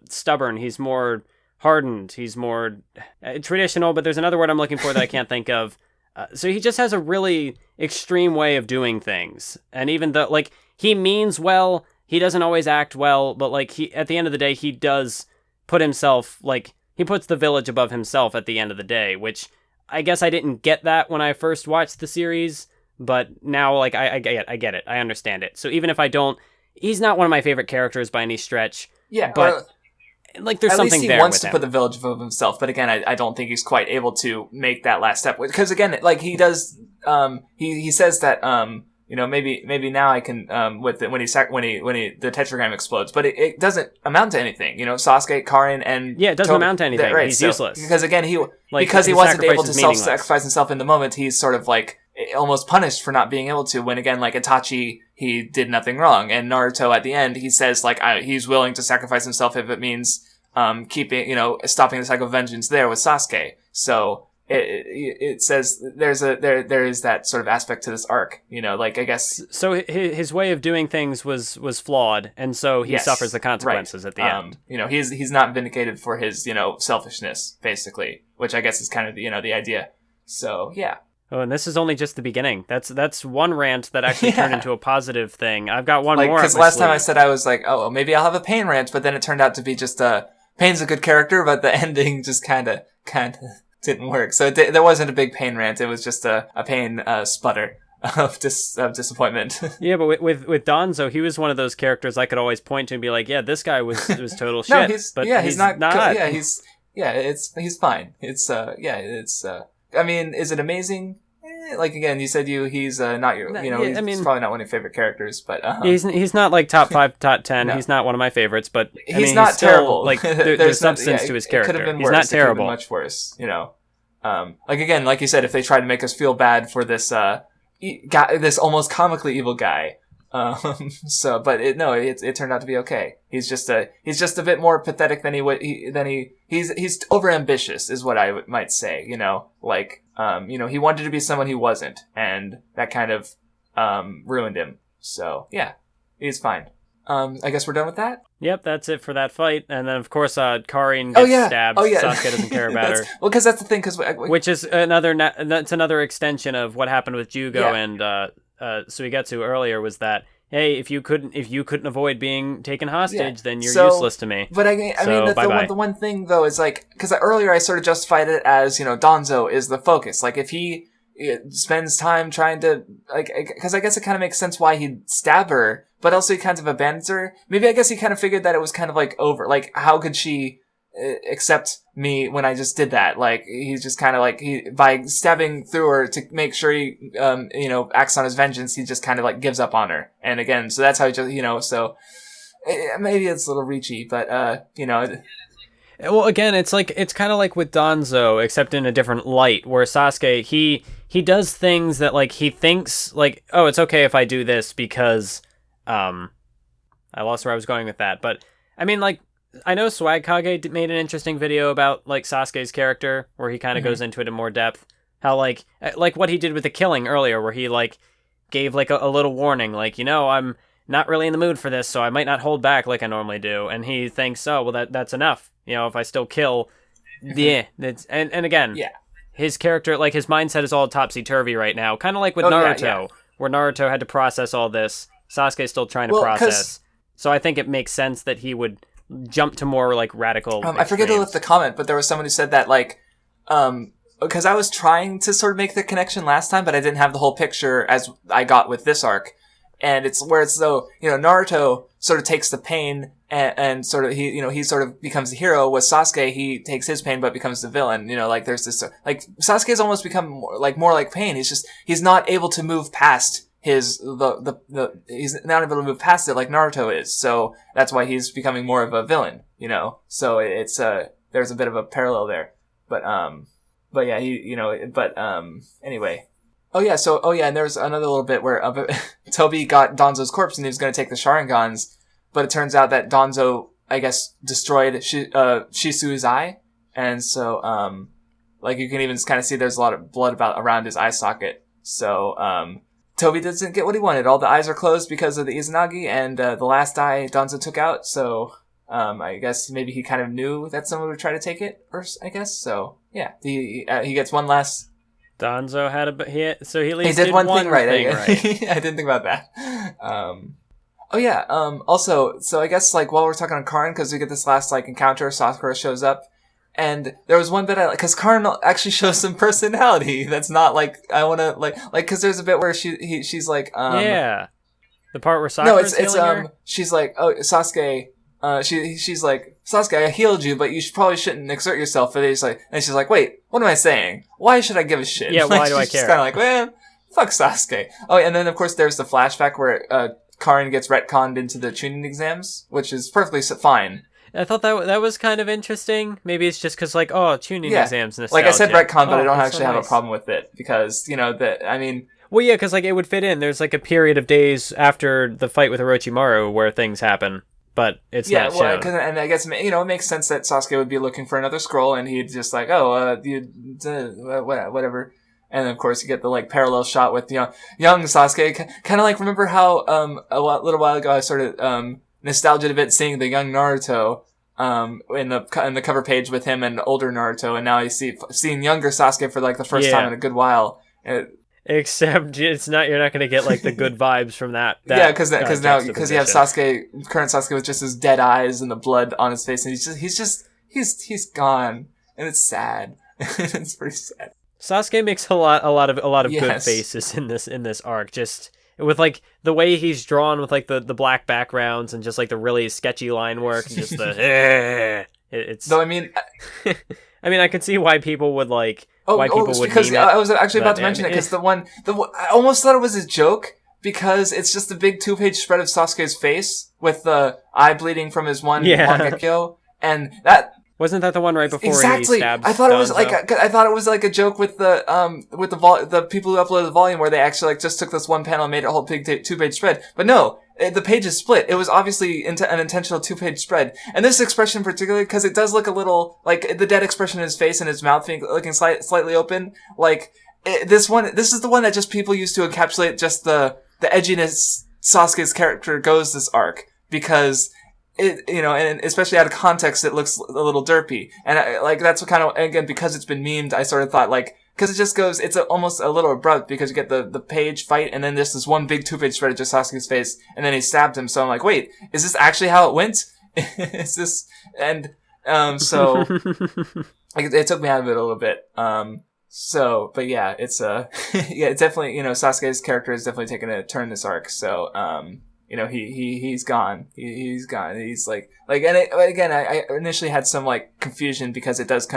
stubborn. He's more hardened. He's more traditional, but there's another word I'm looking for that I can't think of. So he just has a really extreme way of doing things. And even though, like, he means well, he doesn't always act well, but, like, at the end of the day, he does put himself, like, he puts the village above himself at the end of the day, which I guess I didn't get that when I first watched the series, but now, like, I get it. I understand it. So even if I don't, he's not one of my favorite characters by any stretch. Yeah, but, like, there's something there with him. At least he wants to put the village above himself, but again, I don't think he's quite able to make that last step. Because again, like, he does, he says that, maybe now I can, when the tetragram explodes, but it doesn't amount to anything. Sasuke, Karin, and it doesn't amount to anything. Right, he's useless. Because again, he wasn't able to self-sacrifice himself in the moment. He's sort of, like, almost punished for not being able to. When again, like, Itachi, he did nothing wrong, and Naruto at the end, he says, like, he's willing to sacrifice himself if it means stopping the cycle of vengeance there with Sasuke. So it says there is that sort of aspect to this arc, like, I guess. So his way of doing things was flawed, and so he suffers the consequences at the end. He's not vindicated for his, selfishness, basically, which I guess is kind of, the idea. So, yeah. Oh, and this is only just the beginning. That's one rant that actually turned into a positive thing. I've got one more. Because last time I said I was like, oh, well, maybe I'll have a Pain rant, but then it turned out to be just Pain's a good character, but the ending just kind of didn't work. So there wasn't a big Pain rant. It was just a Pain sputter of disappointment. Yeah, but with Danzo, he was one of those characters I could always point to and be like, yeah, this guy was total shit. No, but he's not. He's fine. I mean, is it amazing? Like, again, you said he's not your, he's probably not one of your favorite characters, but he's not like top 5, top 10. No. He's not one of my favorites, but he's not terrible. Like, there's substance to his character. It could have been he's worse. Not terrible. It could have been much worse. Like, again, like you said, if they tried to make us feel bad for this guy, this almost comically evil guy. But it turned out to be okay. He's just a bit more pathetic than he's overambitious is what I might say, like, he wanted to be someone he wasn't, and that kind of ruined him. So yeah, he's fine. I guess we're done with that. Yep, that's it for that fight. And then, of course, Karin gets stabbed. Sasuke doesn't care about her. Well, because that's the thing. Which is another extension of what happened with Jugo and Suigetsu earlier. Was that, hey, if you couldn't avoid being taken hostage, then you're useless to me. But I mean, the one thing though is like, because earlier I sort of justified it as Danzo is the focus. Like if he spends time trying to because I guess it kind of makes sense why he'd stab her. But also he kind of abandons her. Maybe I guess he kind of figured that it was kind of like over. Like, how could she accept me when I just did that? Like, he's just kind of like, by stabbing through her to make sure he, acts on his vengeance, he just kind of like gives up on her. And again, so that's how he just, so maybe it's a little reachy, but, Well, again, it's kind of like with Danzo, except in a different light, where Sasuke, he does things that, like, he thinks, like, oh, it's okay if I do this because... I lost where I was going with that, but I mean, like, I know Swag Kage made an interesting video about like Sasuke's character, where he kind of goes into it in more depth. How like what he did with the killing earlier, where he like gave like a little warning, like, I'm not really in the mood for this, so I might not hold back like I normally do. And he thinks, oh well, that's enough. If I still kill, and again, his character, like his mindset is all topsy turvy right now, kind of like with Naruto, where Naruto had to process all this. Sasuke's still trying to process. So I think it makes sense that he would jump to more, like, radical I forget to lift the comment, but there was someone who said that, like, because I was trying to sort of make the connection last time, but I didn't have the whole picture as I got with this arc. And it's where it's though, Naruto sort of takes the pain and sort of, he sort of becomes the hero. With Sasuke, he takes his pain but becomes the villain. Like, there's this, like, Sasuke's almost become more like pain. He's not able to move past he's not able to move past it like Naruto is, so that's why he's becoming more of a villain, so it's there's a bit of a parallel there, but yeah, anyway, and there's another little bit where Toby got Danzo's corpse and he was going to take the Sharingans, but it turns out that Danzo, I guess, destroyed Shisui's eye, and so like you can even kind of see there's a lot of blood around his eye socket, so Toby doesn't get what he wanted. All the eyes are closed because of the Izanagi, and the last eye Danzo took out, so I guess maybe he kind of knew that someone would try to take it, or I guess, so yeah. He gets one last... Danzo had he at least did one thing right. right. I didn't think about that. Also, so I guess, like, while we're talking on Karin, because we get this last, like, encounter, Sakura shows up, and there was one bit because Karin actually shows some personality that's not like I want to like because there's a bit where she's like the part where Sakura's healing her? She's like, oh, Sasuke, she's like, Sasuke, I healed you, but you probably shouldn't exert yourself for this. Like, and she's like, wait, what am I saying? Why should I give a shit? Yeah, why do I care? She's kind of like, man, fuck Sasuke. Oh, and then of course there's the flashback where Karin gets retconned into the Chunin exams, which is perfectly fine. I thought that was kind of interesting. Maybe it's just because, like, tuning exams nostalgia. Like I said retcon, but I don't actually have a problem with it because, Well, yeah, because, like, it would fit in. There's, like, a period of days after the fight with Orochimaru where things happen, but it's not shown. And I guess, it makes sense that Sasuke would be looking for another scroll and he'd just like, whatever. And of course you get the, like, parallel shot with young Sasuke. Kind of like, remember how, a little while ago I sort of, nostalgia a bit seeing the young Naruto in the cover page with him and older Naruto, and now I seeing younger Sasuke for like the first time in a good while. Except it's not, you're not going to get like the good vibes from that. Because you have current Sasuke with just his dead eyes and the blood on his face, and he's gone, and it's sad. It's pretty sad. Sasuke makes a lot of good faces in this arc, just with like the way he's drawn with like the black backgrounds and just like the really sketchy line work and just the it's. Though I mean, I could see why people would like would because I was actually about to mention it because I almost thought it was a joke because it's just a big 2-page spread of Sasuke's face with the eye bleeding from his one Mangekyo, and that. Wasn't that the one right before exactly. he stabs I thought Danzo? it was like a joke with the people who uploaded the volume where they actually like just took this one panel and made it a whole big 2-page spread. But no, the page is split. It was obviously an intentional 2-page spread. And this expression particularly, because it does look a little, like, the dead expression in his face and his mouth looking slightly open, like, this is the one that just people use to encapsulate just the edginess Sasuke's character goes this arc. Because it, and especially out of context, it looks a little derpy. And that's what kind of, again, because it's been memed, I sort of thought, like, because it just goes, it's almost a little abrupt because you get the page fight and then there's this one big 2-page spread of just Sasuke's face and then he stabbed him. So I'm like, wait, is this actually how it went? Is this, and, so, it took me out of it a little bit. But yeah, it's, it's definitely, Sasuke's character has definitely taken a turn this arc. So, he's gone. He's gone. He's like, and again, I initially had some, like, confusion because it does,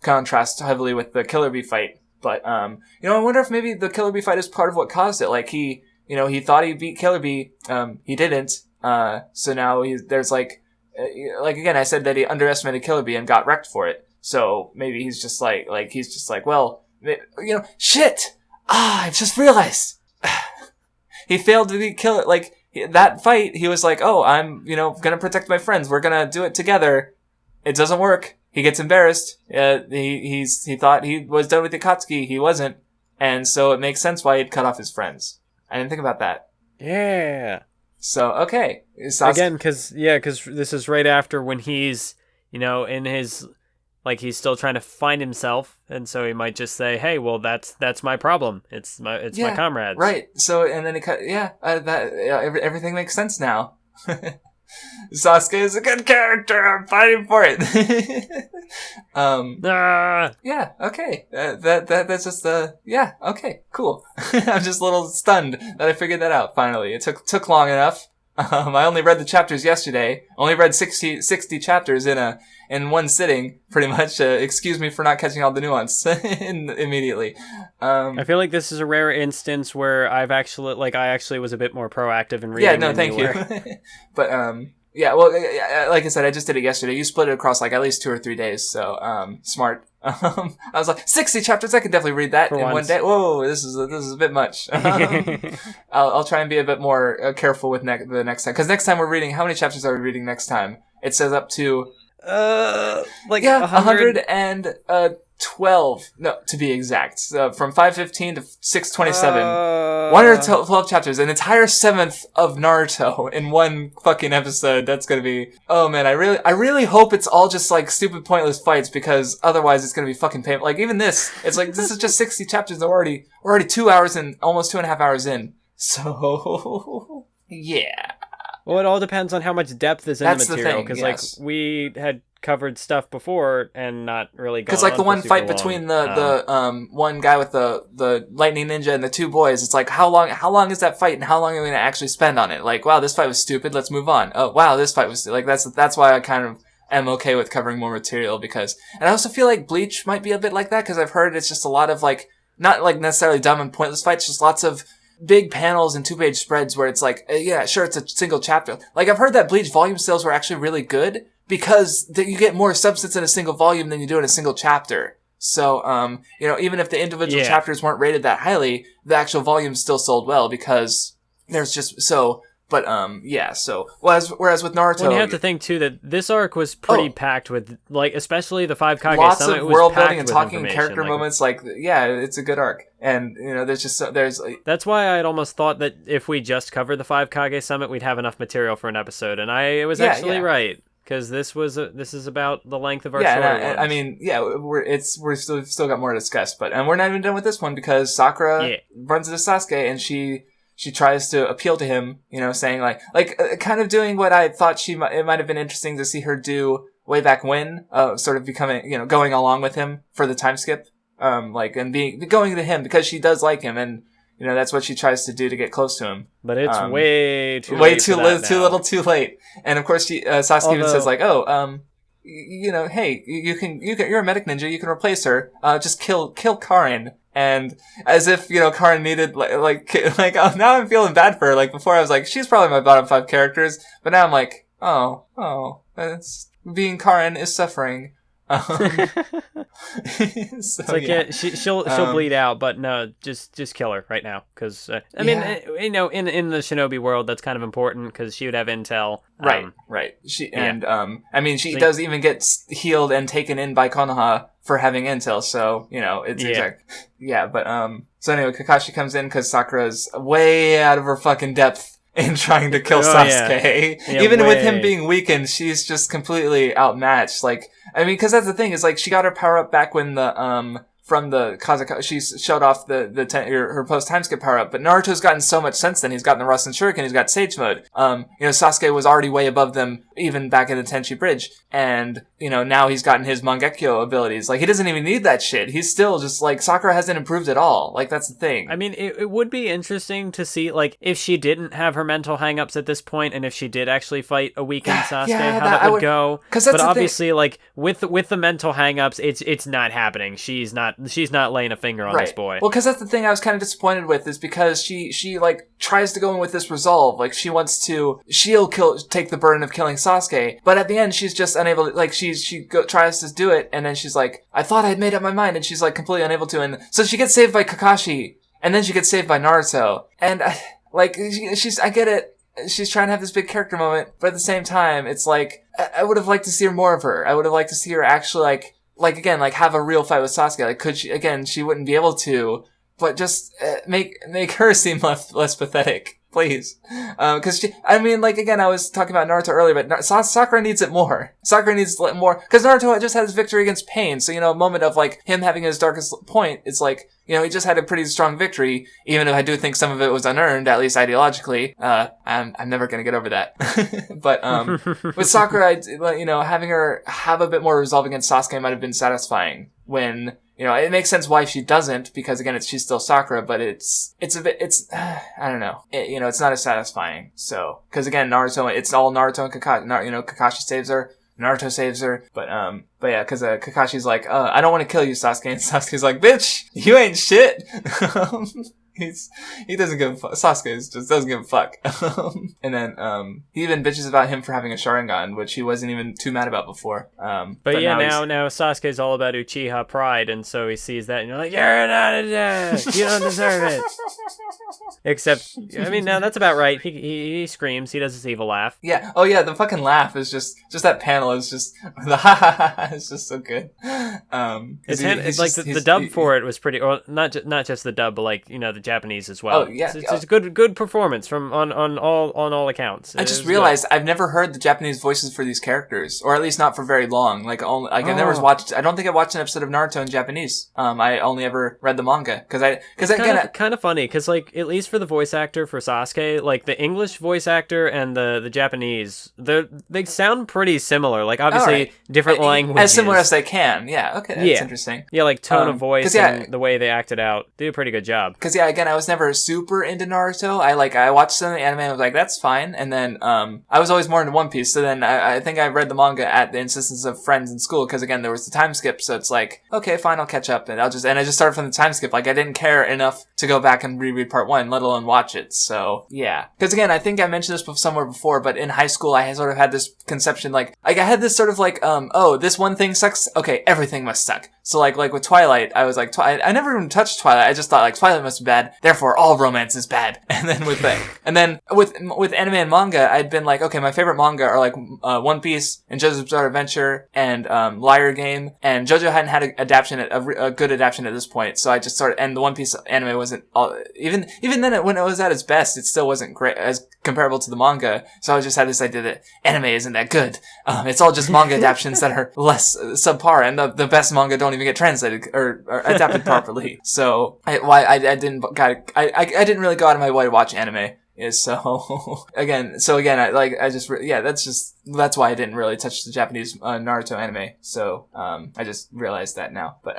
contrast heavily with the Killer Bee fight. But, I wonder if maybe the Killer Bee fight is part of what caused it. Like, he thought he beat Killer Bee. He didn't. So now there's again, I said that he underestimated Killer Bee and got wrecked for it. So maybe he's just like, well, shit! I've just realized. He failed to beat Killer, that fight, he was like, oh, I'm, gonna protect my friends. We're gonna do it together. It doesn't work. He gets embarrassed. He thought he was done with Akatsuki. He wasn't. And so it makes sense why he'd cut off his friends. I didn't think about that. Yeah. So, okay. Again, because this is right after when he's, in his, he's still trying to find himself. And so he might just say, hey, well, that's my problem. It's my comrades. Right. So, and then he cut, everything makes sense now. Sasuke is a good character. I'm fighting for it. Yeah. Okay. That's just okay. Cool. I'm just a little stunned that I figured that out. Finally, it took long enough. I only read the chapters yesterday. Only read 60 chapters in one sitting, pretty much. Excuse me for not catching all the nuance immediately. I feel like this is a rare instance where I actually was a bit more proactive in reading. Yeah, no, thank you. But like I said, I just did it yesterday. You split it across at least 2 or 3 days, so smart. I was like, 60 chapters. I could definitely read that in one day. Whoa, this is a bit much. I'll try and be a bit more careful with the next time, because next time we're reading. How many chapters are we reading next time? It says up to 112. No, to be exact. From 515 to 627. 112 chapters. An entire 7th of Naruto in one fucking episode. That's gonna be... Oh man, I really hope it's all just stupid pointless fights, because otherwise it's gonna be fucking painful. Even this. It's this is just 60 chapters. We're already 2 hours in, almost 2.5 hours in. So... yeah. Well, it all depends on how much depth is in the material, because we had covered stuff before and not really gone on. Because the one fight between the one guy with the lightning ninja and the 2 boys, it's how long is that fight and how long are we going to actually spend on it? Wow, this fight was stupid, let's move on. Oh, wow, this fight was that's why I kind of am okay with covering more material, because, and I also feel like Bleach might be a bit like that, because I've heard it's just a lot of not necessarily dumb and pointless fights, just lots of big panels and 2-page spreads where it's sure, it's a single chapter. I've heard that Bleach volume sales were actually really good because you get more substance in a single volume than you do in a single chapter. So, even if the individual chapters weren't rated that highly, the actual volume still sold well because there's just so... But, so, whereas with Naruto... Well, you have to think, too, that this arc was pretty packed with, especially the 5 Kage lots Summit of world building and talking character moments, it's a good arc. And, there's... That's why I'd almost thought that if we just covered the 5 Kage Summit, we'd have enough material for an episode. And I was actually right, because this is about the length of our story. We're still got more to discuss, and we're not even done with this one, because Sakura runs into Sasuke, and she tries to appeal to him, saying kind of doing what I thought it might have been interesting to see her do way back when, sort of becoming, going along with him for the time skip, and going to him because she does like him, and that's what she tries to do to get close to him. But it's way too little, too late. And of course, Sasuke even says hey, you're a medic ninja, you can replace her. Just kill Karin. And as if, Karin needed, now I'm feeling bad for her. Before I was she's probably my bottom 5 characters. But now I'm being Karin is suffering. It's like she'll bleed out, but no, just kill her right now, because I mean, in the shinobi world, that's kind of important because she would have intel. Right. I mean, she does even get healed and taken in by Konoha for having intel, so it's so anyway, Kakashi comes in because Sakura's way out of her fucking depth in trying to kill Sasuke. Even with him being weakened, she's just completely outmatched. Like, I mean, because that's the thing, is like, she got her power up back when from the Kazuka, she showed off her post time skip power up, but Naruto's gotten so much since then. He's gotten the Rasen Shuriken, he's got Sage Mode. Sasuke was already way above them even back in the Tenchi Bridge, and now he's gotten his Mangekyo abilities. Like, he doesn't even need that shit. He's still just like, Sakura hasn't improved at all. Like, that's the thing. I mean, it would be interesting to see, like, if she didn't have her mental hangups at this point, and if she did actually fight a weakened Sasuke, how that would go. But obviously, like, with the mental hangups, it's not happening. She's not laying a finger on this boy. Well, because that's the thing I was kind of disappointed with, is because she like tries to go in with this resolve, like she'll take the burden of killing Sasuke, but at the end she's just unable to, like, she tries to do it, and then she's like, I thought I'd made up my mind, and she's like completely unable to, and so she gets saved by Kakashi, and then she gets saved by Naruto, and I get it. She's trying to have this big character moment, but at the same time, it's like, I would have liked to see more of her. I would have liked to see her actually again, like, have a real fight with Sasuke. Like, could she, again, she wouldn't be able to, but just make her seem less pathetic, please. Cause again, I was talking about Naruto earlier, but Sakura needs it more. Sakura needs more, cause Naruto just had his victory against pain, so, a moment of, like, him having his darkest point, it's like, he just had a pretty strong victory, even if I do think some of it was unearned, at least ideologically. I'm never gonna get over that. But, with Sakura, having her have a bit more resolve against Sasuke might have been satisfying when, it makes sense why she doesn't, because again, she's still Sakura, but I don't know. It's not as satisfying. So, cause again, it's all Naruto and Kakashi. Kakashi saves her, Naruto saves her, but yeah, cause Kakashi's like, I don't want to kill you, Sasuke, and Sasuke's like, bitch, you ain't shit. He doesn't give a fuck. Sasuke just doesn't give a fuck. And then, he even bitches about him for having a Sharingan, which he wasn't even too mad about before. But yeah, now Sasuke's all about Uchiha pride, and so he sees that, and you're like, you're not a dad. You don't deserve it. Except, I mean, no, that's about right. He screams. He does his evil laugh. Yeah. Oh yeah, the fucking laugh is just that panel is just the ha ha ha. It's just so good. It's like the dub for it was pretty, or not just the dub, but like the Japanese as well. Oh yeah, it's a good performance from on all accounts. I just realized I've never heard the Japanese voices for these characters, or at least not for very long. I've never watched. I don't think I watched an episode of Naruto in Japanese. I only ever read the manga because kind of funny because like at least for the voice actor for Sasuke, like the English voice actor and the Japanese, they sound pretty similar. Like obviously different languages, as similar as they can. Yeah, okay, that's interesting. Yeah, like tone of voice and the way they acted out, they do a pretty good job. Because again, I was never super into Naruto. I watched some of the anime and I was like, that's fine. And then I was always more into One Piece. So then I think I read the manga at the insistence of friends in school because again there was the time skip. So it's like, okay, fine, I'll catch up, and I just started from the time skip. Like I didn't care enough to go back and reread part 1, let alone watch it. So yeah, because again, I think I mentioned this somewhere before, but in high school I sort of had this conception like I had this sort of like oh, this one thing sucks. Okay, everything must suck. So like with Twilight, I was like, I never even touched Twilight. I just thought like Twilight must be bad, therefore all romance is bad. And then with anime and manga, I'd been like, okay, my favorite manga are like One Piece and JoJo's Bizarre Adventure and Liar Game. And JoJo hadn't had a good adaptation at this point, so I just started. And the One Piece anime wasn't even then when it was at its best, it still wasn't great as comparable to the manga. So I just had this idea that anime isn't that good. It's all just manga adaptations that are less subpar, and the best manga don't even get translated or adapted properly. So I didn't really go out of my way to watch anime. So again, that's why I didn't really touch the Japanese Naruto anime. So I just realized that now. But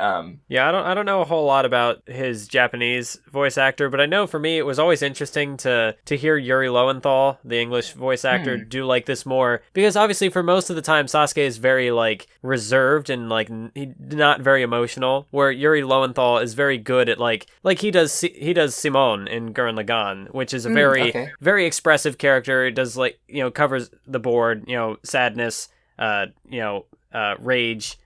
yeah, I don't know a whole lot about his Japanese voice actor, but I know for me it was always interesting to hear Yuri Lowenthal, the English voice actor, do like this more, because obviously for most of the time Sasuke is very like reserved and like not very emotional, where Yuri Lowenthal is very good at like he does Simone in Gurren Lagann, which is a very expressive character. It does like covers the board, sadness, rage,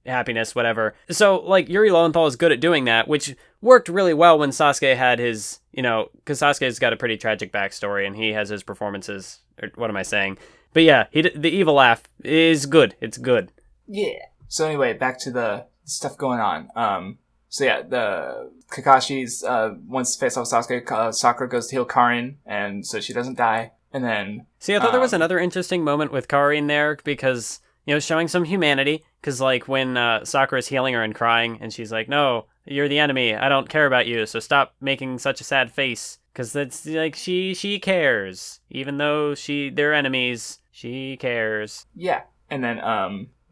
happiness, whatever. So, like, Yuri Lowenthal is good at doing that, which worked really well when Sasuke had his, because Sasuke's got a pretty tragic backstory, and he has his performances, or what am I saying? But yeah, the evil laugh is good. It's good. Yeah. So anyway, back to the stuff going on. So yeah, the Kakashi's wants to face off Sasuke. Sakura goes to heal Karin, and so she doesn't die. And then see, I thought there was another interesting moment with Karin there because showing some humanity. Because like when Sakura's healing her and crying, and she's like, "No, you're the enemy. I don't care about you. So stop making such a sad face." Because that's like she cares, even though they're enemies. She cares. Yeah, and then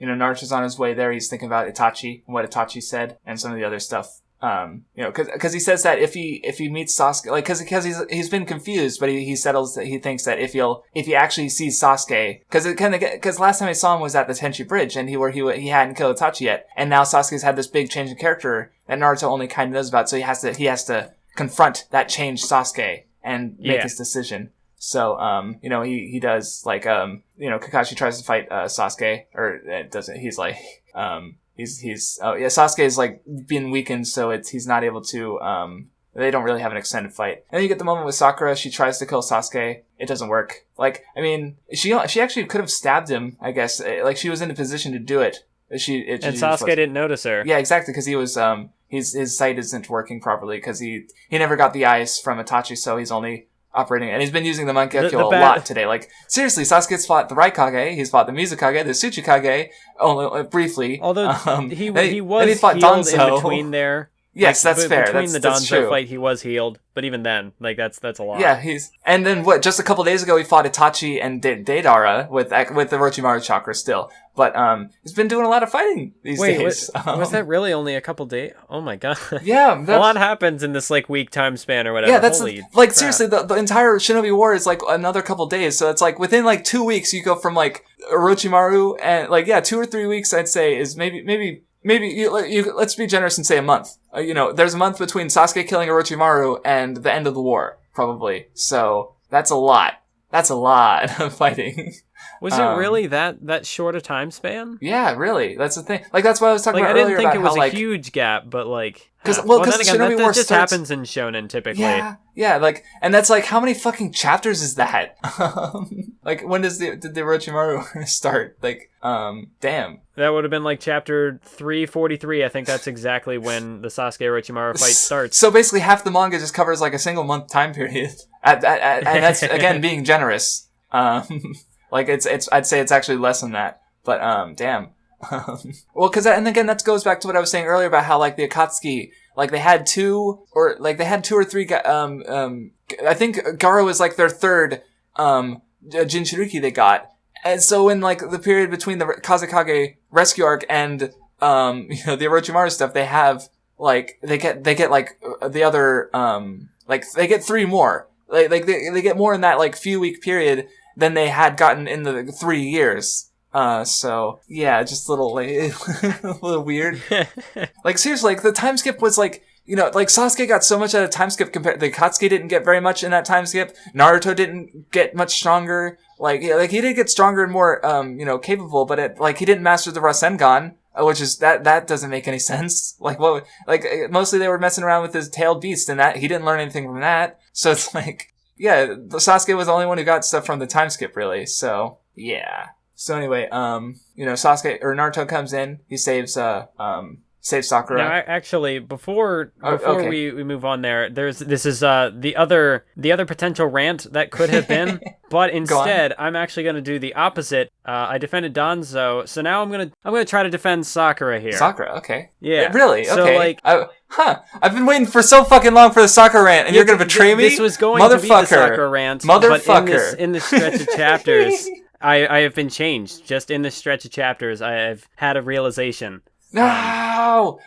Naruto's on his way there. He's thinking about Itachi and what Itachi said, and some of the other stuff. Because he says that if he meets Sasuke, like because he's been confused, but he settles that he thinks that if he actually sees Sasuke, because last time I saw him was at the Tenchi Bridge, and he hadn't killed Itachi yet, and now Sasuke's had this big change in character that Naruto only kind of knows about, so he has to confront that changed Sasuke and make his decision. So, he does, like, Kakashi tries to fight, Sasuke, or it doesn't, he's like, Sasuke is, like, being weakened, so he's not able to, they don't really have an extended fight. And then you get the moment with Sakura, she tries to kill Sasuke, it doesn't work. Like, I mean, she actually could have stabbed him, I guess, like, she was in a position to do it. And Sasuke didn't notice her. Yeah, exactly, because he was, his sight isn't working properly, because he never got the eyes from Itachi, so he's only operating, and he's been using the Mangekyo a lot today. Like, seriously, Sasuke's fought the Raikage, he's fought the Mizukage, the Tsuchikage, only briefly. Although he was healed Danzo. In between there. Yes, that's fair. Between that's the Danzo true. fight, he was healed, but even then, like that's a lot. Yeah, and then just a couple days ago, he fought Itachi and Deidara with the Orochimaru chakra still. But he's been doing a lot of fighting these days. Was that really only a couple days? Oh my god! Yeah, a lot happens in this like week time span or whatever. Yeah, that's Holy like crap. Seriously, the entire Shinobi War is like another couple days. So it's like within like 2 weeks, you go from like Orochimaru and like 2 or 3 weeks. I'd say is maybe let's be generous and say a month. There's a month between Sasuke killing Orochimaru and the end of the war, probably. So that's a lot. That's a lot of fighting. Was it really that short a time span? Yeah, really. That's the thing. Like that's what I was talking about earlier. I didn't think it was a huge gap, but like because Shinobi War just happens in Shounen typically. Yeah, like, and that's like how many fucking chapters is that? Like when did the Orochimaru start? Like, damn. That would have been like chapter 343. I think that's exactly when the Sasuke Orochimaru fight starts. So basically, half the manga just covers like a single month time period. And that's again being generous. Like I'd say it's actually less than that. But damn. Well, and again, that goes back to what I was saying earlier about how like the Akatsuki, like they had two or three. I think Gaara was like their third Jinchuriki they got. And so in like the period between the Kazekage rescue arc and the Orochimaru stuff, they have like they get like the other like they get 3 more. Like they get more in that like few week period than they had gotten in the 3 years. So yeah, just a little like a little weird. Like seriously, like the time skip was like like Sasuke got so much out of time skip compared. The Katsuki didn't get very much in that time skip. Naruto didn't get much stronger. Like he did get stronger and more capable, but he didn't master the Rasengan, which is that doesn't make any sense. Like what? Like mostly they were messing around with his tailed beast, and that he didn't learn anything from that. So it's like the Sasuke was the only one who got stuff from the time skip, really. So yeah. So anyway, Sasuke or Naruto comes in. He saves Sakura. Now, actually, before okay. we move on there, this is the other potential rant that could have been, but instead I'm actually going to do the opposite. I defended Danzo, so now I'm gonna try to defend Sakura here. Sakura, okay. Yeah. Really? So, okay. like, I've been waiting for so fucking long for the Sakura rant, and you're gonna betray me? This was going to be the Sakura rant, Motherfucker. But in this stretch of chapters, I have been changed. Just in this stretch of chapters, I have had a realization. No!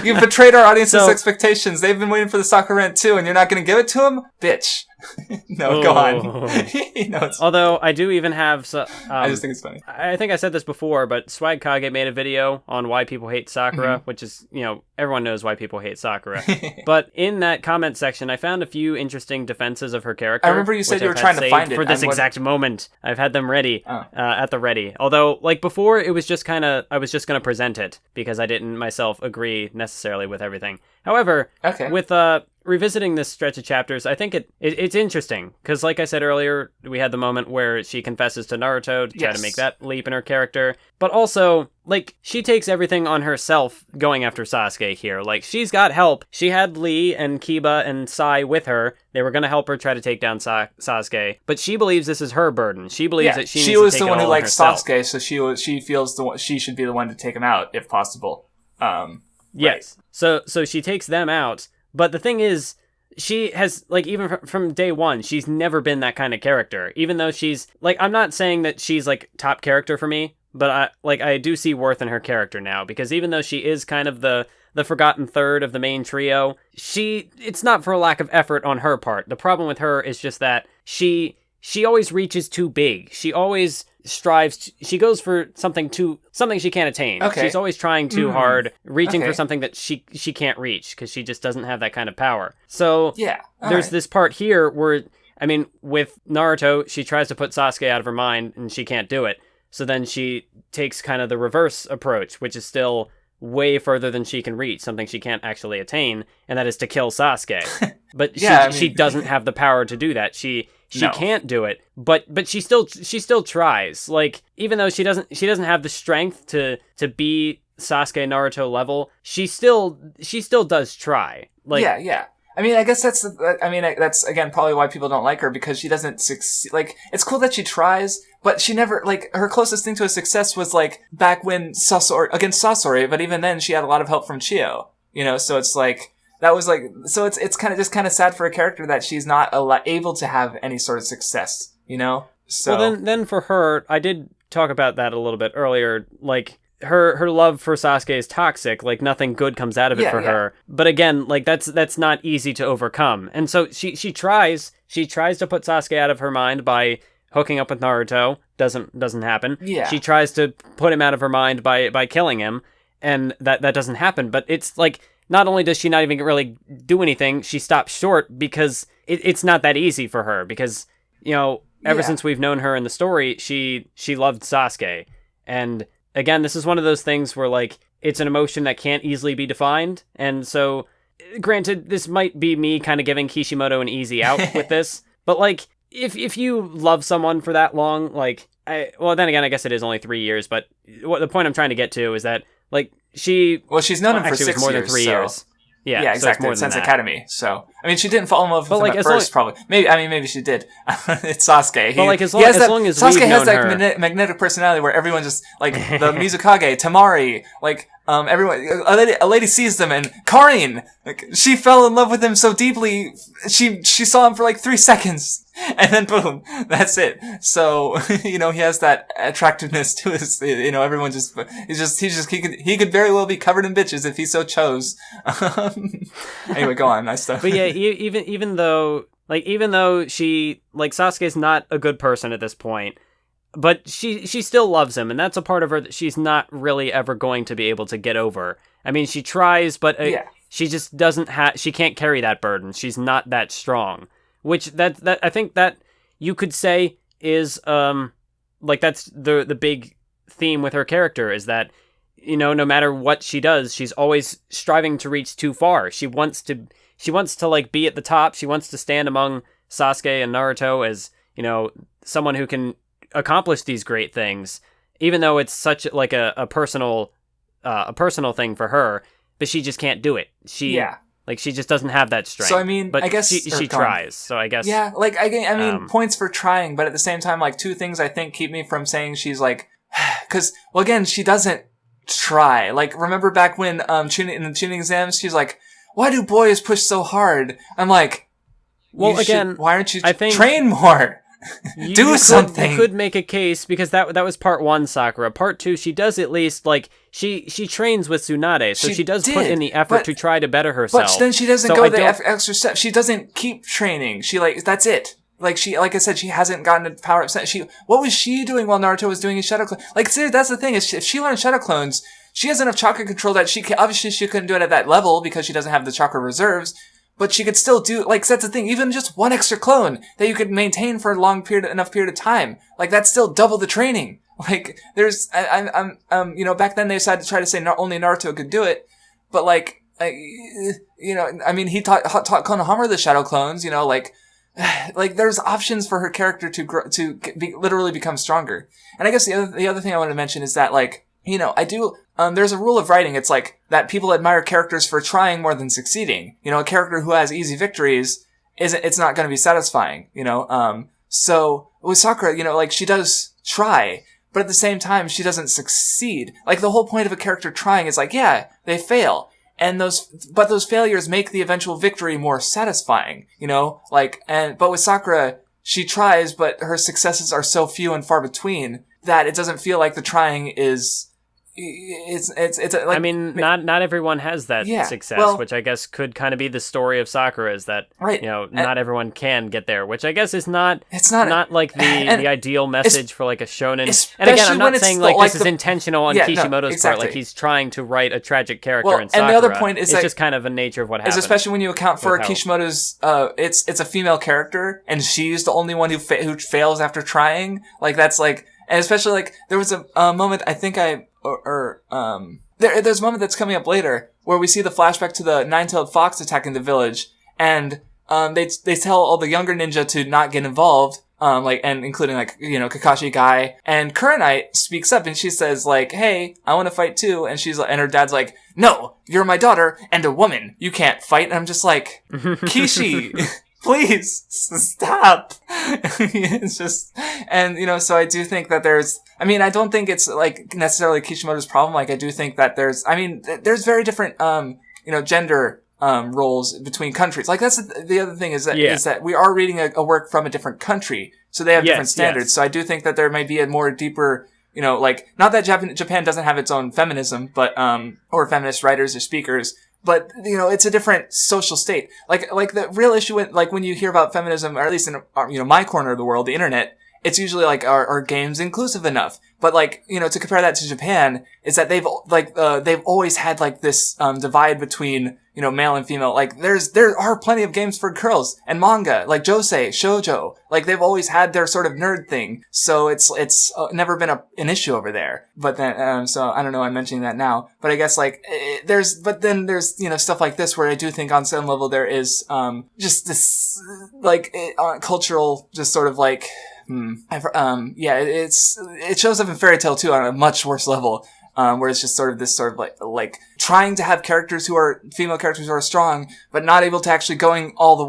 You've betrayed our audience's expectations. They've been waiting for the Sakura rant too, and you're not going to give it to them? Bitch. No, go on. It's... Although I do even have... I just think it's funny. I think I said this before, but Swag Kage made a video on why people hate Sakura, which is, everyone knows why people hate Sakura. But in that comment section, I found a few interesting defenses of her character. I remember you said you were trying to find it. For this exact moment. I've had them ready, at the ready. Although, before, it was just I was just going to present it, because I didn't myself agree necessarily with everything. However, with revisiting this stretch of chapters, I think it's interesting, because like I said earlier, we had the moment where she confesses to Naruto to try to make that leap in her character, but also, she takes everything on herself going after Sasuke here. She's got help. She had Lee and Kiba and Sai with her. They were going to help her try to take down Sasuke, but she believes this is her burden. She believes that she needs to take it all on herself. She was the one who liked Sasuke, so she feels she should be the one to take him out, if possible. Yes. Right. So she takes them out. But the thing is, she has, even from day one, she's never been that kind of character. Even though she's, I'm not saying that she's, top character for me, but I do see worth in her character now. Because even though she is kind of the forgotten third of the main trio, it's not for a lack of effort on her part. The problem with her is just that she always reaches too big. She always she goes for something she can't attain. Okay. She's always trying too hard, reaching for something that she can't reach, because she just doesn't have that kind of power. So there's this part here where, with Naruto, she tries to put Sasuke out of her mind, and she can't do it. So then she takes kind of the reverse approach, which is still way further than she can reach, something she can't actually attain, and that is to kill Sasuke. But she doesn't have the power to do that. She can't do it, but she still tries. Even though she doesn't have the strength to be Sasuke Naruto level, she still does try. Yeah. I guess that's again probably why people don't like her, because she doesn't succeed. It's cool that she tries, but she never, her closest thing to a success was back when against Sasori, but even then she had a lot of help from Chio. So it's that was so it's kind of sad for a character that she's not able to have any sort of success, So well, then for her, I did talk about that a little bit earlier. Her love for Sasuke is toxic. Nothing good comes out of it for her. But again, that's not easy to overcome. And so she tries to put Sasuke out of her mind by hooking up with Naruto. Doesn't happen. Yeah. She tries to put him out of her mind by killing him, and that doesn't happen. But it's not only does she not even really do anything, she stops short because it's not that easy for her. Because, ever since we've known her in the story, she loved Sasuke. And again, this is one of those things where, it's an emotion that can't easily be defined. And so, granted, this might be me kind of giving Kishimoto an easy out with this. But, if you love someone for that long, then again, I guess it is only 3 years. But the point I'm trying to get to is that, she's known him for 6 years. More than 3 years. Yeah, exactly. Since Academy. So, she didn't fall in love with him at first, probably. Maybe she did. It's Sasuke. But as long as Sasuke has that her... magnetic personality where everyone just the Mizukage, Tamari, everyone, a lady sees them, and Karin, she fell in love with him so deeply, she saw him for 3 seconds. And then boom, that's it. So, he has that attractiveness to his, everyone he could very well be covered in bitches if he so chose. Anyway, go on, nice stuff. But yeah, even though she, Sasuke's not a good person at this point, but she still loves him, and that's a part of her that she's not really ever going to be able to get over. She tries, but she just she can't carry that burden. She's not that strong. Which that I think that you could say is that's the big theme with her character, is that no matter what she does, she's always striving to reach too far. She wants to be at the top. She wants to stand among Sasuke and Naruto as someone who can accomplish these great things, even though it's such a personal thing for her. But she just can't do it. She just doesn't have that strength. So, but I guess... she tries, so I guess... Yeah, points for trying, but at the same time, 2 things I think keep me from saying she's, because, again, she doesn't try. Remember back when, in the tuning exams, she's why do boys push so hard? I'm why aren't you train more? Do something. You could make a case, because that was part 1 Sakura. Part 2, she does at least, like, she trains with Tsunade, so she does put in the effort to try to better herself. But then she doesn't go the extra step. She doesn't keep training. She, like, that's it. Like, I said, she hasn't gotten a power up. What was she doing while Naruto was doing his shadow clone? Like, see, that's the thing, is if she learned shadow clones, she has enough chakra control that obviously she couldn't do it at that level because she doesn't have the chakra reserves, but she could still do, like, that's the thing, even just one extra clone that you could maintain for enough period of time, like, that's still double the training. Like, back then they decided to try to say only Naruto could do it, but, like, he taught Konohamaru the shadow clones, like, there's options for her character to grow, literally become stronger. And I guess the other thing I wanted to mention is that, like, there's a rule of writing. It's like that people admire characters for trying more than succeeding. A character who has easy victories it's not going to be satisfying, So with Sakura, like, she does try, but at the same time, she doesn't succeed. Like, the whole point of a character trying is like, yeah, they fail. And but those failures make the eventual victory more satisfying, but with Sakura, she tries, but her successes are so few and far between that it doesn't feel like the trying is, not everyone has that success, which I guess could kind of be the story of Sakura, is that, not everyone can get there, which I guess is not like the ideal message for, like, a shonen. And again, I'm not saying, like, this is intentional on Kishimoto's part, like, he's trying to write a tragic character in Sakura. And the other point is, it's just kind of a nature of what happens. Especially when you account for Kishimoto's, it's a female character, and she's the only one who fails after trying. Like, that's, like, and especially, like, there was a moment, I think there's a moment that's coming up later where we see the flashback to the nine-tailed fox attacking the village, and they tell all the younger ninja to not get involved, and including, like, Kakashi Guy, and Kurenite speaks up and she says, like, hey, I want to fight too, and and her dad's like, no, you're my daughter and a woman, you can't fight. And I'm just like, Kishi, please stop. It's just, and so I do think that I don't think it's, like, necessarily Kishimoto's problem. Like, I do think that there's very different, gender, roles between countries. Like, that's the other thing is that we are reading a work from a different country, so they have different standards. Yes. So I do think that there might be a more deeper, like, not that Japan doesn't have its own feminism, but, or feminist writers or speakers, but, it's a different social state. Like the real issue with, like, when you hear about feminism, or at least in, my corner of the world, the internet, it's usually like, are games inclusive enough? But, like, to compare that to Japan, is that they've always had, like, this, divide between, male and female. Like, there are plenty of games for girls and manga, like josei, shoujo. Like, they've always had their sort of nerd thing. So it's never been an issue over there. But then, so I don't know, I'm mentioning that now. But I guess, like, there's stuff like this where I do think on some level there is, just this, like, cultural, just sort of like, it shows up in Fairy Tail too on a much worse level, where it's just sort of this sort of like trying to have female characters who are strong, but not able to actually go all the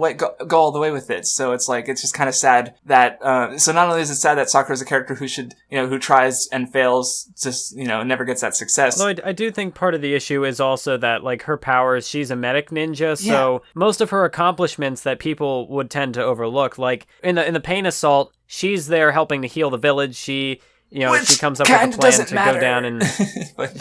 way with it. So it's like, it's just kind of sad that, so not only is it sad that Sakura is a character who tries and fails, just, never gets that success. Although I do think part of the issue is also that, like, her powers, she's a medic ninja, so most of her accomplishments that people would tend to overlook, like, in the Pain Assault, she's there helping to heal the village. She comes up with a plan to go down and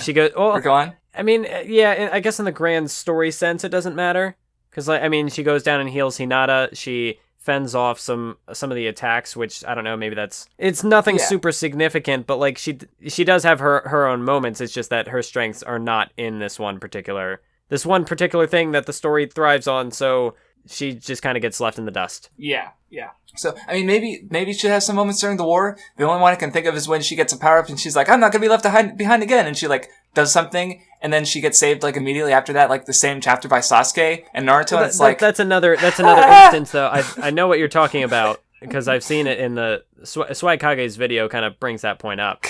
she goes, go on. I mean, I guess in the grand story sense, it doesn't matter. Because, like, she goes down and heals Hinata. She fends off some of the attacks, which, I don't know, maybe it's nothing super significant, but, like, she does have her own moments. It's just that her strengths are not in this one particular thing that the story thrives on, so she just kind of gets left in the dust. Yeah. So, maybe she has some moments during the war. The only one I can think of is when she gets a power-up and she's like, I'm not gonna be left behind again. And she, like, does something, and then she gets saved, like, immediately after that, like, the same chapter by Sasuke and Naruto. Well, and it's like... That's another instance, though. I know what you're talking about, because I've seen it in the... Swag Kage's video kind of brings that point up.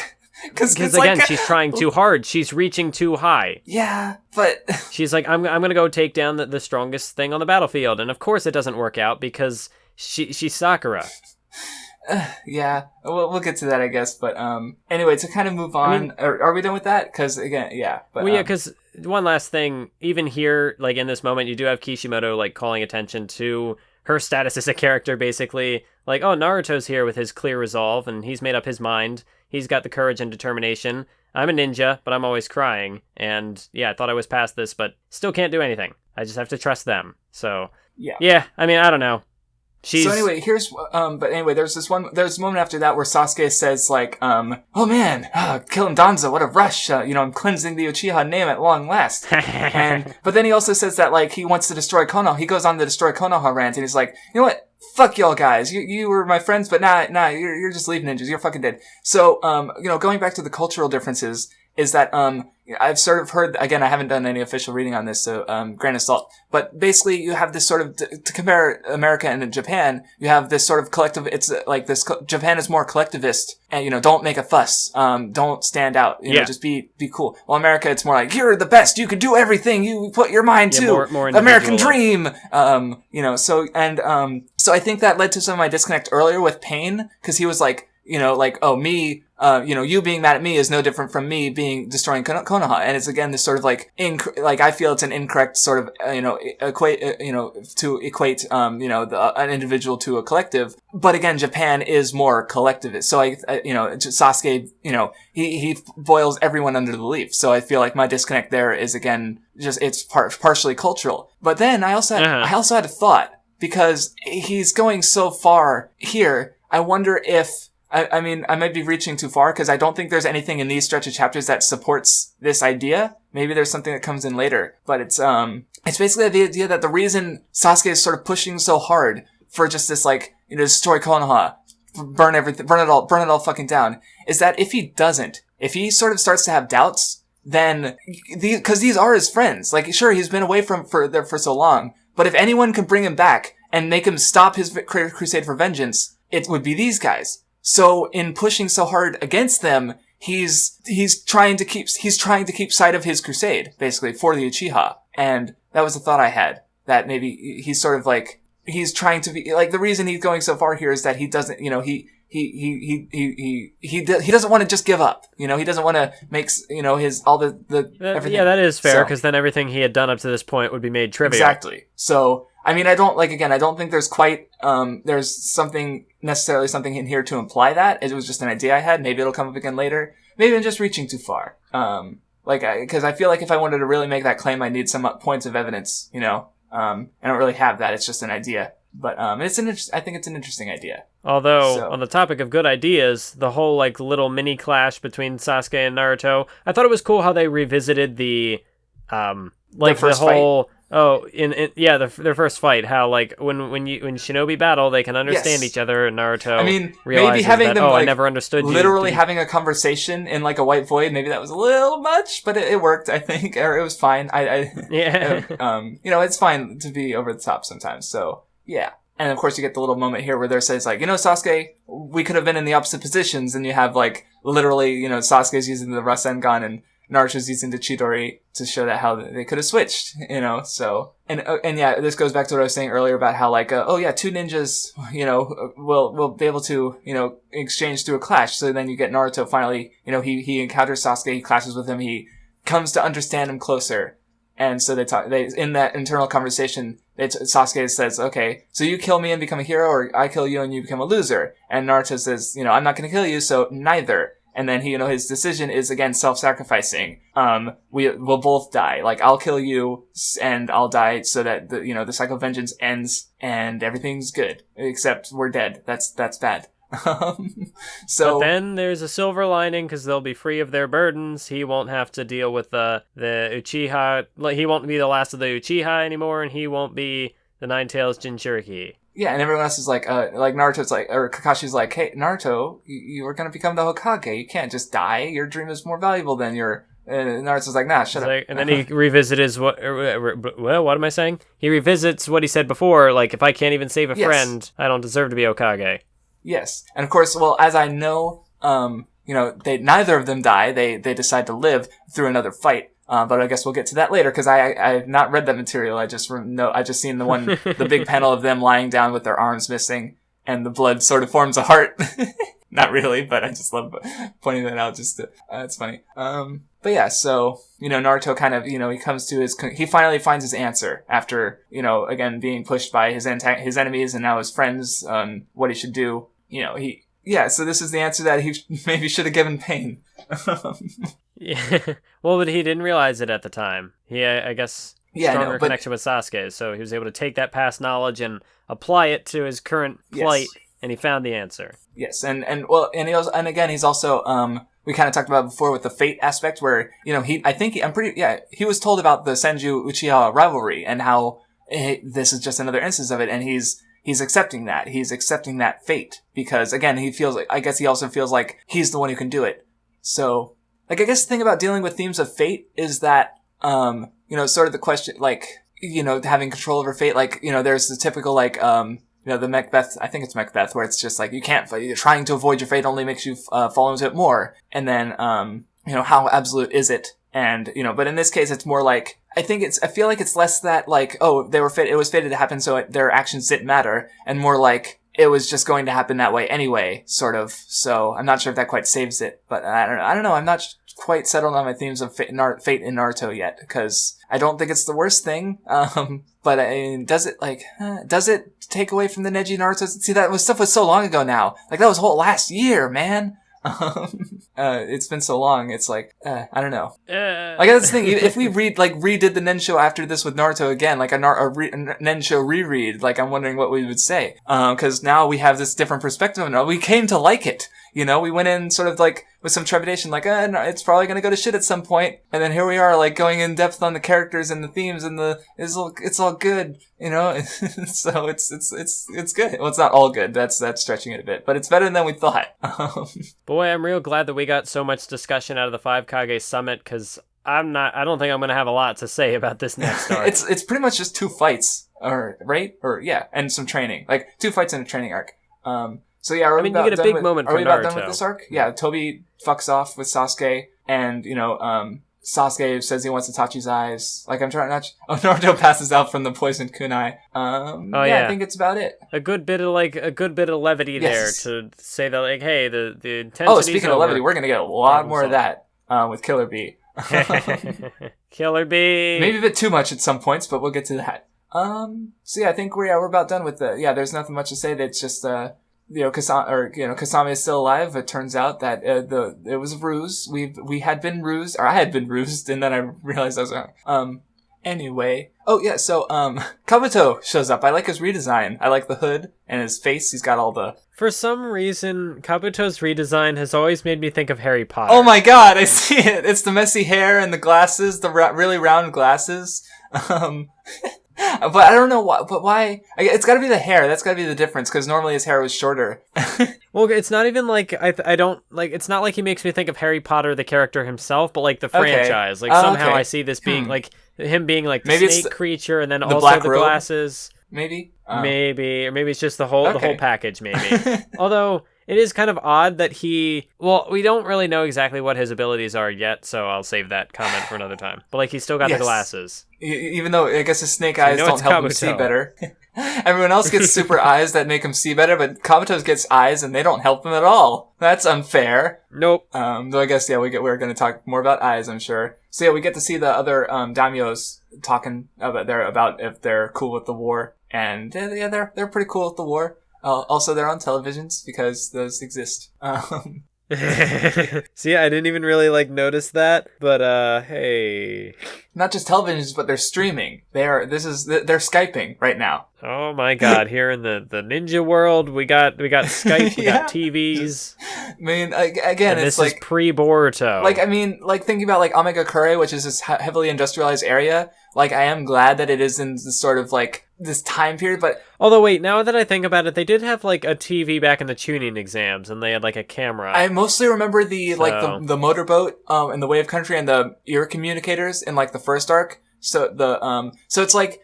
Because again, she's trying too hard. She's reaching too high. Yeah, but... She's like, I'm gonna go take down the strongest thing on the battlefield. And of course it doesn't work out, because... She's Sakura. Yeah, we'll get to that, I guess. But anyway, to kind of move on, are we done with that? Because again, yeah. But, because one last thing, even here, like in this moment, you do have Kishimoto, like, calling attention to her status as a character, basically. Like, oh, Naruto's here with his clear resolve, and he's made up his mind. He's got the courage and determination. I'm a ninja, but I'm always crying. And yeah, I thought I was past this, but still can't do anything. I just have to trust them. So, yeah, I mean, I don't know. So anyway, there's a moment after that where Sasuke says, like, oh man, killing Danzo, what a rush, I'm cleansing the Uchiha name at long last. But then he also says that, like, he wants to destroy Konoha. He goes on the destroy Konoha rant, and he's like, you know what? Fuck y'all guys. You were my friends, but nah, you're just leave ninjas. You're fucking dead. So, going back to the cultural differences, is that, I've sort of heard, again, I haven't done any official reading on this, so, grain of salt. But basically, you have this sort of, to compare America and Japan, you have this sort of collective, it's like this, Japan is more collectivist, and, don't make a fuss, don't stand out, just be cool. While America, it's more like, you're the best, you can do everything, you put your mind to, more American dream, so I think that led to some of my disconnect earlier with Pain, cause he was like, oh, me, you being mad at me is no different from me destroying Konoha. And it's again this sort of like, I feel it's an incorrect sort of, to equate, an individual to a collective. But again, Japan is more collectivist. So Sasuke, he boils everyone under the leaf. So I feel like my disconnect there is again, just, it's partially cultural. But then I also had a thought, because he's going so far here. I wonder if, I mean, I might be reaching too far because I don't think there's anything in these stretch of chapters that supports this idea. Maybe there's something that comes in later, but it's basically the idea that the reason Sasuke is sort of pushing so hard for just this, like, destroy Konoha, burn everything, burn it all fucking down, is that if he sort of starts to have doubts, then because these are his friends, like, sure, he's been away for so long, but if anyone can bring him back and make him stop his crusade for vengeance, it would be these guys. So in pushing so hard against them, he's trying to keep sight of his crusade, basically, for the Uchiha. And that was the thought I had, that maybe he's sort of like, he's trying to be, like, the reason he's going so far here is that he doesn't, he doesn't want to just give up. He doesn't want to make, everything. Yeah, that is fair, because then everything he had done up to this point would be made trivial. Exactly. So, I mean, I don't think there's quite, there's necessarily something in here to imply that. It was just an idea I had. Maybe it'll come up again later. Maybe I'm just reaching too far. Because I feel like if I wanted to really make that claim, I need some points of evidence, I don't really have that. It's just an idea. But, I think it's an interesting idea. Although, on the topic of good ideas, the whole, like, little mini clash between Sasuke and Naruto, I thought it was cool how they revisited the whole... Fight? Oh, their first fight. How, like, when shinobi battle, they can understand each other. And Naruto, maybe having them I never understood you. Literally having a conversation in, like, a white void. Maybe that was a little much, but it worked. I think, or it was fine. It's fine to be over the top sometimes. So yeah, and of course you get the little moment here where there says, like, Sasuke, we could have been in the opposite positions, and you have, like, literally, Sasuke's using the Rasengan and Naruto's using the Chidori to show that how they could have switched, so, and yeah, this goes back to what I was saying earlier about how, like, two ninjas, will be able to, exchange through a clash. So then you get Naruto finally, he encounters Sasuke, he clashes with him, he comes to understand him closer. And so they in that internal conversation, Sasuke says, okay, so you kill me and become a hero, or I kill you and you become a loser. And Naruto says, I'm not going to kill you, so neither. And then he, his decision is, again, self-sacrificing. We'll both die. Like, I'll kill you and I'll die so that the cycle of vengeance ends and everything's good. Except we're dead. That's bad. But then there's a silver lining, because they'll be free of their burdens. He won't have to deal with the Uchiha. He won't be the last of the Uchiha anymore, and he won't be the Nine-Tails Jinchuriki. Yeah, and everyone else is like Naruto's like, or Kakashi's like, hey, Naruto, you were gonna become the Hokage. You can't just die. Your dream is more valuable than your... And Naruto's like, nah, shut up. And then he revisits what am I saying? He revisits what he said before, like, if I can't even save a friend, I don't deserve to be Hokage. Yes. And of course, well, as I know, neither of them die. They decide to live through another fight. But I guess we'll get to that later, because I have not read that material. I just seen the big panel of them lying down with their arms missing, and the blood sort of forms a heart. Not really, but I just love pointing that out. Just it's funny. But But yeah, so, Naruto kind of, he comes to he finally finds his answer after, again, being pushed by his enemies and now his friends on what he should do. So this is the answer that he maybe should have given Pain. Yeah. Well, but he didn't realize it at the time. He, I guess, stronger connection with Sasuke, so he was able to take that past knowledge and apply it to his current plight, and he found the answer. Yes, and he's also we kind of talked about before with the fate aspect, where he was told about the Senju Uchiha rivalry and how this is just another instance of it, and he's accepting that. He's accepting that fate because again he also feels like he's the one who can do it. So I guess the thing about dealing with themes of fate is that sort of the question having control over fate. There's the typical the Macbeth, I think it's Macbeth, where it's just you're trying to avoid your fate only makes you fall into it more. And then, how absolute is it? And, but in this case, it's more I feel like it's less that it was fated to happen, so their actions didn't matter, and more it was just going to happen that way anyway, sort of. So I'm not sure if that quite saves it, but I don't know. I'm not quite settled on my themes of fate in Naruto yet, because I don't think it's the worst thing. But does it take away from the Neji Naruto? See, stuff was so long ago now. That was whole last year, man. It's been so long. It's I don't know. That's the thing. If we redid the Nen Show after this with Naruto again, a Nen Show reread, I'm wondering what we would say. Because now we have this different perspective on it. We came to like it. We went in sort of with some trepidation, no, it's probably gonna go to shit at some point. And then here we are, going in depth on the characters and the themes and it's all good, So it's good. Well, it's not all good. That's stretching it a bit, but it's better than we thought. Boy, I'm real glad that we got so much discussion out of the 5 Kage Summit, because I don't think I'm gonna have a lot to say about this next arc. It's pretty much just 2 fights, and some training, 2 fights and a training arc. So yeah, you get a big moment for Naruto. Are we about done with this arc? Yeah, Toby fucks off with Sasuke, and Sasuke says he wants Itachi's eyes. Naruto passes out from the poisoned kunai. I think it's about it. A good bit of levity there to say that hey, the intensity. Oh, speaking of levity, we're gonna get a lot more of that with Killer Bee. Killer Bee. Maybe a bit too much at some points, but we'll get to that. So yeah, I think we're about done with there's nothing much to say. That's just Kisame is still alive. It turns out that it was a ruse. We had been rused, or I had been rused, and then I realized I was wrong. Anyway. Oh yeah, so Kabuto shows up. I like his redesign. I like the hood and his face. He's got all the... For some reason, Kabuto's redesign has always made me think of Harry Potter. Oh my god, I see it. It's the messy hair and the glasses, the really round glasses. But I don't know why. But why? It's got to be the hair. That's got to be the difference. Because normally his hair was shorter. Well, it's not even I don't It's not like he makes me think of Harry Potter, the character himself, but the franchise. Somehow I see this being him being the maybe snake creature, and then the also the glasses. Maybe. Maybe, or maybe it's just the whole package. Maybe. Although. It is kind of odd that we don't really know exactly what his abilities are yet, so I'll save that comment for another time. But he's still got the glasses. Even though I guess his snake eyes don't help him see better. Everyone else gets super eyes that make him see better, but Kabuto gets eyes and they don't help him at all. That's unfair. Nope. Though I guess we're going to talk more about eyes, I'm sure. So yeah, we get to see the other daimyos talking about if they're cool with the war, and they're pretty cool with the war. Also, they're on televisions because those exist. See, I didn't even really notice that, but hey, not just televisions, but they're streaming. They're Skyping right now. Oh my god! Here in the ninja world, we got Skype, we got TVs. I mean, again, and it's this is pre-Boruto. Thinking about Omega Kure, which is this heavily industrialized area. I am glad that it is in this sort of this time period, but... Although, wait, now that I think about it, they did have, a TV back in the tuning exams, and they had, a camera. I mostly remember the motorboat, and the Wave Country, and the ear communicators in, the first arc, So it's like,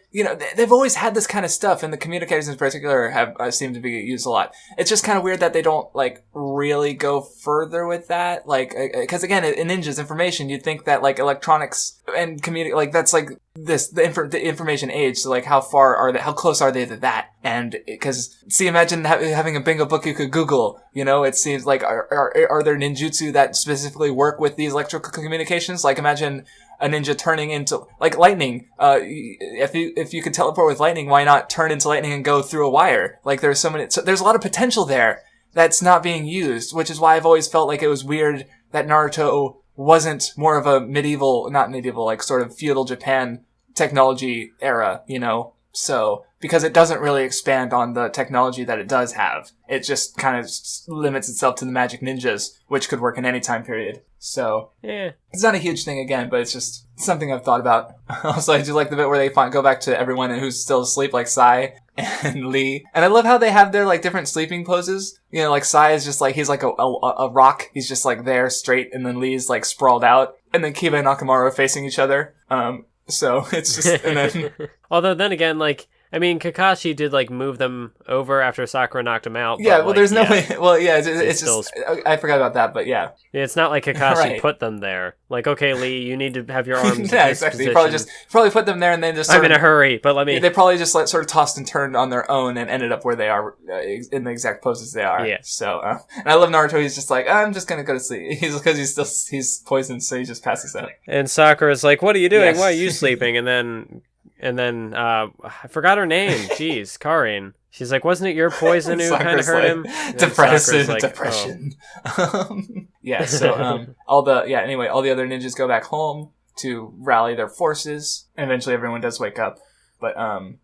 they've always had this kind of stuff, and the communicators in particular have seem to be used a lot. It's just kind of weird that they don't like really go further with that, like, because again, in Ninja's information, you'd think that like electronics and like that's like the information age. So like, how close are they to that? And because imagine having a bingo book you could Google. It seems like are there ninjutsu that specifically work with these electrical communications? Like, imagine a ninja turning into like lightning. If you could teleport with lightning, why not turn into lightning and go through a wire? Like, there's there's a lot of potential there that's not being used, which is why I've always felt like it was weird that Naruto wasn't more of a not medieval, like sort of feudal Japan technology era, So, because it doesn't really expand on the technology that it does have. It just kind of limits itself to the magic ninjas, which could work in any time period. So, yeah. It's not a huge thing again, but it's just something I've thought about. Also, I do like the bit where they go back to everyone who's still asleep, like Sai and Lee. And I love how they have their like different sleeping poses. Like Sai is just like, he's like a rock. He's just like there straight, and then Lee's like sprawled out. And then Kiba and Nakamura are facing each other. So it's just, and then... Although then again, like, I mean, Kakashi did, like, move them over after Sakura knocked him out. Yeah, but, well, there's no way... Well, yeah, it's just... I forgot about that, but yeah. It's not like Kakashi put them there. Like, okay, Lee, you need to have your arms yeah, exactly. He probably put them there and then just I'm in a hurry, but let me... They probably just sort of tossed and turned on their own and ended up where they are in the exact poses they are. Yeah. So, and I love Naruto. He's just like, I'm just gonna go to sleep. Because he's poisoned, so he just passes out. And Sakura's like, what are you doing? Yes. Why are you sleeping? And then I forgot her name. Jeez, Karin. She's like, wasn't it your poison who kind of hurt him? Depression. Oh. Yeah. So all the other ninjas go back home to rally their forces, and eventually everyone does wake up. But I'm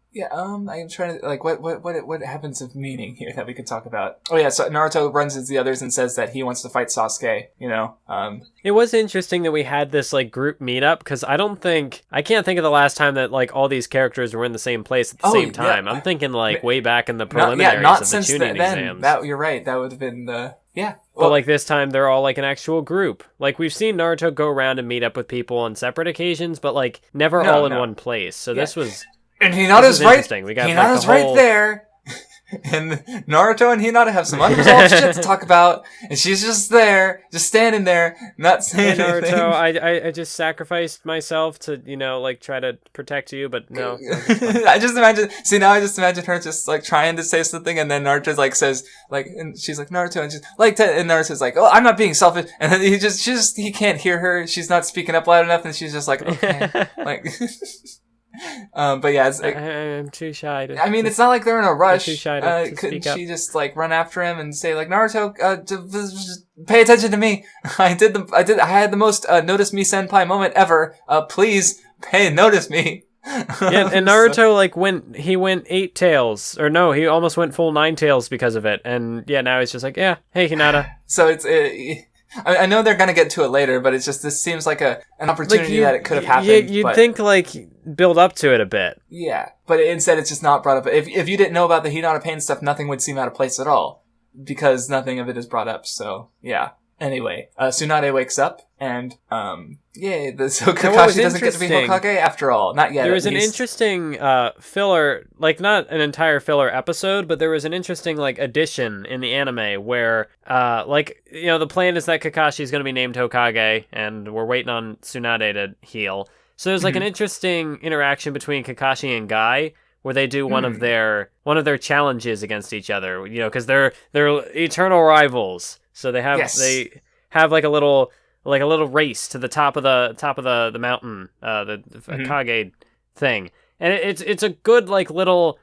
trying to like what happens of meaning here that we could talk about. Oh yeah, so Naruto runs into the others and says that he wants to fight Sasuke. It was interesting that we had this like group meetup, because I can't think of the last time that like all these characters were in the same place at the same time. Yeah. I'm thinking like way back in the preliminaries not of since the tuning exams. You're right. That would have been the yeah. Well, but like this time, they're all like an actual group. Like we've seen Naruto go around and meet up with people on separate occasions, but like never all in one place. So this was. And Hinata's right. We got Hinata's right there. And Naruto and Hinata have some unresolved shit to talk about, and she's just there, just standing there, not saying anything. Naruto, I just sacrificed myself to, like try to protect you, but no. I just imagine her just like trying to say something, and then Naruto like says like, and she's like Naruto, and she's like, and Naruto's like, oh, I'm not being selfish, and then he can't hear her. She's not speaking up loud enough, and she's just like, okay, like. But yeah, it's like, I'm too shy to. I mean, it's not like they're in a rush. I'm too shy to couldn't she just like run after him and say like, Naruto, just pay attention to me. I had the most notice me senpai moment ever. Please notice me. Yeah, and Naruto he went 8 tails, or no, he almost went full 9 tails because of it, and yeah, now he's just like, yeah, hey Hinata. So it's. I know they're gonna get to it later, but it's just, this seems like an opportunity that it could have happened. You'd think like build up to it a bit. Yeah, but instead it's just not brought up. If you didn't know about the Hinata pain stuff, nothing would seem out of place at all, because nothing of it is brought up. So yeah. Anyway, Tsunade wakes up, and yay, so Kakashi doesn't get to be Hokage after all. Not yet. There was an interesting filler, like not an entire filler episode, but there was an interesting like addition in the anime where the plan is that Kakashi is going to be named Hokage, and we're waiting on Tsunade to heal. So there's like an interesting interaction between Kakashi and Guy, where they do one of their challenges against each other, because they're eternal rivals. So they have like a little race to the top of the mountain, the Kage thing, and it's a good like little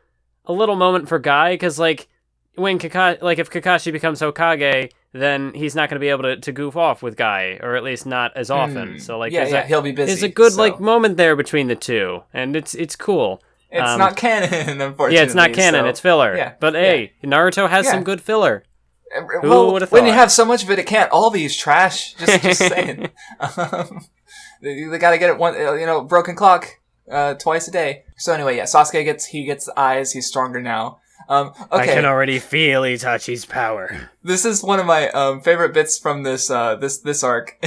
moment for Guy, because like when if Kakashi becomes Hokage, then he's not going to be able to goof off with Guy, or at least not as often. So like he'll be busy. There's a good like moment there between the two, and it's cool. It's not canon, unfortunately. Yeah, it's not canon. So, it's filler. Yeah, but hey, Naruto has some good filler. Well, when you have so much of it, it can't all be trash. Just saying. They gotta get it one, broken clock, twice a day. So anyway, yeah, Sasuke gets eyes. He's stronger now. Okay. I can already feel Itachi's power. This is one of my favorite bits from this arc.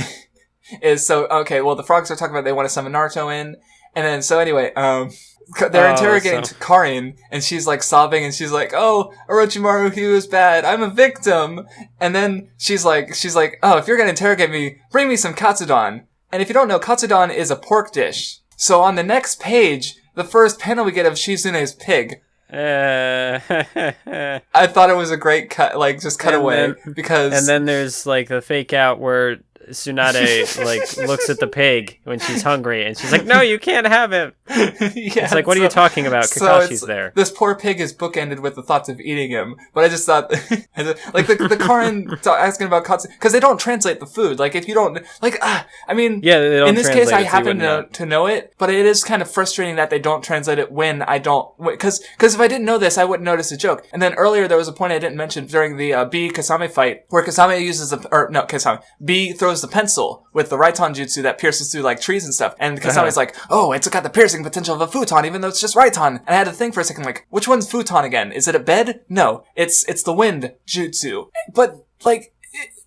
Is so okay. Well, the frogs are talking about they want to summon Naruto in, And then, so anyway, they're interrogating Karin, and she's like sobbing, and she's like, "Oh, Orochimaru, he was bad. I'm a victim." And then she's like, "Oh, if you're gonna interrogate me, bring me some katsudon." And if you don't know, katsudon is a pork dish. So on the next page, the first panel we get of Shizune's pig. I thought it was a great cut, like just cut away because. And then there's like the fake out where Tsunade like looks at the pig when she's hungry, and she's like, "No, you can't have it." It's like, what are you talking about? Kakashi's there. This poor pig is bookended with the thoughts of eating him, but I just thought, like the Karin asking about katsu, because they don't translate the food. Like if you don't, like, I mean, yeah, they don't in this case, I happen know. to know it, but it is kind of frustrating that they don't translate it when I don't, because if I didn't know this, I wouldn't notice a joke. And then earlier there was a point I didn't mention during the B Kisame fight where Kisame uses B throws the pencil with the Raiton jutsu that pierces through like trees and stuff, and Kasame's like, "Oh, it's got the piercing potential of a futon, even though it's just Raiton." And I had to think for a second, like, which one's futon again? Is it a bed? No, it's the wind jutsu. But like,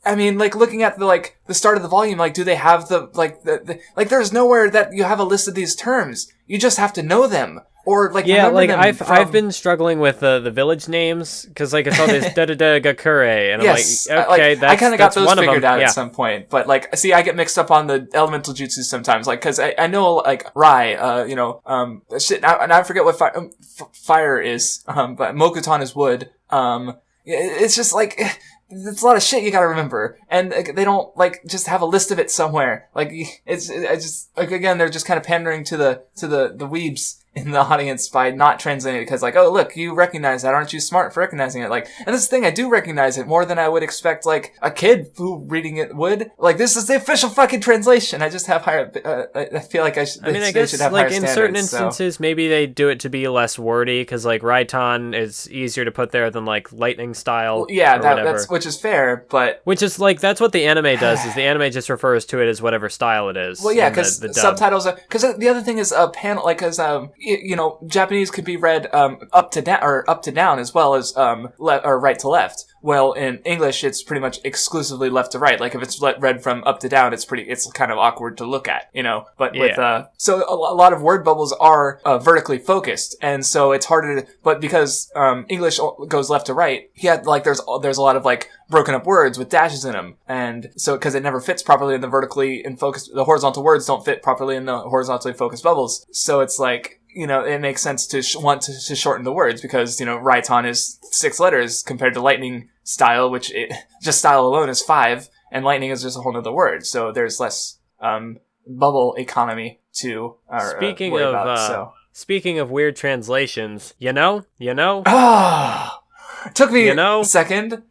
I mean, like looking at the start of the volume, like, do they have the there's nowhere that you have a list of these terms. You just have to know them. Or like I've been struggling with the village names because like I saw this da Gakure and yes, I'm like, okay, I kind of got those figured out at some point, but like see, I get mixed up on the elemental jutsu sometimes, like because I know like Rai, I forget what fire is, but Mokuton is wood. It's just like. It's a lot of shit you gotta remember, and they don't like just have a list of it somewhere. Like I just again, they're just kind of pandering to the weebs in the audience by not translating it because like, oh look, you recognize that, aren't you smart for recognizing it? Like, and this is the thing, I do recognize it more than I would expect like a kid who reading it would. Like, this is the official fucking translation. I just have higher. I feel like I should. I guess should have like in certain instances, maybe they do it to be less wordy because like Raiton is easier to put there than like lightning style. Well, yeah, that's which is fair, but which is like that's what the anime does. Is the anime just refers to it as whatever style it is. Well, yeah, because the subtitles are because the other thing is a panel like because Japanese could be read up to down as well as or right to left. Well, in English, it's pretty much exclusively left to right. Like if it's read from up to down, it's kind of awkward to look at, But with so a lot of word bubbles are vertically focused, and so it's harder to. But because English goes left to right, there's a lot of like broken up words with dashes in them, and so because it never fits properly in the vertically in focused, the horizontal words don't fit properly in the horizontally focused bubbles. So it's like. It makes sense to want to shorten the words because, Raiton is 6 letters compared to lightning style, which just style alone is 5, and lightning is just a whole nother word. So there's less bubble economy to worry about. Speaking of weird translations, Ah, took me a second,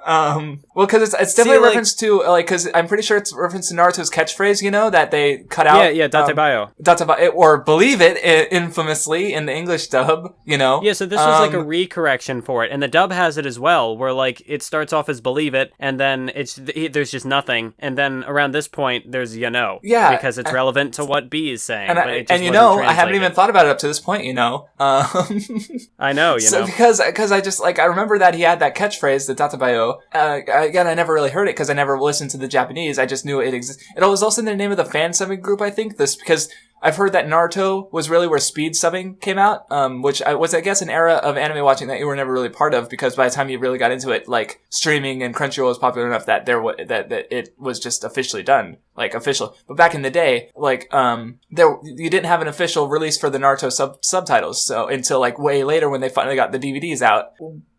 well, because it's definitely a reference to, because I'm pretty sure it's a reference to Naruto's catchphrase, that they cut out. Yeah, Datebayo. Or believe it, infamously, in the English dub, Yeah, so this was like a recorrection for it, and the dub has it as well, where, like, it starts off as believe it, and then there's just nothing, and then around this point, there's Yeah. Because it's relevant to what B is saying, and I haven't even thought about it up to this point, I know, So, because I just, I remember that he had that catchphrase, the Datebayo. Again, I never really heard it because I never listened to the Japanese. I just knew it existed. It was also the name of the fan subbing group, I think. Because I've heard that Naruto was really where speed subbing came out, which was, I guess, an era of anime watching that you were never really part of because by the time you really got into it, like, streaming and Crunchyroll was popular enough that that it was just officially done. Like, official. But back in the day, like, you didn't have an official release for the Naruto subtitles, so until, like, way later when they finally got the DVDs out,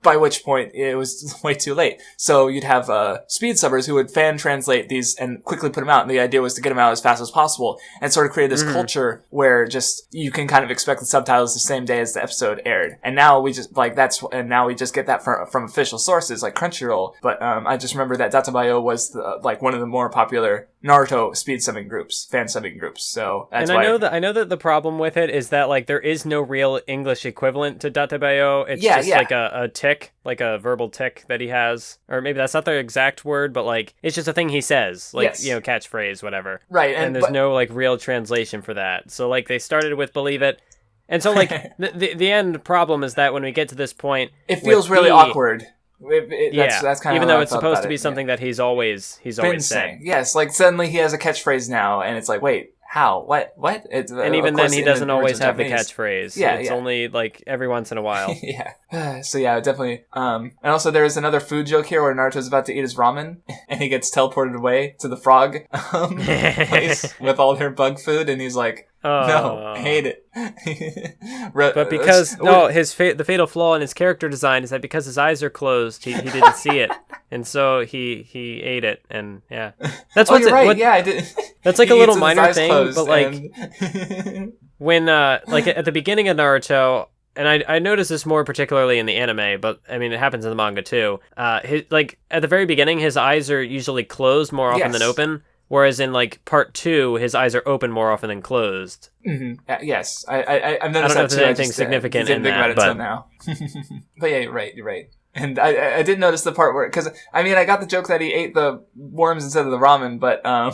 by which point it was way too late. So you'd have speed subbers who would fan translate these and quickly put them out, and the idea was to get them out as fast as possible, and sort of create this culture where just you can kind of expect the subtitles the same day as the episode aired. And now we just now we just get that from official sources like Crunchyroll. But I just remember that Datebayo was one of the more popular Naruto speed subbing groups, fan subbing groups. So that's why I know that the problem with it is that like there is no real English equivalent to Datebayo. It's like a tick, like a verbal tick that he has, or maybe that's not the exact word, but like it's just a thing he says, like catchphrase, whatever. Right, and there's no like real translation for that. So like they started with believe it, and so like the end problem is that when we get to this point, it feels really awkward. That's kind of even though it's supposed to be something that he's always saying. Yes, like suddenly he has a catchphrase now, and it's like, wait, How? What? It's, and even then, he doesn't always have Japanese. the catchphrase. Yeah, it's only like every once in a while. Yeah. So yeah, definitely. And also there is another food joke here where Naruto's about to eat his ramen and he gets teleported away to the frog place with all their bug food, and he's like, "No, I hate it." But because the fatal flaw in his character design is that because his eyes are closed, he didn't see it, and so he ate it, and yeah, that's what's right. Yeah, I did. That's like a little minor thing, but like and... when like at the beginning of Naruto. And I noticed this more particularly in the anime, but I mean it happens in the manga too. Like at the very beginning, his eyes are usually closed more often than open, whereas in like part 2, his eyes are open more often than closed. Mm-hmm. Yes, I've noticed I don't know that if there's too. anything significant in that, but now. But yeah, you're right. And I did notice the part where, because I mean I got the joke that he ate the worms instead of the ramen, but I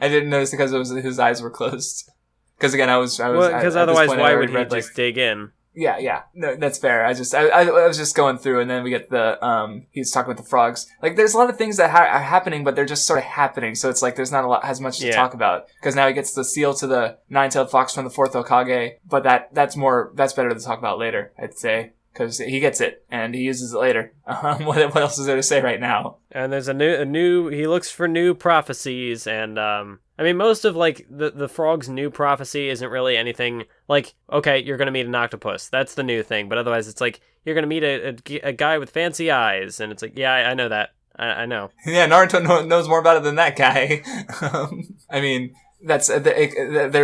didn't notice because his eyes were closed. Because again, because otherwise, why would he just dig in? Yeah. No, that's fair. I was just going through, and then we get the he's talking with the frogs. Like, there's a lot of things that are happening, but they're just sort of happening. So it's like there's not as much to talk about. Because now he gets the seal to the nine-tailed fox from the fourth Hokage, but that's better to talk about later, I'd say. Because he gets it, and he uses it later. What else is there to say right now? And there's a new. He looks for new prophecies, and I mean, most of like the frog's new prophecy isn't really anything like, okay, you're gonna meet an octopus. That's the new thing. But otherwise, it's like you're gonna meet a guy with fancy eyes, and it's like, yeah, I know that. I know. Yeah, Naruto knows more about it than that guy. I mean. There's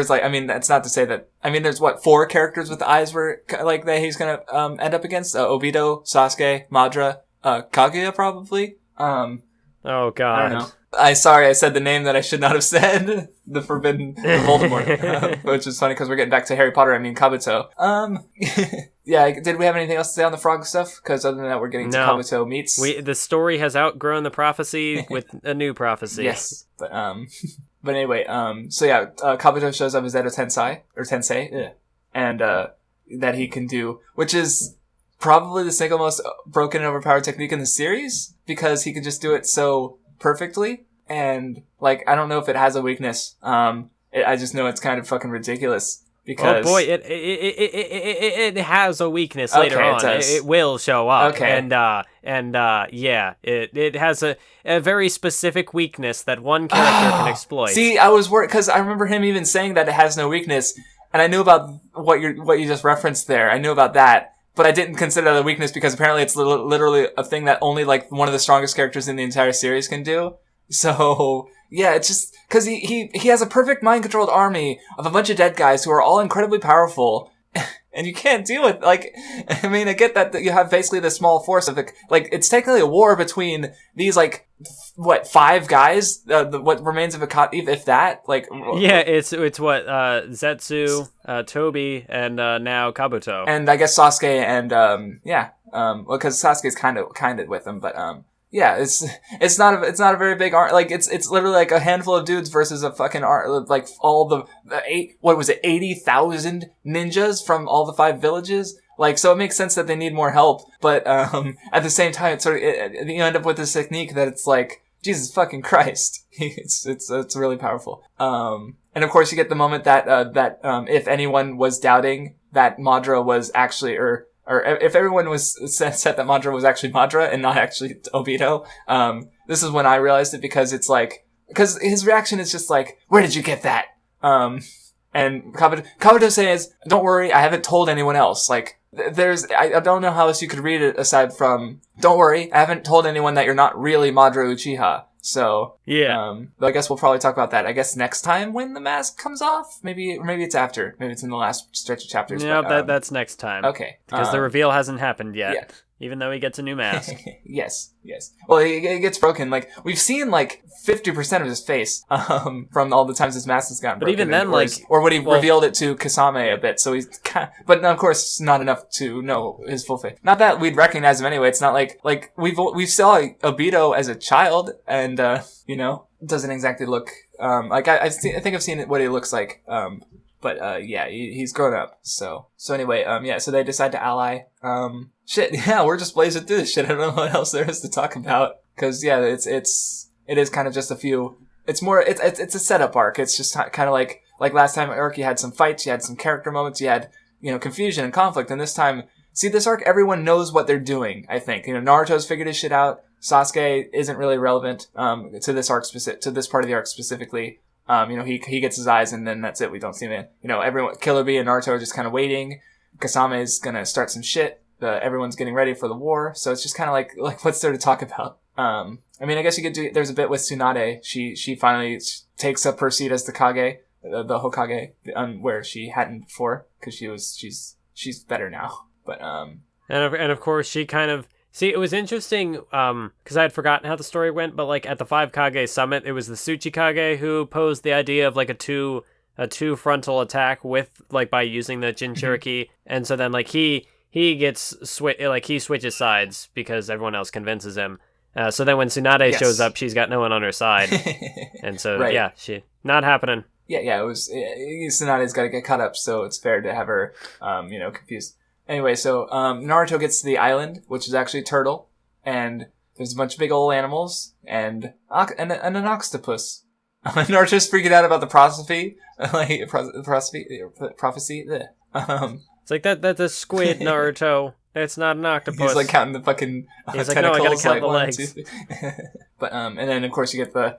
like, I mean, that's not to say that, I mean, there's 4 characters with eyes where, like, that he's gonna, end up against? Obito, Sasuke, Madara, Kaguya, probably? Oh, God. I don't know. I said the name that I should not have said. The forbidden Voldemort. Which is funny because we're getting back to Harry Potter, I mean, Kabuto. Yeah, did we have anything else to say on the frog stuff? Because other than that, we're getting to Kabuto meets. The story has outgrown the prophecy with a new prophecy. Yes, but anyway, so yeah, Kabuto shows up as Edo Tensei, and that he can do, which is probably the single most broken and overpowered technique in the series, because he can just do it so perfectly, and like, I don't know if it has a weakness. I just know it's kind of fucking ridiculous. Because... Oh boy, it has a weakness later on. It will show up. Okay. And yeah, it has a very specific weakness that one character can exploit. See, I was worried because I remember him even saying that it has no weakness, and I knew about what you just referenced there. I knew about that, but I didn't consider that a weakness because apparently it's literally a thing that only like one of the strongest characters in the entire series can do. So yeah, it's just because he has a perfect mind-controlled army of a bunch of dead guys who are all incredibly powerful, and you can't deal with, like, I mean, I get that you have basically the small force of the, like, it's technically a war between these, like, 5 guys, what remains of a, if that, like... Yeah, it's what, Zetsu, Tobi, and now Kabuto. And I guess Sasuke and, well, because Sasuke's kind of with him, but, yeah, it's not a very big art. Like, it's literally like a handful of dudes versus a fucking art, like all the 80,000 ninjas from all the 5 villages. Like, so it makes sense that they need more help. But, at the same time, it's sort of, you end up with this technique that it's like, Jesus fucking Christ. It's really powerful. And of course you get the moment that if anyone was doubting that Madara was actually, or if everyone was set that Madara was actually Madara and not actually Obito, this is when I realized it, because it's like, because his reaction is just like, where did you get that? And Kabuto says, don't worry, I haven't told anyone else. Like, I don't know how else you could read it aside from, don't worry, I haven't told anyone that you're not really Madara Uchiha. So, yeah. I guess we'll probably talk about that, I guess, next time when the mask comes off. Maybe it's after. Maybe it's in the last stretch of chapters. Yeah, but, that's next time. Okay. Because the reveal hasn't happened yet. Even though he gets a new mask. Yes. Well, it gets broken. Like, we've seen, like, 50% of his face, from all the times his mask has gotten broken. But even then, or when he revealed it to Kisame a bit, so he's but of course, not enough to know his full face. Not that we'd recognize him anyway, it's not like we saw Obito as a child, and, doesn't exactly look, I think I've seen what he looks like, but, yeah, he's grown up, so anyway, so they decide to ally, we're just blazing through this shit. I don't know what else there is to talk about. Cause, yeah, it is kind of just a few it's more, it's a setup arc. It's just kind of like last time arc, you had some fights, you had some character moments, you had, confusion and conflict. And this time, see, this arc, everyone knows what they're doing, I think. Naruto's figured his shit out. Sasuke isn't really relevant, to this arc to this part of the arc specifically. He gets his eyes and then that's it. We don't see him. Everyone, Killer Bee and Naruto are just kind of waiting. Kisame is gonna start some shit. Everyone's getting ready for the war. So it's just kind of like what's there to talk about? I guess you could do, there's a bit with Tsunade. She finally takes up her seat as the Kage, the Hokage, where she hadn't before, because she's better now. But, and of course she kind of, see, it was interesting, because I had forgotten how the story went, but like at the 5 Kage summit, it was the Tsuchi Kage who posed the idea of like a two frontal attack with, like, by using the Jinchuriki, and so then like he gets he switches sides because everyone else convinces him. So then when Tsunade shows up, she's got no one on her side, and so right. Yeah, she not happening. Yeah, it was Tsunade's got to get caught up, so it's fair to have her, confused. Anyway, so Naruto gets to the island, which is actually a turtle, and there's a bunch of big old animals and an octopus. Naruto's freaking out about the prophecy. Prophecy. It's like that's a squid, Naruto. It's not an octopus. He's like counting the fucking He's tentacles. Like, no, I gotta count the 1, legs. 2, 3. But and then of course you get the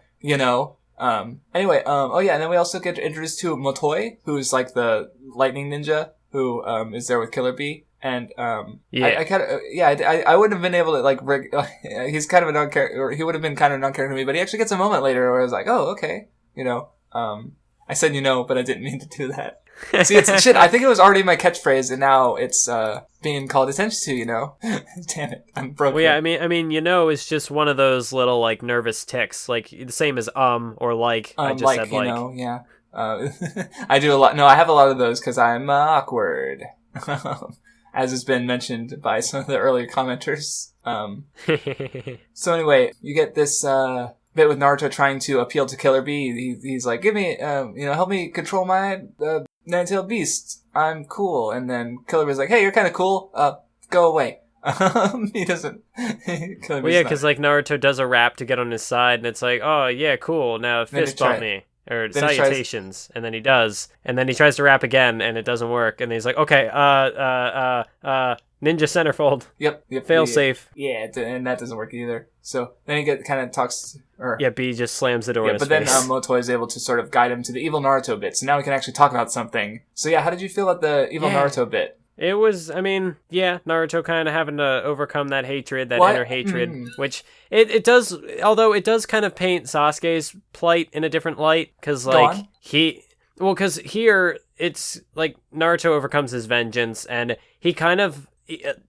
anyway, and then we also get introduced to Motoi, who's like the lightning ninja who is there with Killer Bee. And I wouldn't have been able to he's kind of a non-character, or he would have been kind of a non-character to me, but he actually gets a moment later where I was like, oh, okay, I said but I didn't mean to do that. See, it's shit. I think it was already my catchphrase, and now it's being called attention to. Damn it, I'm broken. Well, yeah, I mean, it's just one of those little like nervous tics, like the same as or like. I just said like. Yeah. I do a lot. No, I have a lot of those because I'm awkward, as has been mentioned by some of the earlier commenters. So anyway, you get this bit with Naruto trying to appeal to Killer Bee. He's like, give me, help me control my nine-tailed beast. I'm cool. And then Killer Bee's like, hey, you're kind of cool. Go away. He doesn't. Well, yeah, because like Naruto does a rap to get on his side, and it's like, oh yeah, cool. Now fist bump me. Or then salutations, and then he does, and then he tries to rap again, and it doesn't work, and he's like, okay, ninja centerfold. Yep. Fail safe. Yeah, and that doesn't work either. So then he kind of talks, B just slams the door in his face. But then Motoi is able to sort of guide him to the evil Naruto bit, so now we can actually talk about something. So yeah, how did you feel about the evil Naruto bit? It was, Naruto kind of having to overcome that hatred, that inner hatred, which it does, although it does kind of paint Sasuke's plight in a different light, because, like, because here, it's, like, Naruto overcomes his vengeance, and he kind of,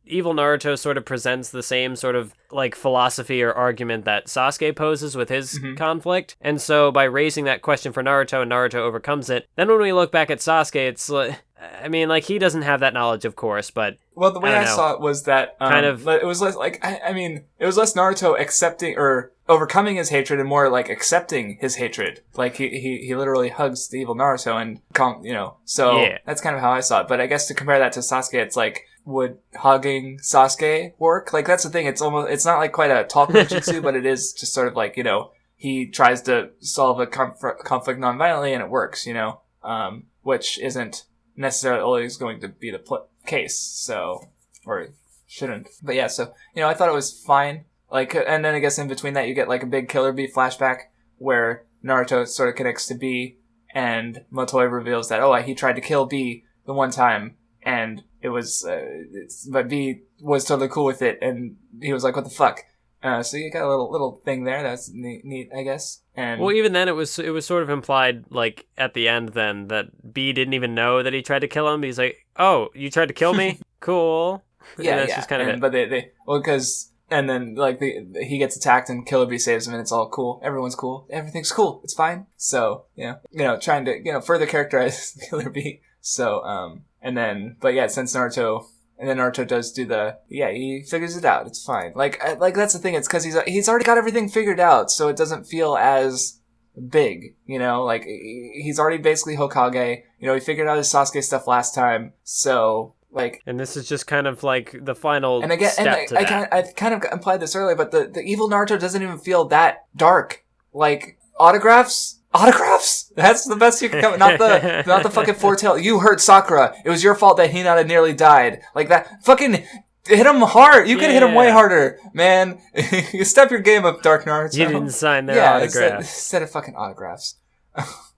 evil Naruto sort of presents the same sort of, like, philosophy or argument that Sasuke poses with his conflict, and so by raising that question for Naruto, and Naruto overcomes it, then when we look back at Sasuke, it's like, he doesn't have that knowledge, of course, but... Well, the way I saw it was that... it was less, it was less Naruto accepting, or overcoming his hatred, and more, like, accepting his hatred. Like, he literally hugs the evil Naruto, and, that's kind of how I saw it. But I guess to compare that to Sasuke, it's like, would hugging Sasuke work? Like, that's the thing, it's not, like, quite a talk ninjutsu, but it is just sort of, like, he tries to solve a conflict non-violently, and it works, which isn't necessarily always going to be the case, so, or shouldn't. But yeah, so, I thought it was fine. Like, and then I guess in between that you get like a big Killer Bee flashback where Naruto sort of connects to Bee, and Motoi reveals that, he tried to kill Bee the one time, and it was, but Bee was totally cool with it, and he was like, what the fuck? So you got a little thing there that's neat, I guess. And well, even then, it was sort of implied, like at the end, then that B didn't even know that he tried to kill him. He's like, "Oh, you tried to kill me? Cool." Yeah, that's just kind of it. But because and then like he gets attacked and Killer Bee saves him, and it's all cool. Everyone's cool. Everything's cool. It's fine. So trying to further characterize Killer Bee. So and then since Naruto. And then Naruto does do he figures it out. It's fine. Like that's the thing. It's because he's already got everything figured out, so it doesn't feel as big, like he's already basically Hokage. He figured out his Sasuke stuff last time, so like. And this is just kind of like the final and again, step to that. I kind of implied this earlier, but the evil Naruto doesn't even feel that dark. Like Autographs? Autographs? That's the best you can come. Not the fucking foretell. You hurt Sakura. It was your fault that Hinata nearly died. Like that. Fucking hit him hard. You could hit him way harder, man. You step your game up, Dark Naruto. You didn't sign their autograph. Instead of fucking autographs.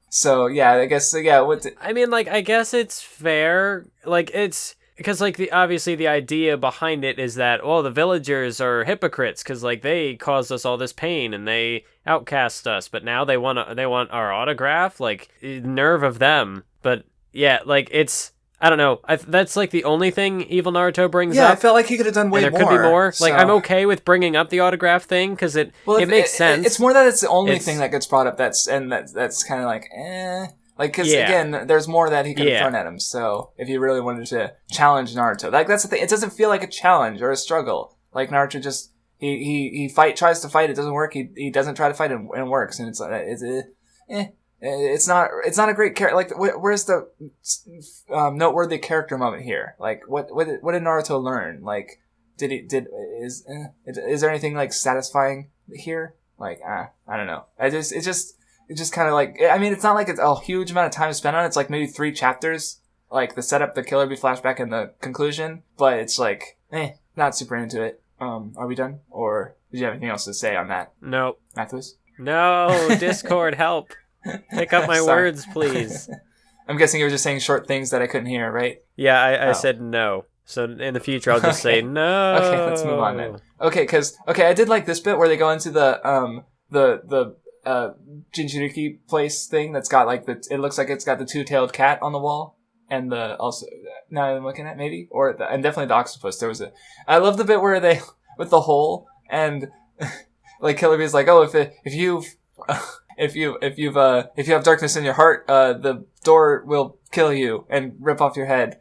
So yeah, I guess yeah. I mean, like, I guess it's fair. Like, it's because like obviously the idea behind it is that the villagers are hypocrites because like they caused us all this pain and they outcast us, but now they want our autograph. Like, nerve of them. But yeah, like it's. I don't know. That's like the only thing Evil Naruto brings up. Yeah, I felt like he could have done way more. There could be more. So. Like, I'm okay with bringing up the autograph thing because it makes sense. It's more that it's the only thing that gets brought up. That's kind of like like because again, there's more that he could have thrown at him. So if he really wanted to challenge Naruto, like that's the thing. It doesn't feel like a challenge or a struggle. Like Naruto just he tries to fight. It doesn't work. He doesn't try to fight and it works. And it's not a great character. Like, where's the noteworthy character moment here? Like, what did Naruto learn? Like, is there anything like satisfying here? Like, I don't know. It just kind of like, I mean, it's not like it's a huge amount of time spent on it. It's like maybe 3 chapters, like the setup, the Killer Bee flashback, and the conclusion. But it's like, not super into it. Are we done? Or did you have anything else to say on that? Nope. Mathis? No, Discord, help. Pick up my words, please. I'm guessing you were just saying short things that I couldn't hear, right? Yeah, I said no. So in the future, I'll just say no. Okay, let's move on then. Okay, I did like this bit where they go into the Jinchuriki place thing that's got like it looks like it's got the 2-tailed cat on the wall, and now I'm looking at maybe and definitely the octopus. I love the bit where they with the hole and like Killer Bee's like, oh, if you have darkness in your heart, the door will kill you and rip off your head.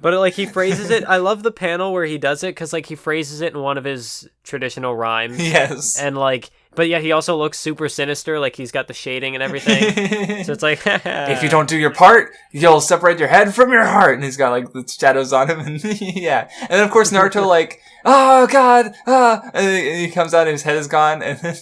But like he phrases it. I love the panel where he does it because like he phrases it in one of his traditional rhymes. Yes. And like, but yeah, he also looks super sinister. Like he's got the shading and everything. So it's like, if you don't do your part, you'll separate your head from your heart. And he's got like the shadows on him. And yeah. And then of course Naruto like, oh God, and he comes out and his head is gone. And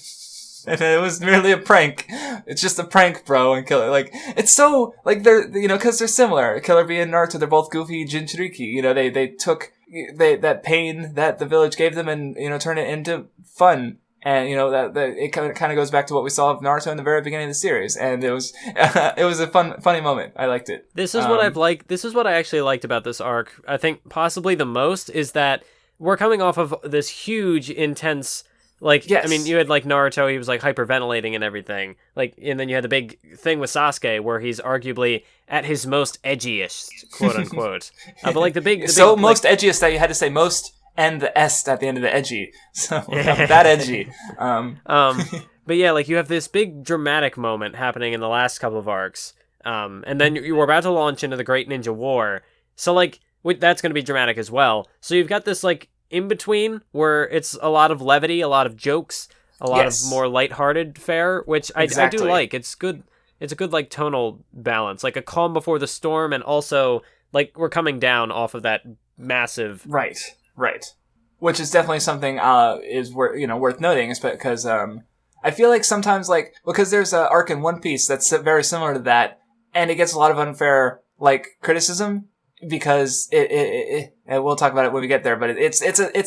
it was merely a prank. It's just a prank, bro. And Killer, like, it's so, like, they're, because they're similar. Killer Bee and Naruto, they're both goofy Jinchuriki. They took that pain that the village gave them and, turned it into fun. And, it kind of goes back to what we saw of Naruto in the very beginning of the series. And it was a funny moment. I liked it. This is what I actually liked about this arc. I think possibly the most is that we're coming off of this huge, intense, like, yes. I mean, you had, like, Naruto, he was, like, hyperventilating and everything. Like, and then you had the big thing with Sasuke, where he's arguably at his most edgiest, quote-unquote. But, like, most edgiest that you had to say most and the S at the end of the edgy. So, that edgy. But, yeah, like, you have this big dramatic moment happening in the last couple of arcs. And then you were about to launch into the Great Ninja War. So, like, that's going to be dramatic as well. So you've got this, like, in between where it's a lot of levity, a lot of jokes, a lot of more lighthearted fare, which I do like. It's good. It's a good like tonal balance, like a calm before the storm, and also like we're coming down off of that massive. Right. Which is definitely something is worth noting, because I feel like sometimes because there's an arc in One Piece that's very similar to that, and it gets a lot of unfair criticism. Because and we'll talk about it when we get there, but it's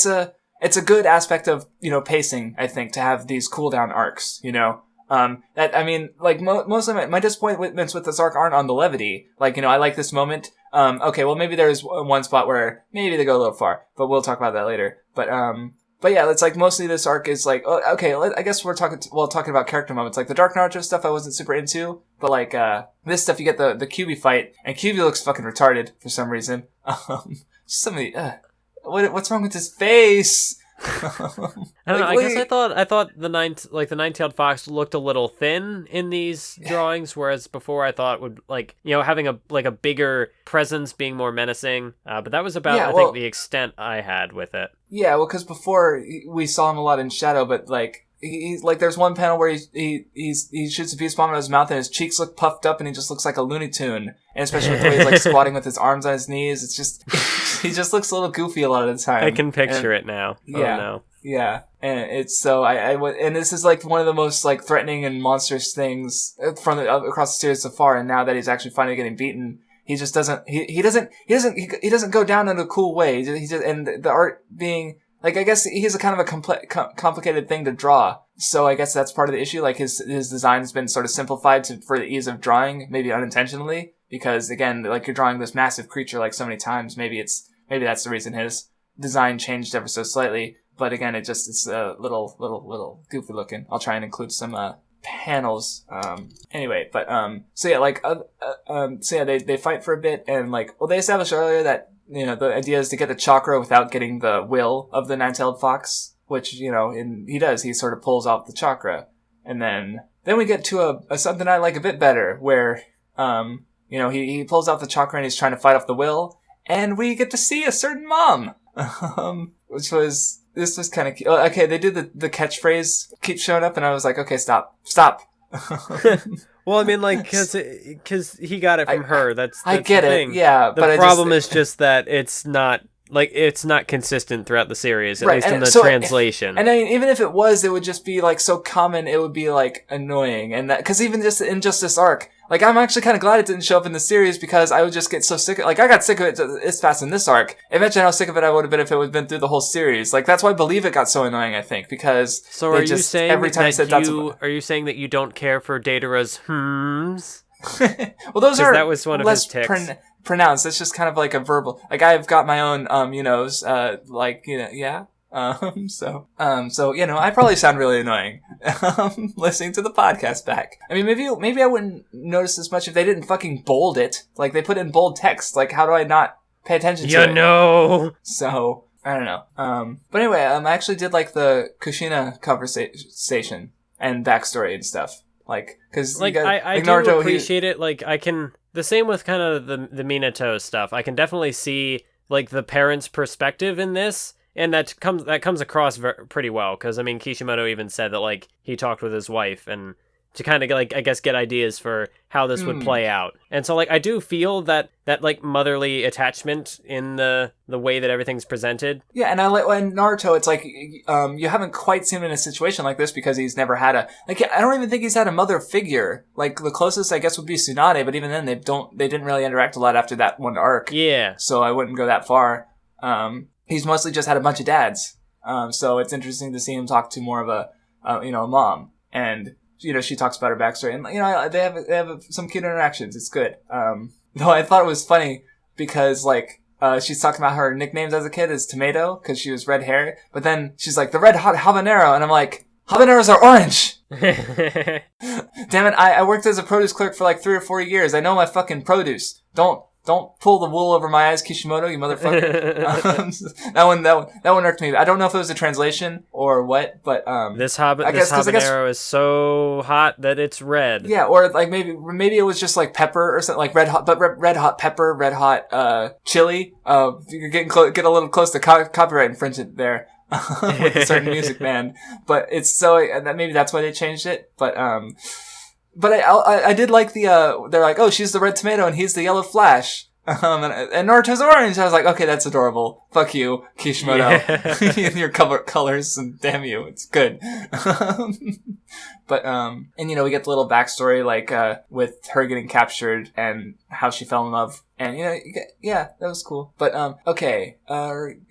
a good aspect of pacing, I think, to have these cooldown arcs. That I mean, most of my disappointments with this arc aren't on the levity. I like this moment. Okay, well maybe there's one spot where maybe they go a little far, but we'll talk about that later. But yeah, it's mostly this arc is okay. I guess we're talking about character moments. Like the Dark Naruto stuff, I wasn't super into, but this stuff, you get the Kyuubi fight, and Kyuubi looks fucking retarded for some reason. Some of the what's wrong with his face? I don't know. I guess I thought the nine-tailed fox looked a little thin in these drawings, whereas before I thought would having a bigger presence, being more menacing. But that was about I think the extent I had with it. Yeah, well, because before we saw him a lot in shadow, but he's there's one panel where he shoots a piece bomb in his mouth and his cheeks look puffed up and he just looks like a Looney Tune. And especially with the way he's squatting with his arms on his knees, it's just he just looks a little goofy a lot of the time. I can picture it now. Yeah. Oh, no. Yeah, and it's so and this is like one of the most like threatening and monstrous things from across the series so far. And now that he's actually finally getting beaten, he just doesn't. He doesn't go down in a cool way. He just and the art being like, I guess he's a kind of a complicated thing to draw. So I guess that's part of the issue. Like his design has been sort of simplified for the ease of drawing, maybe unintentionally, because again, like you're drawing this massive creature like so many times. Maybe that's the reason his design changed ever so slightly. But again, it's a little goofy looking. I'll try and include some panels. Anyway, but so yeah, like so yeah, they fight for a bit, and like, well, they established earlier that the idea is to get the chakra without getting the will of the nine-tailed fox, which he does. He sort of pulls off the chakra, and then we get to a something I like a bit better, where he pulls out the chakra and he's trying to fight off the will, and we get to see a certain mom, which was. This was kind of cute. Okay, they do the catchphrase keep showing up, and I was like, okay, stop. Well, I mean, like, because he got it from her. That's I get the it. thing. Yeah, the problem is just that it's not consistent throughout the series, at least in the translation. And I mean, even if it was, it would just be like so common, it would be like annoying, and that because even just in just this arc. Like, I'm actually kind of glad it didn't show up in the series because I would just get so sick of it. Like, I got sick of it as fast in this arc. Imagine how sick of it I would have been if it would have been through the whole series. Like, that's why Believe It got so annoying, I think, because so are you saying every time are you saying that you don't care for Datara's hmms? Well, those are that was one of his tics. Pronounced. It's just kind of like a verbal. Like, I've got my own, yeah. So, I probably sound really annoying, listening to the podcast back. I mean, maybe I wouldn't notice as much if they didn't fucking bold it. Like, they put in bold text. Like, how do I not pay attention to it? So, I don't know. But anyway, I actually did like the Kushina conversation and backstory and stuff. Like, cause I Naruto, do appreciate it. Like, I can, the same with kind of the Minato stuff. I can definitely see, like, the parents' perspective in this. And that comes across pretty well, because, I mean, Kishimoto even said that, like, he talked with his wife and to kind of, like, I guess, get ideas for how this would play out. And so, like, I do feel that like, motherly attachment in the way that everything's presented. Yeah, and I like when Naruto, it's like, you haven't quite seen him in a situation like this because he's never had I don't even think he's had a mother figure. Like, the closest, I guess, would be Tsunade, but even then, they didn't really interact a lot after that one arc. Yeah. So I wouldn't go that far. He's mostly just had a bunch of dads. So it's interesting to see him talk to more of a mom. And, she talks about her backstory. And, they have some cute interactions. It's good. Though I thought it was funny because, like, she's talking about her nicknames as a kid as Tomato because she was red hair. But then she's like, the red hot habanero. And I'm like, habaneros are orange! Damn it, I worked as a produce clerk for like 3 or 4 years. I know my fucking produce. Don't pull the wool over my eyes, Kishimoto, you motherfucker. That one irked me. I don't know if it was a translation or what, but this habanero is so hot that it's red. Yeah, or like maybe it was just like pepper or something, like red hot pepper, red hot chili. You're get a little close to copyright infringement there. With a certain music band, but it's so that maybe that's why they changed it. But I did like they're like, oh, she's the red tomato and he's the yellow Flash. And Naruto's orange. I was like, okay, that's adorable. Fuck you, Kishimoto. Yeah. Your colors, and damn you, it's good. But, and we get the little backstory, like, with her getting captured and how she fell in love. And, that was cool. But, okay. Then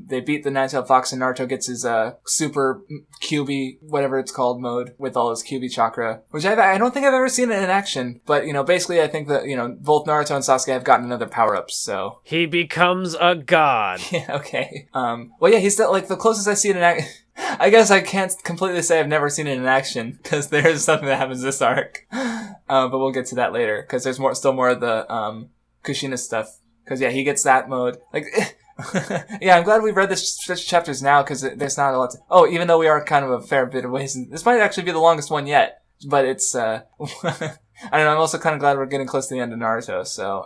they beat the Nine-Tailed Fox and Naruto gets his, super Kyuubi, whatever it's called, mode with all his Kyuubi chakra. Which I don't think I've ever seen it in action. But, basically I think that, both Naruto and Sasuke have gotten another power-ups, so. He becomes a god. Yeah, okay. He's still, like, the closest I see it in action. I guess I can't completely say I've never seen it in action, because there's something that happens this arc. But we'll get to that later, because there's still more of the, Kushina stuff. Because, yeah, he gets that mode. Like, yeah, I'm glad we've read this chapters now, because there's not a lot to... even though we are kind of a fair bit of ways, this might actually be the longest one yet. But it's, I don't know. I'm also kind of glad we're getting close to the end of Naruto. So,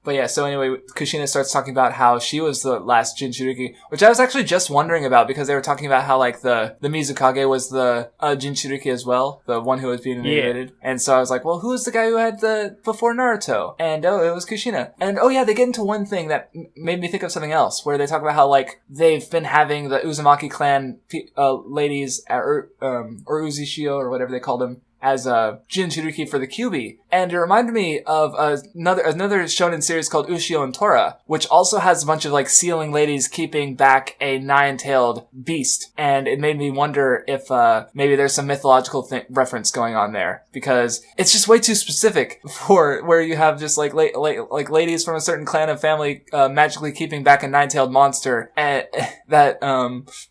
but yeah. So anyway, Kushina starts talking about how she was the last Jinchuriki, which I was actually just wondering about because they were talking about how like the Mizukage was the Jinchuriki as well, the one who was being animated. Yeah. And so I was like, well, who was the guy who had the before Naruto? And it was Kushina. And they get into one thing that made me think of something else, where they talk about how like they've been having the Uzumaki clan ladies or Uzishio or whatever they called them as a Jinchuriki for the Kyuubi. And it reminded me of another shonen series called Ushio and Tora, which also has a bunch of like sealing ladies keeping back a nine-tailed beast. And it made me wonder if maybe there's some mythological reference going on there, because it's just way too specific for where you have just like like ladies from a certain clan of family magically keeping back a nine-tailed monster. And that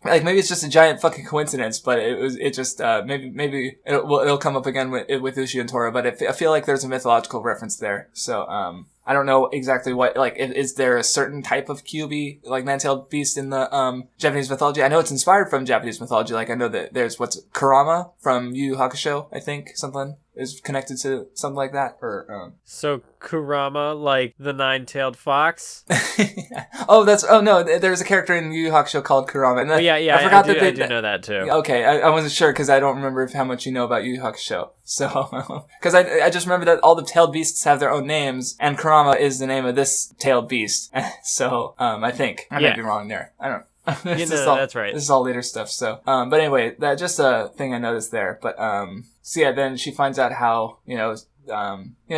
like maybe it's just a giant fucking coincidence, but it just maybe it'll come up again with Ushio and Tora, but I feel like there's a mythological reference there. So, I don't know exactly what, like, is there a certain type of Kyuubi, like, nine-tailed beast in the, Japanese mythology? I know it's inspired from Japanese mythology. Like, I know that there's Kurama from Yu Yu Hakusho, I think, something is connected to something like that, or, So, Kurama, like the nine-tailed fox? no, there's a character in Yu Yu Hakusho called Kurama. And I forgot I do know that, too. Okay, I wasn't sure, because I don't remember how much you know about Yu Yu Hakusho. So, because I just remember that all the tailed beasts have their own names, and Kurama is the name of this tailed beast. So, I think. I might be wrong there. I don't know. That's right. This is all later stuff, so. But anyway, that just a thing I noticed there. But, so yeah, then she finds out how,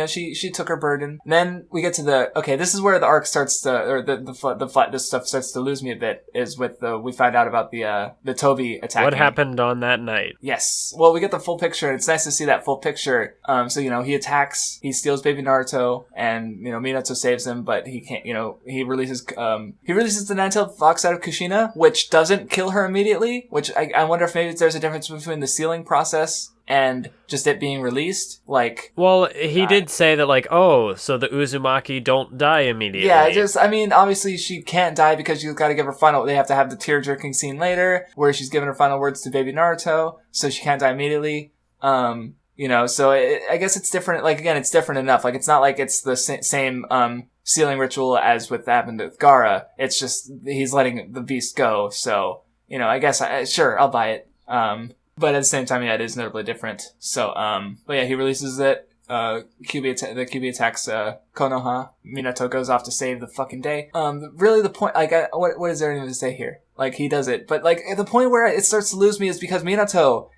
she took her burden. And then we get to this is where the arc starts to, or this stuff starts to lose me a bit, is with we find out about the Toby attacking. What happened on that night? Yes. Well, we get the full picture, and it's nice to see that full picture. So, he attacks, he steals baby Naruto, and, Minato saves him, but he can't, he releases the nine-tailed fox out of Kushina, which doesn't kill her immediately, which I wonder if maybe there's a difference between the sealing process and just it being released, like. Well, he did say that, like, so the Uzumaki don't die immediately. Yeah, obviously she can't die because you've got to give her they have to have the tear-jerking scene later, where she's giving her final words to baby Naruto, so she can't die immediately. So I guess it's different, like, again, it's different enough, like, it's not like it's the same, sealing ritual as what happened with Gaara, it's just, he's letting the beast go, so, I guess, sure, I'll buy it, but at the same time, yeah, it is notably different. So, but yeah, he releases it. The Kyuubi attacks Konoha. Minato goes off to save the fucking day. Really, the point, like, what is there even to say here? Like, he does it, but like, the point where it starts to lose me is because Minato,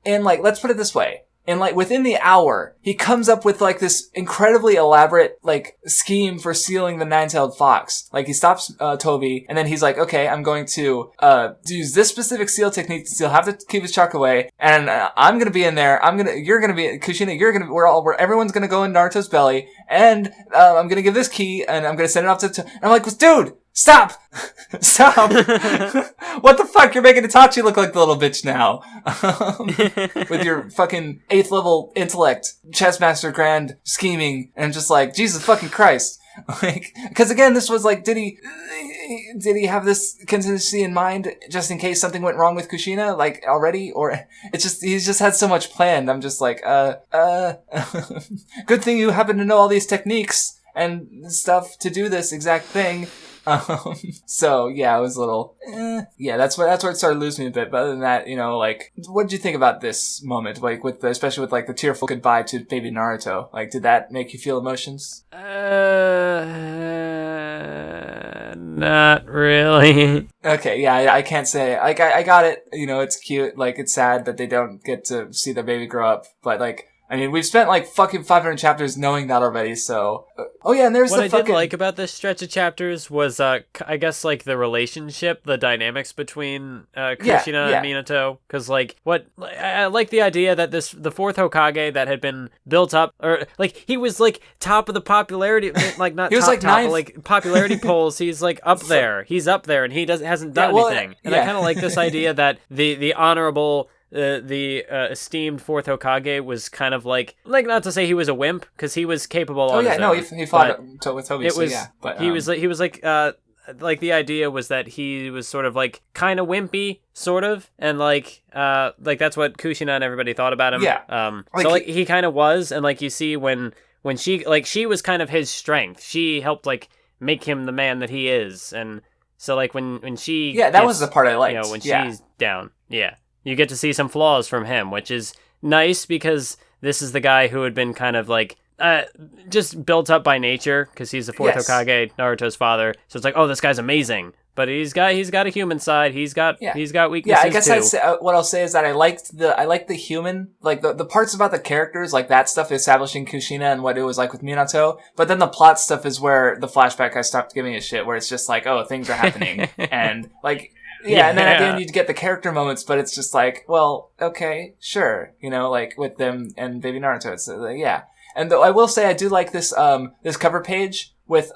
and like, let's put it this way. And like within the hour, he comes up with like this incredibly elaborate like scheme for sealing the nine-tailed fox. Like he stops Toby, and then he's like, "Okay, I'm going to use this specific seal technique to seal. Have to keep his chakra away, and I'm gonna be in there. You're gonna be Kushina. Everyone's gonna go in Naruto's belly, and I'm gonna give this key, and I'm gonna send it off to." And I'm like, "Dude, stop! Stop! What the fuck? You're making Itachi look like the little bitch now. With your fucking 8th level intellect, chess master grand scheming, and just like, Jesus fucking Christ." Like, cause again, this was like, did he have this contingency in mind just in case something went wrong with Kushina, like, already? Or he's just had so much planned. I'm just like, good thing you happen to know all these techniques and stuff to do this exact thing. So yeah, I was a little, yeah, that's where it started losing me a bit. But other than that, like, what did you think about this moment? Like, especially with like the tearful goodbye to baby Naruto. Like, did that make you feel emotions? Not really. Okay, yeah, I can't say. Like, I got it. It's cute. Like, it's sad that they don't get to see their baby grow up. But like, I mean, we've spent like fucking 500 chapters knowing that already, so. Oh yeah, and there's what I did like about this stretch of chapters was, I guess, like the relationship, the dynamics between Kushina and Minato. Because like, I like the idea that the fourth Hokage that had been built up, or like he was like top of the popularity, like not he was top, but like popularity polls. He's like up there. He's up there, and he hasn't done anything. And I kind of like this idea that the honorable. The esteemed fourth Hokage was kind of like not to say he was a wimp, because he was capable. He fought with Toby. He was like like the idea was that he was sort of like kind of wimpy, sort of, and like that's what Kushina and everybody thought about him. Yeah. So like he kind of was, and like you see when she was kind of his strength. She helped like make him the man that he is, and so like when she that was the part I liked. You know, when she's down, you get to see some flaws from him, which is nice because this is the guy who had been kind of like just built up by nature because he's the fourth Hokage, Naruto's father. So it's like, oh, this guy's amazing, but he's got a human side. He's got weaknesses. Yeah, I guess too. what I'll say is that I liked the human, like the parts about the characters, like that stuff establishing Kushina and what it was like with Minato. But then the plot stuff is where the flashback I stopped giving a shit, where it's just like, oh, things are happening, and like. Yeah, and then at the end you get the character moments, but it's just like, well, okay, sure, you know, like with them and Baby Naruto, it's yeah. And though I will say I do like this this cover page with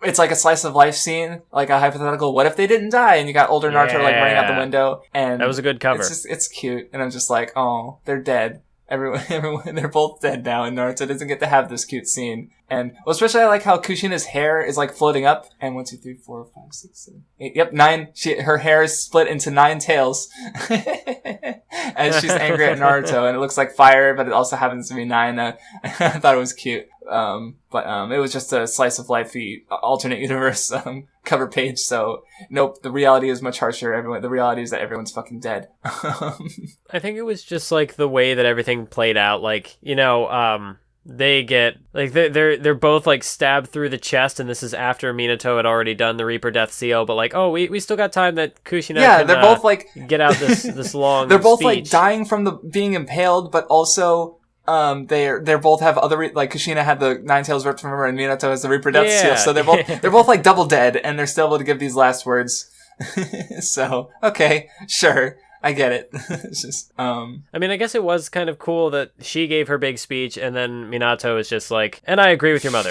it's like a slice of life scene, like a hypothetical what if they didn't die, and you got older Naruto like running out the window, and that was a good cover. It's cute, and I'm just like, oh, they're dead. Everyone, they're both dead now, and Naruto doesn't get to have this cute scene. And well, especially I like how Kushina's hair is like floating up. And 1, 2, 3, 4, 5, 6, 7, 8. Yep, 9. Her hair is split into 9 tails, as she's angry at Naruto, and it looks like fire, but it also happens to be 9. I thought it was cute. But it was just a slice of life alternate universe cover page. So nope, the reality is much harsher. The reality is that everyone's fucking dead. I think it was just like the way that everything played out. Like, you know, they get like they're both like stabbed through the chest, and this is after Minato had already done the Reaper Death Seal. But like, oh, we still got time that Kushina. Can, they're both like get out this long. They're both speech. like dying from the being impaled, but also. They're both have other like Kushina had the 9 tails ripped from her, and Minato has the Reaper Death Seal, so they're both like double dead, and they're still able to give these last words. So okay, sure, I get it. It's just I mean, I guess it was kind of cool that she gave her big speech, and then Minato is just like, and I agree with your mother,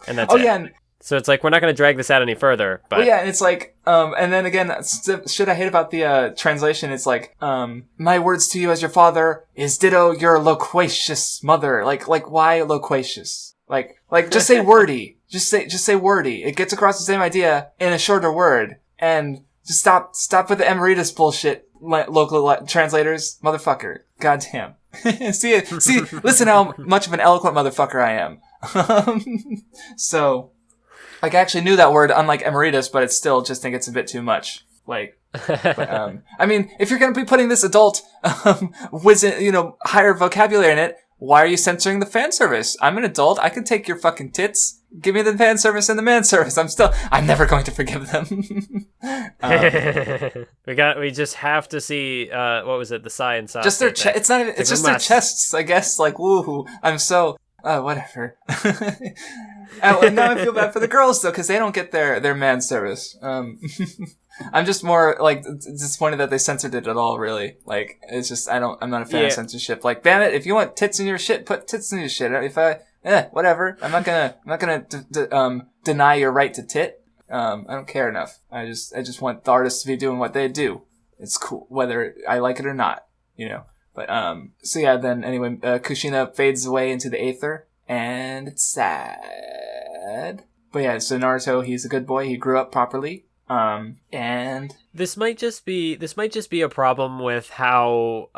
and that's it. Yeah. So it's like, we're not going to drag this out any further. But and it's like, and then again, shit I hate about the translation, it's like, my words to you as your father is ditto your loquacious mother. Like why loquacious? Like just say wordy. Just say wordy. It gets across the same idea in a shorter word. And just stop with the Emeritus bullshit, local translators, motherfucker. Goddamn. See, listen how much of an eloquent motherfucker I am. So. Like, I actually knew that word, unlike emeritus, but it's still just think it's a bit too much. Like, but, I mean, if you're gonna be putting this adult, higher vocabulary in it, why are you censoring the fan service? I'm an adult. I can take your fucking tits. Give me the fan service and the man service. I'm never going to forgive them. We just have to see, what was it? The Sai and Sasuke. Just their it's not even, it's just their chests, I guess. Like, woohoo. I'm so, whatever. And now I feel bad for the girls though, because they don't get their man service. I'm just more like disappointed that they censored it at all. Really, like it's just I'm not a fan of censorship. Like, damn it, if you want tits in your shit, put tits in your shit. Whatever. I'm not gonna deny your right to tit. I don't care enough. I just want the artists to be doing what they do. It's cool whether I like it or not. You know. But so yeah. Then anyway, Kushina fades away into the aether. And it's sad. But yeah, so Naruto, he's a good boy. He grew up properly. And this might just be a problem with how,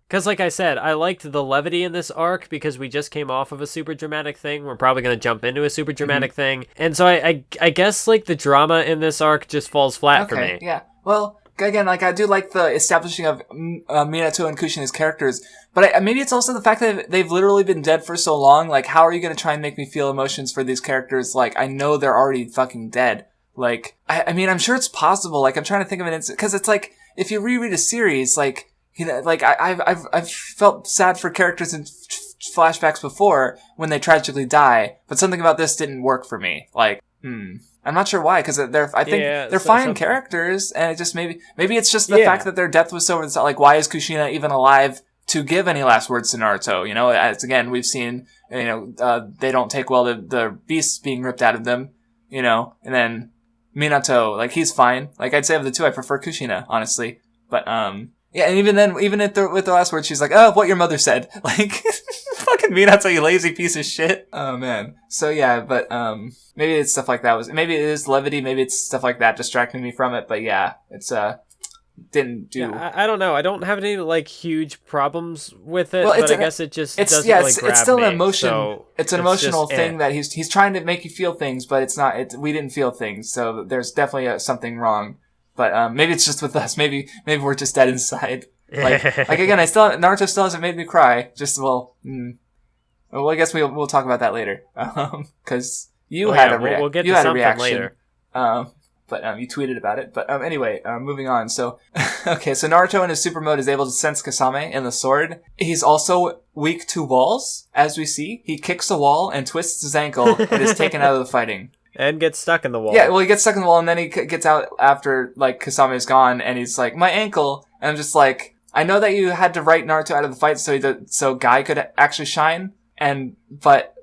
cause like I said, I liked the levity in this arc because we just came off of a super dramatic thing. We're probably going to jump into a super dramatic thing. And so I guess like the drama in this arc just falls flat for me. Yeah. Well, again, like I do like the establishing of Minato and Kushina's characters, but maybe it's also the fact that they've literally been dead for so long. Like, how are you going to try and make me feel emotions for these characters? Like, I know they're already fucking dead. Like, I mean, I'm sure it's possible. Like, I'm trying to think of an instance, because it's like if you reread a series, like, you know, like I've felt sad for characters in flashbacks before when they tragically die, but something about this didn't work for me. Like, I'm not sure why, because they're fine characters, and it just maybe it's just the fact that their death was so like, why is Kushina even alive to give any last words to Naruto? You know, as again we've seen, you know, they don't take well the beasts being ripped out of them, you know, and then Minato, like, he's fine. Like, I'd say of the two, I prefer Kushina, honestly, but yeah, and even then, with the last word, she's like, oh, what your mother said, like. fucking Minato, you lazy piece of shit. Oh man. So yeah, but maybe it's stuff like that. Maybe it is levity. Maybe it's stuff like that distracting me from it. But yeah, it's didn't do. Yeah, I don't know. I don't have any like huge problems with it, but I guess it just doesn't like grab it's still me, an emotion. so it's an emotional thing that he's trying to make you feel things, but it's not. We didn't feel things, so there's definitely something wrong. But maybe it's just with us. Maybe we're just dead inside. Like again, Naruto still hasn't made me cry. Just well, I guess we'll talk about that later. Because you had a reaction. We'll get to something later. But you tweeted about it. But anyway, moving on. So, okay, so Naruto in his super mode is able to sense Kisame and the sword. He's also weak to walls, as we see. He kicks a wall and twists his ankle and is taken out of the fighting. And gets stuck in the wall. Yeah, well, he gets stuck in the wall and then he gets out after, like, Kasame's gone and he's like, my ankle. And I'm just like, I know that you had to write Naruto out of the fight so Guy could actually shine, but...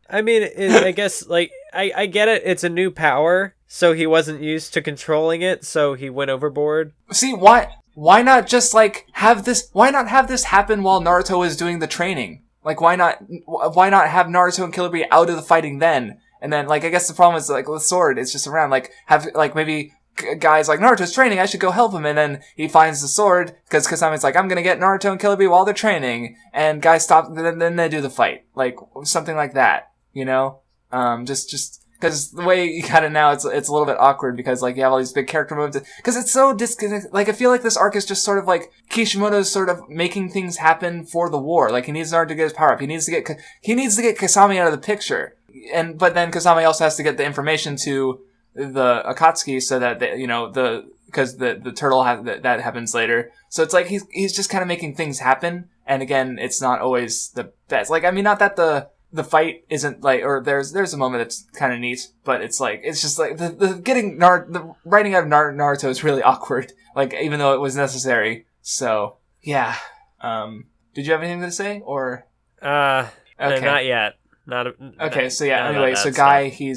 I mean, I guess, like, I get it. It's a new power, so he wasn't used to controlling it, so he went overboard. See, why not just, like, why not have this happen while Naruto is doing the training? Like, why not have Naruto and Killer Bee out of the fighting then? And then, like, I guess the problem is, like, with Sword, it's just around, like, maybe Guy's like, Naruto's training, I should go help him, and then he finds the sword, because Kasame's like, I'm gonna get Naruto and Killer Bee while they're training, and Guy stops, then they do the fight. Like, something like that, you know? Just, because the way you got it now, it's a little bit awkward, because, like, you have all these big character moves, because it's so disconnected. Like, I feel like this arc is just sort of like, Kishimoto's sort of making things happen for the war. Like, he needs Naruto to get his power up, he needs to get Kisame out of the picture. But then Kisame also has to get the information to the Akatsuki so that because the turtle that happens later. So it's like he's just kind of making things happen. And again, it's not always the best. Like, I mean, not that the fight isn't like, or there's a moment that's kind of neat, but it's like, it's just like the writing out of Naruto is really awkward. Like, even though it was necessary. So yeah. Did you have anything to say or? Okay. Not yet. So yeah, anyway, so Guy, he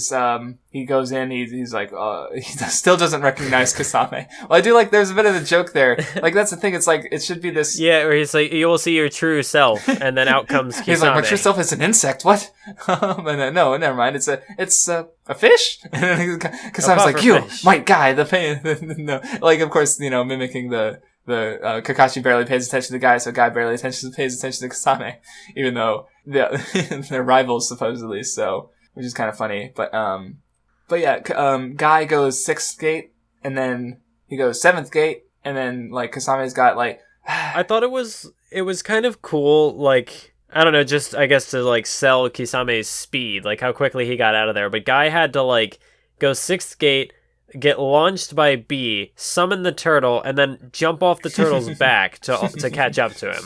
goes in, he's like, he still doesn't recognize Kisame. Well, I do like, there's a bit of a joke there. Like, that's the thing, it's like, it should be this... Yeah, where he's like, you will see your true self, and then out comes Kisame. He's like, my true self is an insect, what? And then, no, never mind, it's a fish? And then Kasame's like, you, my Guy, the pain... No, like, of course, mimicking the Kakashi barely pays attention to Guy, so Guy barely pays attention to Kisame, even though they're rivals supposedly, so, which is kind of funny, but yeah, Guy goes 6th gate, and then he goes 7th gate, and then, like, Kasame's got, like... I thought it was kind of cool, like, I don't know, just, I guess, to, like, sell Kisame's speed, like, how quickly he got out of there, but Guy had to, like, go 6th gate, get launched by B, summon the turtle, and then jump off the turtle's back to catch up to him.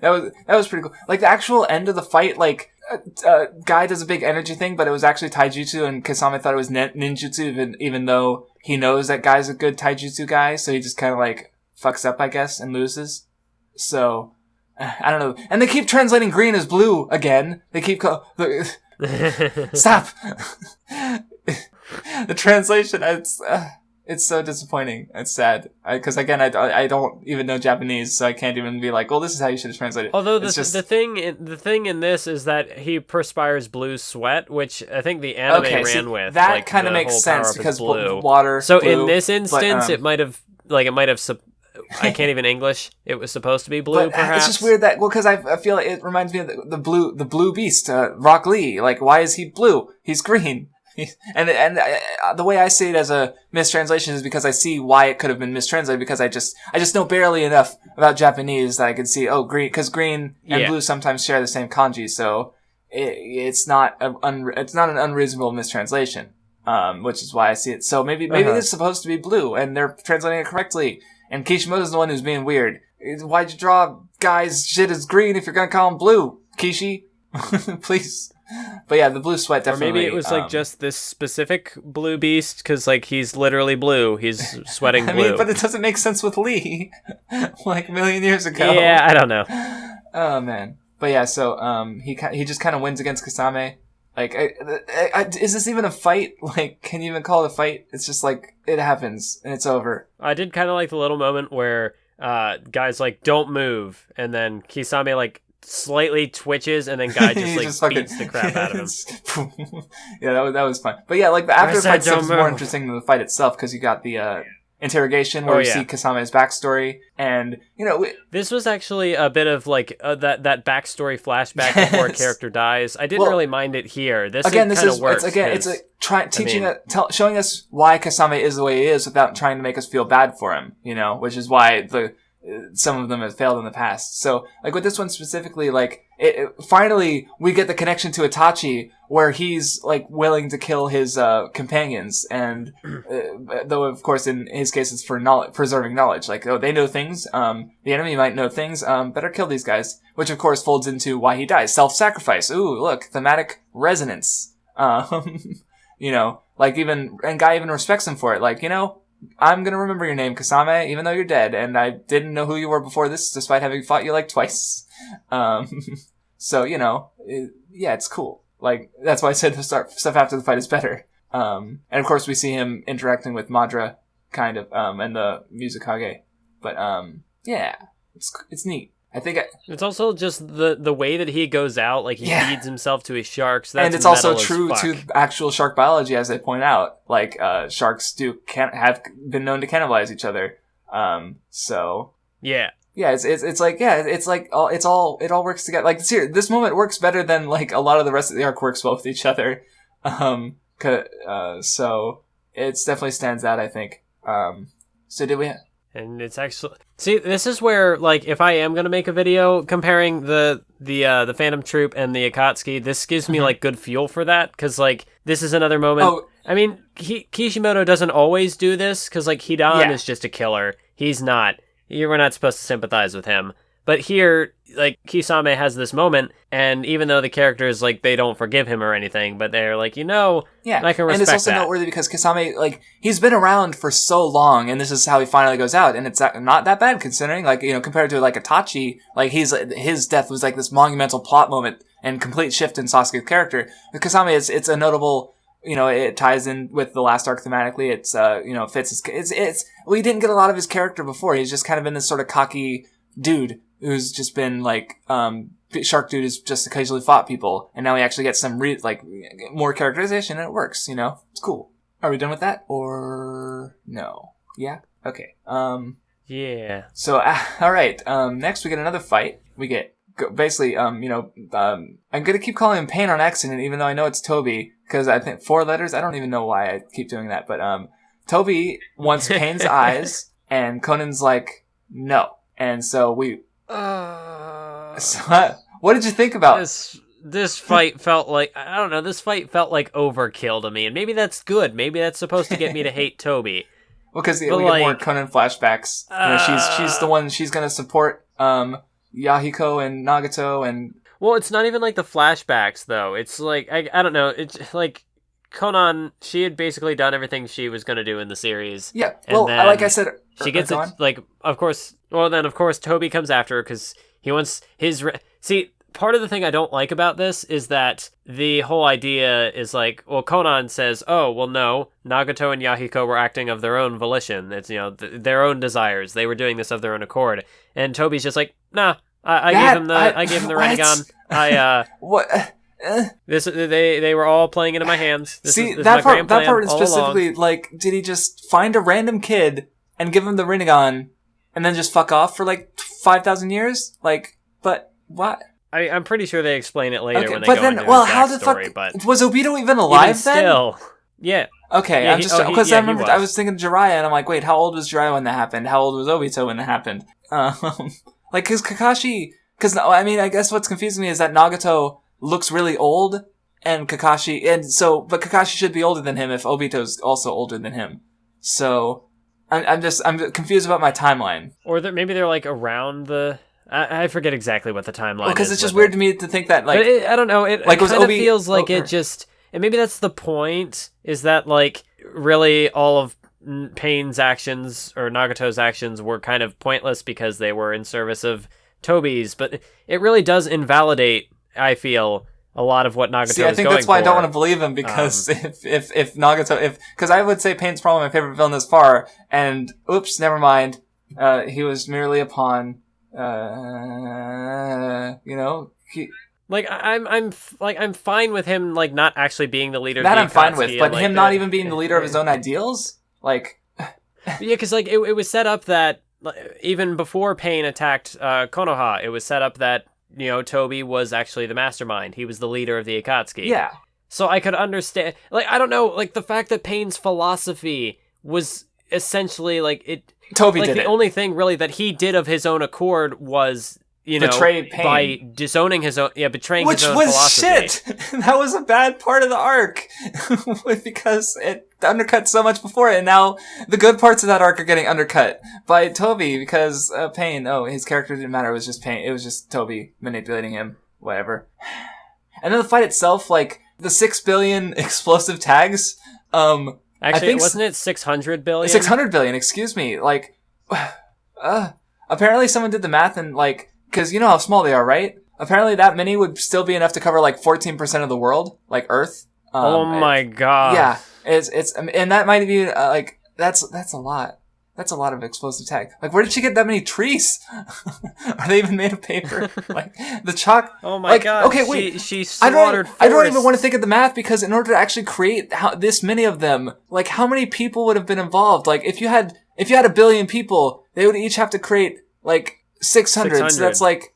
That was pretty cool. Like, the actual end of the fight, like, Guy does a big energy thing, but it was actually taijutsu, and Kisame thought it was ninjutsu, even though he knows that Guy's a good taijutsu guy, so he just kind of, like, fucks up, I guess, and loses. So, I don't know. And they keep translating green as blue again. They keep Stop! The translation, it's so disappointing. It's sad. Because again, I don't even know Japanese, so I can't even be like, well, this is how you should have translated it. Although the thing in this is that he perspires blue sweat, which I think the anime ran with. That like, kind of makes sense because water. So blue, in this instance, it might have. I can't even English. It was supposed to be blue, perhaps. It's just weird that, well, because I feel like it reminds me of the blue beast, Rock Lee. Like, why is he blue? He's green. And the way I see it as a mistranslation is because I see why it could have been mistranslated, because I just know barely enough about Japanese that I can see, green, because green and blue sometimes share the same kanji, so it's not an unreasonable mistranslation, which is why I see it. So maybe it's supposed to be blue, and they're translating it correctly, and Kishimoto's the one who's being weird. Why'd you draw Guy's shit as green if you're gonna call him blue, Kishi? Please. But yeah, the blue sweat definitely. Or maybe it was like just this specific blue beast, because like he's literally blue. He's sweating blue. I mean, but it doesn't make sense with Lee, like a million years ago. Yeah, I don't know. Oh man, but yeah, so he just kind of wins against Kisame. Like, is this even a fight? Like, can you even call it a fight? It's just like it happens and it's over. I did kind of like the little moment where Guy's like, "Don't move," and then Kisame like slightly twitches, and then Guy just like just fucking beats the crap out of him. Yeah, that was fun. But yeah, like after the fight stuff is more interesting than the fight itself because you got the interrogation where you see Kisame's backstory, and this was actually a bit of like that backstory flashback before a character dies. I didn't really mind it here. This works. Showing us why Kisame is the way he is without trying to make us feel bad for him. Which is why some of them have failed in the past. So, like with this one specifically, like finally we get the connection to Itachi, where he's like willing to kill his companions, and though of course in his case it's for preserving knowledge. Like, they know things. The enemy might know things. Better kill these guys. Which of course folds into why he dies. Self-sacrifice. Ooh, look, thematic resonance. Like and Guy even respects him for it. Like, I'm gonna remember your name, Kisame, even though you're dead, and I didn't know who you were before this, despite having fought you like twice. So, it's cool. Like, that's why I said stuff after the fight is better. And of course we see him interacting with Madara, kind of, and the Kage. But, it's neat. I think it's also just the way that he goes out, like he feeds himself to his sharks. That's and it's also true to actual shark biology, as they point out. Like sharks have been known to cannibalize each other. It all works together. Like this moment works better than like a lot of the rest of the arc works well with each other. So it definitely stands out, I think. So did we? And it's actually... See, this is where, like, if I am going to make a video comparing the Phantom Troop and the Akatsuki, this gives me, like, good fuel for that, because, like, this is another moment... Oh. I mean, Kishimoto doesn't always do this, because, like, Hidan is just a killer. He's not. We're not supposed to sympathize with him. But here, like, Kisame has this moment, and even though the characters, like, they don't forgive him or anything, but they're like, I can respect that. And it's also noteworthy because Kisame, like, he's been around for so long, and this is how he finally goes out, and it's not that bad considering, like, compared to, like, Itachi, like, his death was, like, this monumental plot moment and complete shift in Sasuke's character. With Kisame, it's a notable... it ties in with the last arc thematically. It's, fits we didn't get a lot of his character before. He's just kind of been this sort of cocky dude who's just been like, Shark Dude has just occasionally fought people, and now we actually get some more characterization, and it works, It's cool. Are we done with that? Or no? Yeah? Okay. Yeah. So, alright, next we get another fight. We get, basically, I'm gonna keep calling him Pain on accident, even though I know it's Toby, because I think 4 letters, I don't even know why I keep doing that, but, Toby wants Pain's eyes, and Conan's like, no. And so what did you think about this fight? Felt like, I don't know, this fight felt like overkill to me, and maybe that's good. Maybe that's supposed to get me to hate Toby. Well, because we get more Conan flashbacks. She's the one, she's gonna support Yahiko and Nagato, and well, it's not even like the flashbacks though. It's like I don't know. It's like Conan. She had basically done everything she was gonna do in the series. Yeah. Well, like I said, she gets it. Like, of course. Well, then of course Toby comes after her because he wants his. See, part of the thing I don't like about this is that the whole idea is like, well, Conan says, oh, well, no, Nagato and Yahiko were acting of their own volition. It's, their own desires. They were doing this of their own accord. And Toby's just like, nah, I gave him the Rinnegan. What? They were all playing into my hands. This is that part is specifically along. Like, did he just find a random kid and give him the Rinnegan and then just fuck off for like 5,000 years? Like, but what? I'm pretty sure they explain it later when they but go then, into well, his how the fuck but was Obito even alive even still, then? Yeah. Okay, yeah, because I remember I was thinking Jiraiya, and I'm like, wait, how old was Jiraiya when that happened? How old was Obito when that happened? Like, because Kakashi, I mean, I guess what's confusing me is that Nagato looks really old, and Kakashi, but Kakashi should be older than him if Obito's also older than him. So, I'm confused about my timeline. Or that maybe they're like around the. I forget exactly what the timeline is. Because it's just weird to me to think that, like... But I don't know, it kind of feels like it just... And maybe that's the point, is that, like, really all of Pain's actions, or Nagato's actions, were kind of pointless because they were in service of Toby's. But it really does invalidate, I feel, a lot of what Nagato is going for. I think that's why I don't want to believe him, because if Nagato... Because I would say Pain's probably my favorite villain thus far, and oops, never mind. He was merely a pawn... You know, Like I'm fine with him like not actually being the leader. That of the I'm fine with, Akatsuki but and, like, him not even being the leader of his own ideals, like. Yeah, because like it was set up that even before Pain attacked Konoha, it was set up that Toby was actually the mastermind. He was the leader of the Akatsuki. Yeah. So I could understand, like, I don't know, like the fact that Pain's philosophy was essentially like it. Toby like did the it. only thing really that he did of his own accord was Betray Pain. by disowning his own, betraying Which his own was philosophy. shit. That was a bad part of the arc because it undercut so much before it, and now the good parts of that arc are getting undercut by Toby because Pain. Oh, his character didn't matter. It was just Pain. It was just Toby manipulating him. Whatever. And then the fight itself, like the 6 billion explosive tags. Actually, I think wasn't it 600 billion? 600 billion. Excuse me. Like, apparently someone did the math and like. Because you know how small they are, right? Apparently that many would still be enough to cover like 14% of the world, like Earth. Oh my god! Yeah, it's and that might be like that's a lot. That's a lot of explosive tag. Like, where did she get that many trees? Are they even made of paper? Like the chalk. Oh my god! Okay, wait. She slaughtered. I don't even want to think of the math because in order to actually create this many of them, like how many people would have been involved? Like if you had 1 billion people, they would each have to create like 600. So that's like.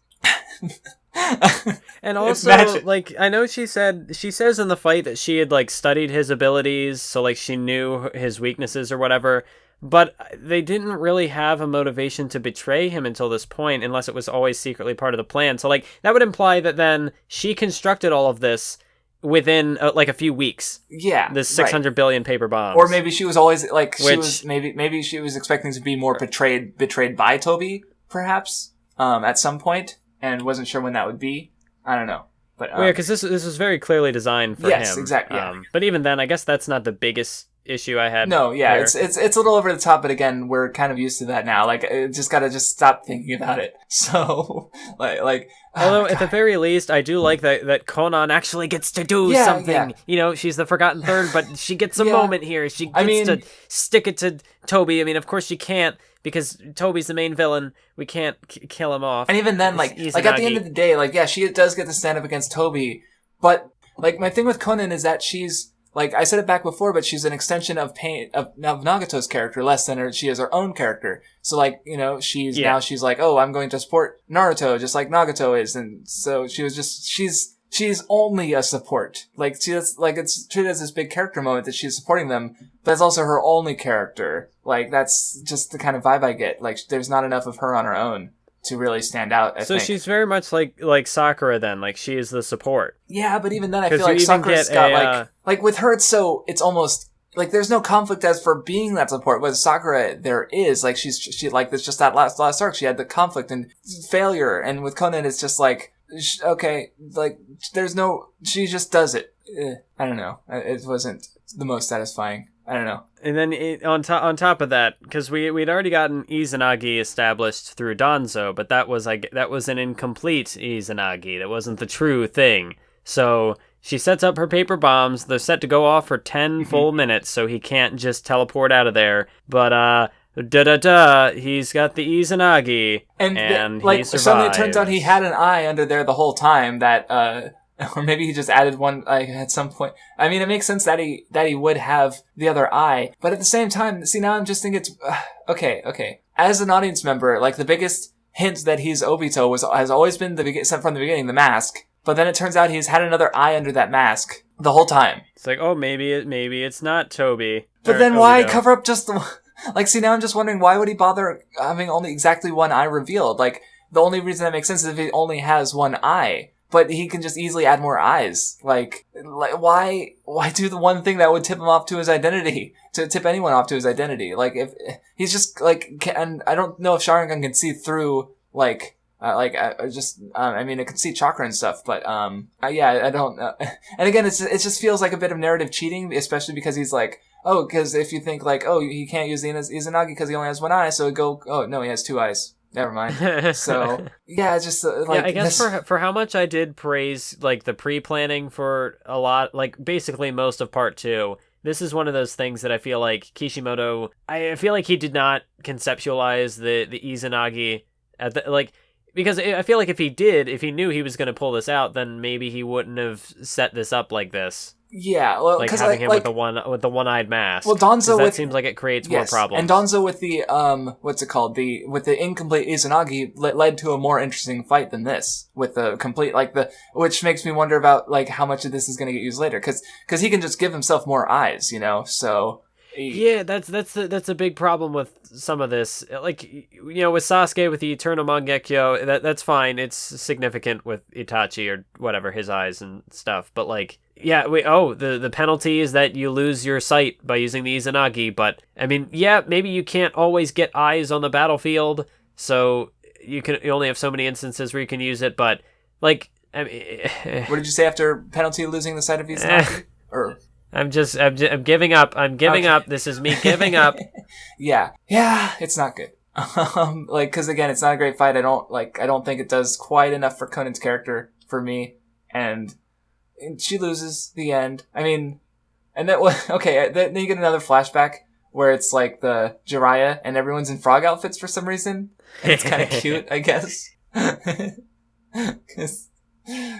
And also, like, I know she says in the fight that she had like studied his abilities, so like she knew his weaknesses or whatever. But they didn't really have a motivation to betray him until this point, unless it was always secretly part of the plan. So like that would imply that then she constructed all of this within like a few weeks. Yeah, the 600 billion paper bombs. Or maybe she was always like maybe she was expecting to be more betrayed by Toby, perhaps. At some point, and wasn't sure when that would be. I don't know, but yeah, because this was very clearly designed for him. Yes, exactly. Yeah. But even then, I guess that's not the biggest issue I had. No, yeah, here. it's a little over the top, but again, we're kind of used to that now. Like, just gotta stop thinking about it. So, like. Although at the very least, I do like that Conan actually gets to do something. Yeah. She's the Forgotten Third, but she gets a moment here. She gets to stick it to Toby. I mean, of course she can't. Because Toby's the main villain, we can't kill him off. And even then, like at the end of the day, like, yeah, she does get to stand up against Toby. But, like, my thing with Conan is that she's, like, I said it back before, but she's an extension of Nagato's character, less than she is her own character. So, like, now she's like, oh, I'm going to support Naruto, just like Nagato is. And so she's only a support. Like, it's treated as this big character moment that she's supporting them, but it's also her only character. Like, that's just the kind of vibe I get. Like, there's not enough of her on her own to really stand out, I think. So she's very much like Sakura then, like she is the support. Yeah, but even then I feel like Sakura's got like with her it's almost like there's no conflict as for being that support. With Sakura there is, like she like it's just that last arc she had the conflict and failure, and with Conan it's just like okay, like there's no, she just does it. I don't know. It wasn't the most satisfying. I don't know. And then on top of that, because we'd already gotten Izanagi established through Danzo, but that was an incomplete Izanagi. That wasn't the true thing. So she sets up her paper bombs. They're set to go off for 10 full minutes, so he can't just teleport out of there. But he's got the Izanagi, and he survives. Suddenly it turns out he had an eye under there the whole time. That or maybe he just added one at some point. I mean, it makes sense that he would have the other eye, but at the same time, see, now I'm just thinking it's okay. As an audience member, like the biggest hint that he's Obito has always been from the beginning, the mask. But then it turns out he's had another eye under that mask the whole time. It's like, oh, maybe it's not Toby. But then why cover up just the? Like, see, now I'm just wondering, why would he bother having only exactly one eye revealed? Like, the only reason that makes sense is if he only has one eye. But he can just easily add more eyes. Like why do the one thing that would tip him off to his identity? To tip anyone off to his identity? Like, if he's just, like, and I don't know if Sharingan can see through, I mean, it can see chakra and stuff, but, I don't know. And again, it just feels like a bit of narrative cheating, especially because he's like, oh, because if you think, like, oh, he can't use the Izanagi because he only has one eye, so oh, no, he has two eyes. Never mind. So, yeah, it's just, like... Yeah, I guess for how much I did praise, like, the pre-planning for a lot, like, basically most of Part 2, this is one of those things that I feel like Kishimoto... I feel like he did not conceptualize the Izanagi at the... Like, Because I feel like if he knew he was going to pull this out, then maybe he wouldn't have set this up like this. Yeah, well, like having him with the one-eyed mask. Well, Donzo seems like it creates more problems. And Donzo with the what's it called? With the incomplete Izanagi led to a more interesting fight than this with the complete which makes me wonder about like how much of this is going to get used later because he can just give himself more eyes, so. Yeah, that's a big problem with some of this. Like, with Sasuke with the Eternal Mangekyo, that's fine. It's significant with Itachi or whatever, his eyes and stuff. But like, the penalty is that you lose your sight by using the Izanagi. But I mean, maybe you can't always get eyes on the battlefield, so you only have so many instances where you can use it. But like, I mean, what did you say after penalty losing the sight of Izanagi? I'm giving up. I'm giving up. This is me giving up. Yeah, it's not good. Because again, it's not a great fight. I don't think it does quite enough for Conan's character for me. And she loses the end. I mean, and then then you get another flashback where it's like the Jiraiya and everyone's in frog outfits for some reason. And it's kind of cute, I guess. Because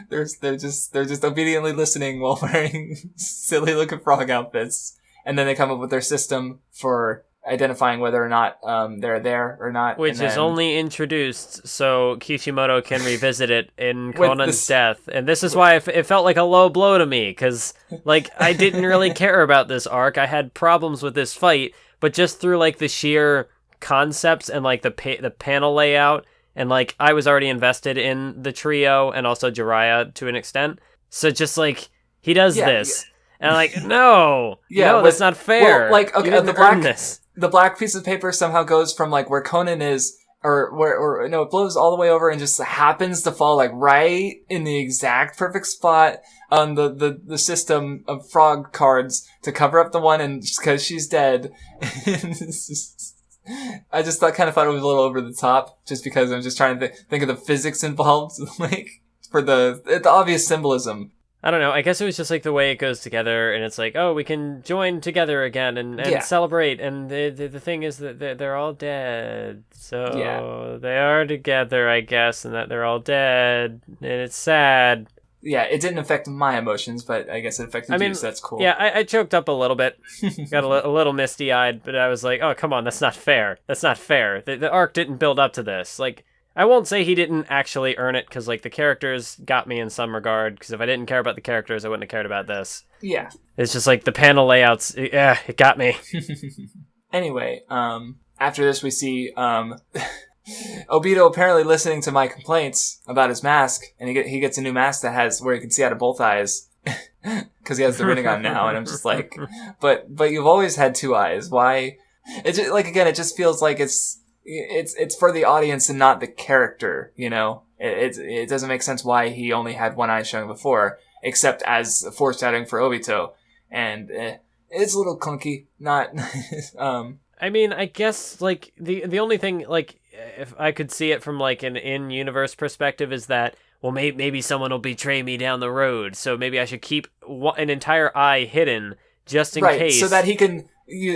they're just obediently listening while wearing silly looking frog outfits, and then they come up with their system for identifying whether or not they're there or not, which is only introduced so Kishimoto can revisit it in Conan's death. And this is why it felt like a low blow to me, because like I didn't really care about this arc. I had problems with this fight, but just through like the sheer concepts and like the panel layout. And, like, I was already invested in the trio and also Jiraiya to an extent. So just, like, he does this. Yeah. And I'm like, no, that's not fair. Well, like, okay, the black piece of paper somehow goes from, like, where Conan is, it blows all the way over and just happens to fall, like, right in the exact perfect spot on the system of frog cards to cover up the one, and just because she's dead. I just thought it was a little over the top, just because I'm just trying to think of the physics involved, like, for the obvious symbolism. I don't know, I guess it was just, like, the way it goes together, and it's like, oh, we can join together again and celebrate, and the thing is that they're all dead, so they are together, I guess, and that they're all dead, and it's sad. Yeah, it didn't affect my emotions, but I guess it affected you, so that's cool. Yeah, I choked up a little bit. Got a little misty-eyed, but I was like, oh, come on, that's not fair. That's not fair. The arc didn't build up to this. Like, I won't say he didn't actually earn it, because, like, the characters got me in some regard, because if I didn't care about the characters, I wouldn't have cared about this. Yeah. It's just, like, the panel layouts, it got me. Anyway, after this we see, Obito apparently listening to my complaints about his mask, and he gets a new mask that has where he can see out of both eyes, because he has the Rinnegan now, and I'm just like, but you've always had two eyes. Why? It's just, like, again, it just feels like it's for the audience and not the character. It doesn't make sense why he only had one eye showing before, except as a foreshadowing for Obito, and it's a little clunky. Not. I mean, I guess like the only thing like. If I could see it from like an in-universe perspective is that, well, maybe someone will betray me down the road, so maybe I should keep an entire eye hidden just in case. So that he can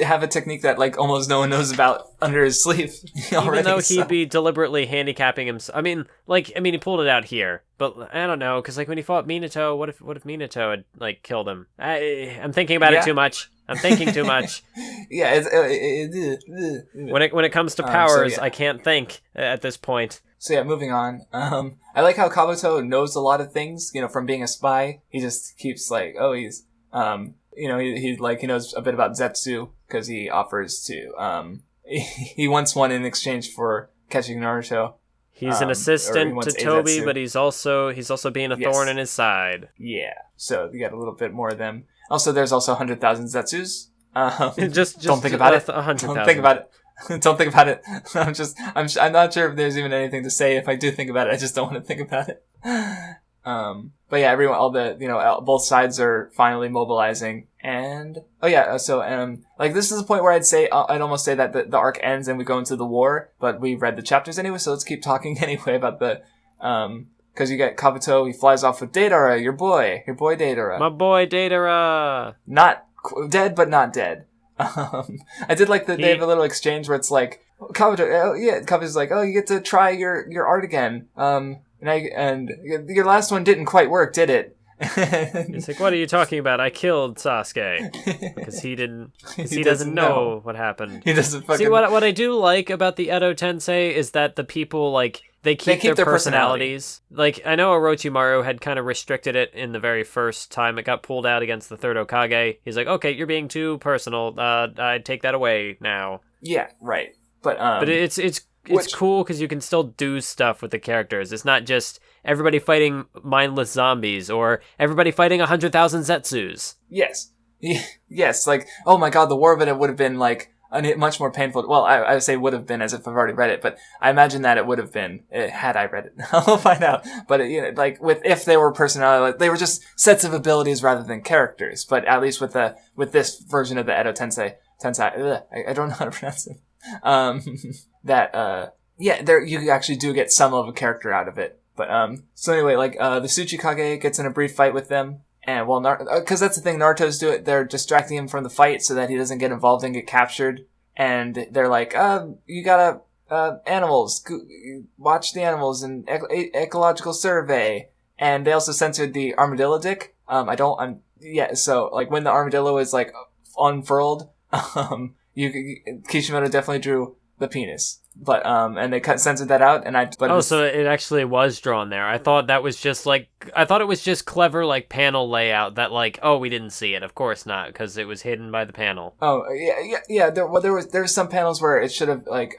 have a technique that like almost no one knows about under his sleeve already. Even though he'd be deliberately handicapping himself. I mean, he pulled it out here, but I don't know, because like when he fought Minato, what if Minato had like killed him? I'm thinking about it too much. I'm thinking too much. Yeah. When it comes to powers, I can't think at this point. So yeah, moving on. I like how Kabuto knows a lot of things, from being a spy. He just keeps like, he's, he knows a bit about Zetsu because he offers to, he wants one in exchange for catching Naruto. He's an assistant to Toby, but he's also being a thorn in his side. Yeah. So you got a little bit more of them. Also, there's also 100,000 Zetsus. Just don't think about it. 100,000. Don't think about it. Don't think about it. I'm not sure if there's even anything to say. If I do think about it, I just don't want to think about it. But yeah, both sides are finally mobilizing, and this is the point where I'd almost say that the arc ends and we go into the war, but we read the chapters anyway, so let's keep talking anyway about the because you get Kabuto, he flies off with Deidara, your boy Deidara. My boy Deidara. Not dead, but not dead. I did like that they have a little exchange where it's like, Kabuto, Kabuto's like, oh, you get to try your art again. And your last one didn't quite work, did it? It's like, what are you talking about? I killed Sasuke because he didn't. He doesn't know what happened. He doesn't fucking... See, what I do like about the Edo Tensei is that the people, like, they keep their personalities. Like, I know Orochimaru had kind of restricted it in the very first time it got pulled out against the third Hokage. He's like, okay, you're being too personal. I take that away now. Yeah, right. But it's cool because you can still do stuff with the characters. It's not just everybody fighting mindless zombies or everybody fighting 100,000 Zetsus. Yes. Yes, like, oh my god, the war of it would have been, like, much more painful. Well, I would say would have been as if I've already read it, but I imagine that it would have been had I read it. I'll find out. But, like, if they were personality, like, they were just sets of abilities rather than characters. But at least with this version of the Edo Tensei, I don't know how to pronounce it. There you actually do get some of a character out of it. But so anyway, like the Tsuchikage gets in a brief fight with them, and because that's the thing, Naruto's do it. They're distracting him from the fight so that he doesn't get involved and get captured. And they're like, you gotta animals, watch the animals and ecological survey. And they also censored the armadillo dick. So like when the armadillo is like unfurled, Kishimoto definitely drew the penis, but and they censored that out, so it actually was drawn there. I thought it was just clever, like, panel layout that, like, oh, we didn't see it, of course not, because it was hidden by the panel. Oh yeah. There was some panels where it should have like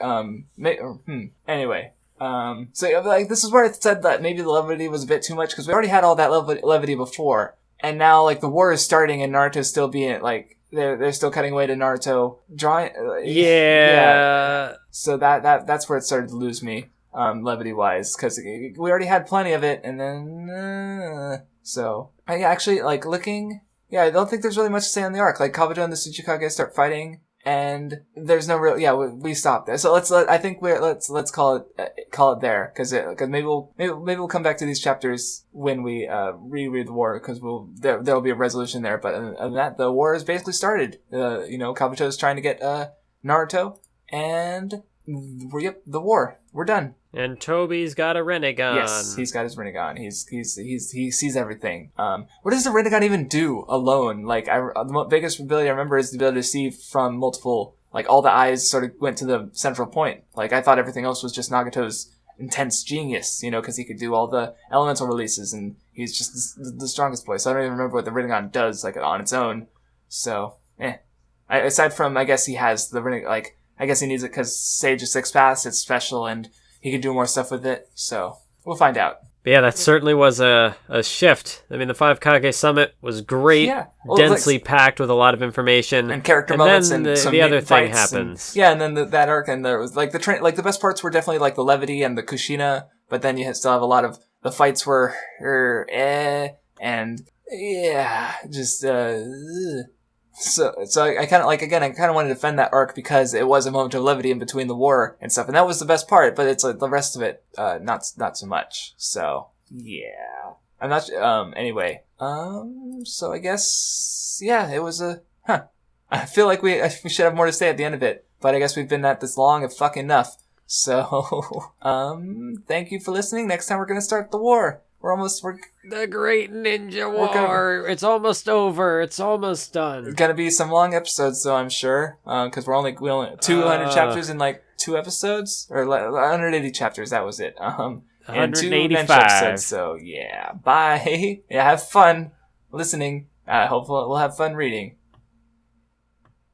anyway. So like this is where I said that maybe the levity was a bit too much because we already had all that levity before, and now like the war is starting and Naruto's still being like. They're still cutting away to Naruto drawing. Yeah. So that's where it started to lose me, levity wise, because we already had plenty of it, and then so I actually like looking. Yeah, I don't think there's really much to say on the arc. Like Kabuto and the Tsuchikage start fighting, and there's no real. Yeah, we stopped there. So let's call it there, because maybe we'll come back to these chapters when we reread the war, because there'll be a resolution there. But other than that, the war has basically started. Kabuto is trying to get Naruto, and the war. We're done. And Toby's got a Rinnegan. Yes, he's got his Rinnegan. He sees everything. What does the Rinnegan even do alone? Like, the biggest ability I remember is the ability to see from multiple, like, all the eyes sort of went to the central point. Like, I thought everything else was just Nagato's intense genius, because he could do all the elemental releases, and he's just the strongest boy. So I don't even remember what the Rinnegan does, like, on its own. So, aside from, I guess he has the Rinnegan, like, I guess he needs it because Sage of Six Paths, it's special, and he could do more stuff with it, so we'll find out. But yeah, that certainly was a shift. I mean, the 5 Kage Summit was great, densely packed with a lot of information. And character moments, then and the other thing happens. And then that arc, and there was, like, the best parts were definitely, like, the levity and the Kushina, but then you still have a lot of, the fights were, and, yeah, just, So I kind of wanted to defend that arc because it was a moment of levity in between the war and stuff, and that was the best part. But it's like the rest of it, not so much. So yeah, I'm not. Anyway, so I guess it was I feel like we should have more to say at the end of it, but I guess we've been at this long and fucking enough. So thank you for listening. Next time we're gonna start the war. We're the Great Ninja War. It's almost over. It's almost done. It's gonna be some long episodes, though, I'm sure, because we only 200 chapters in like 2 episodes, or 180 chapters. That was it. And 2 episodes. So yeah, bye. Yeah, have fun listening. Hopefully we'll have fun reading.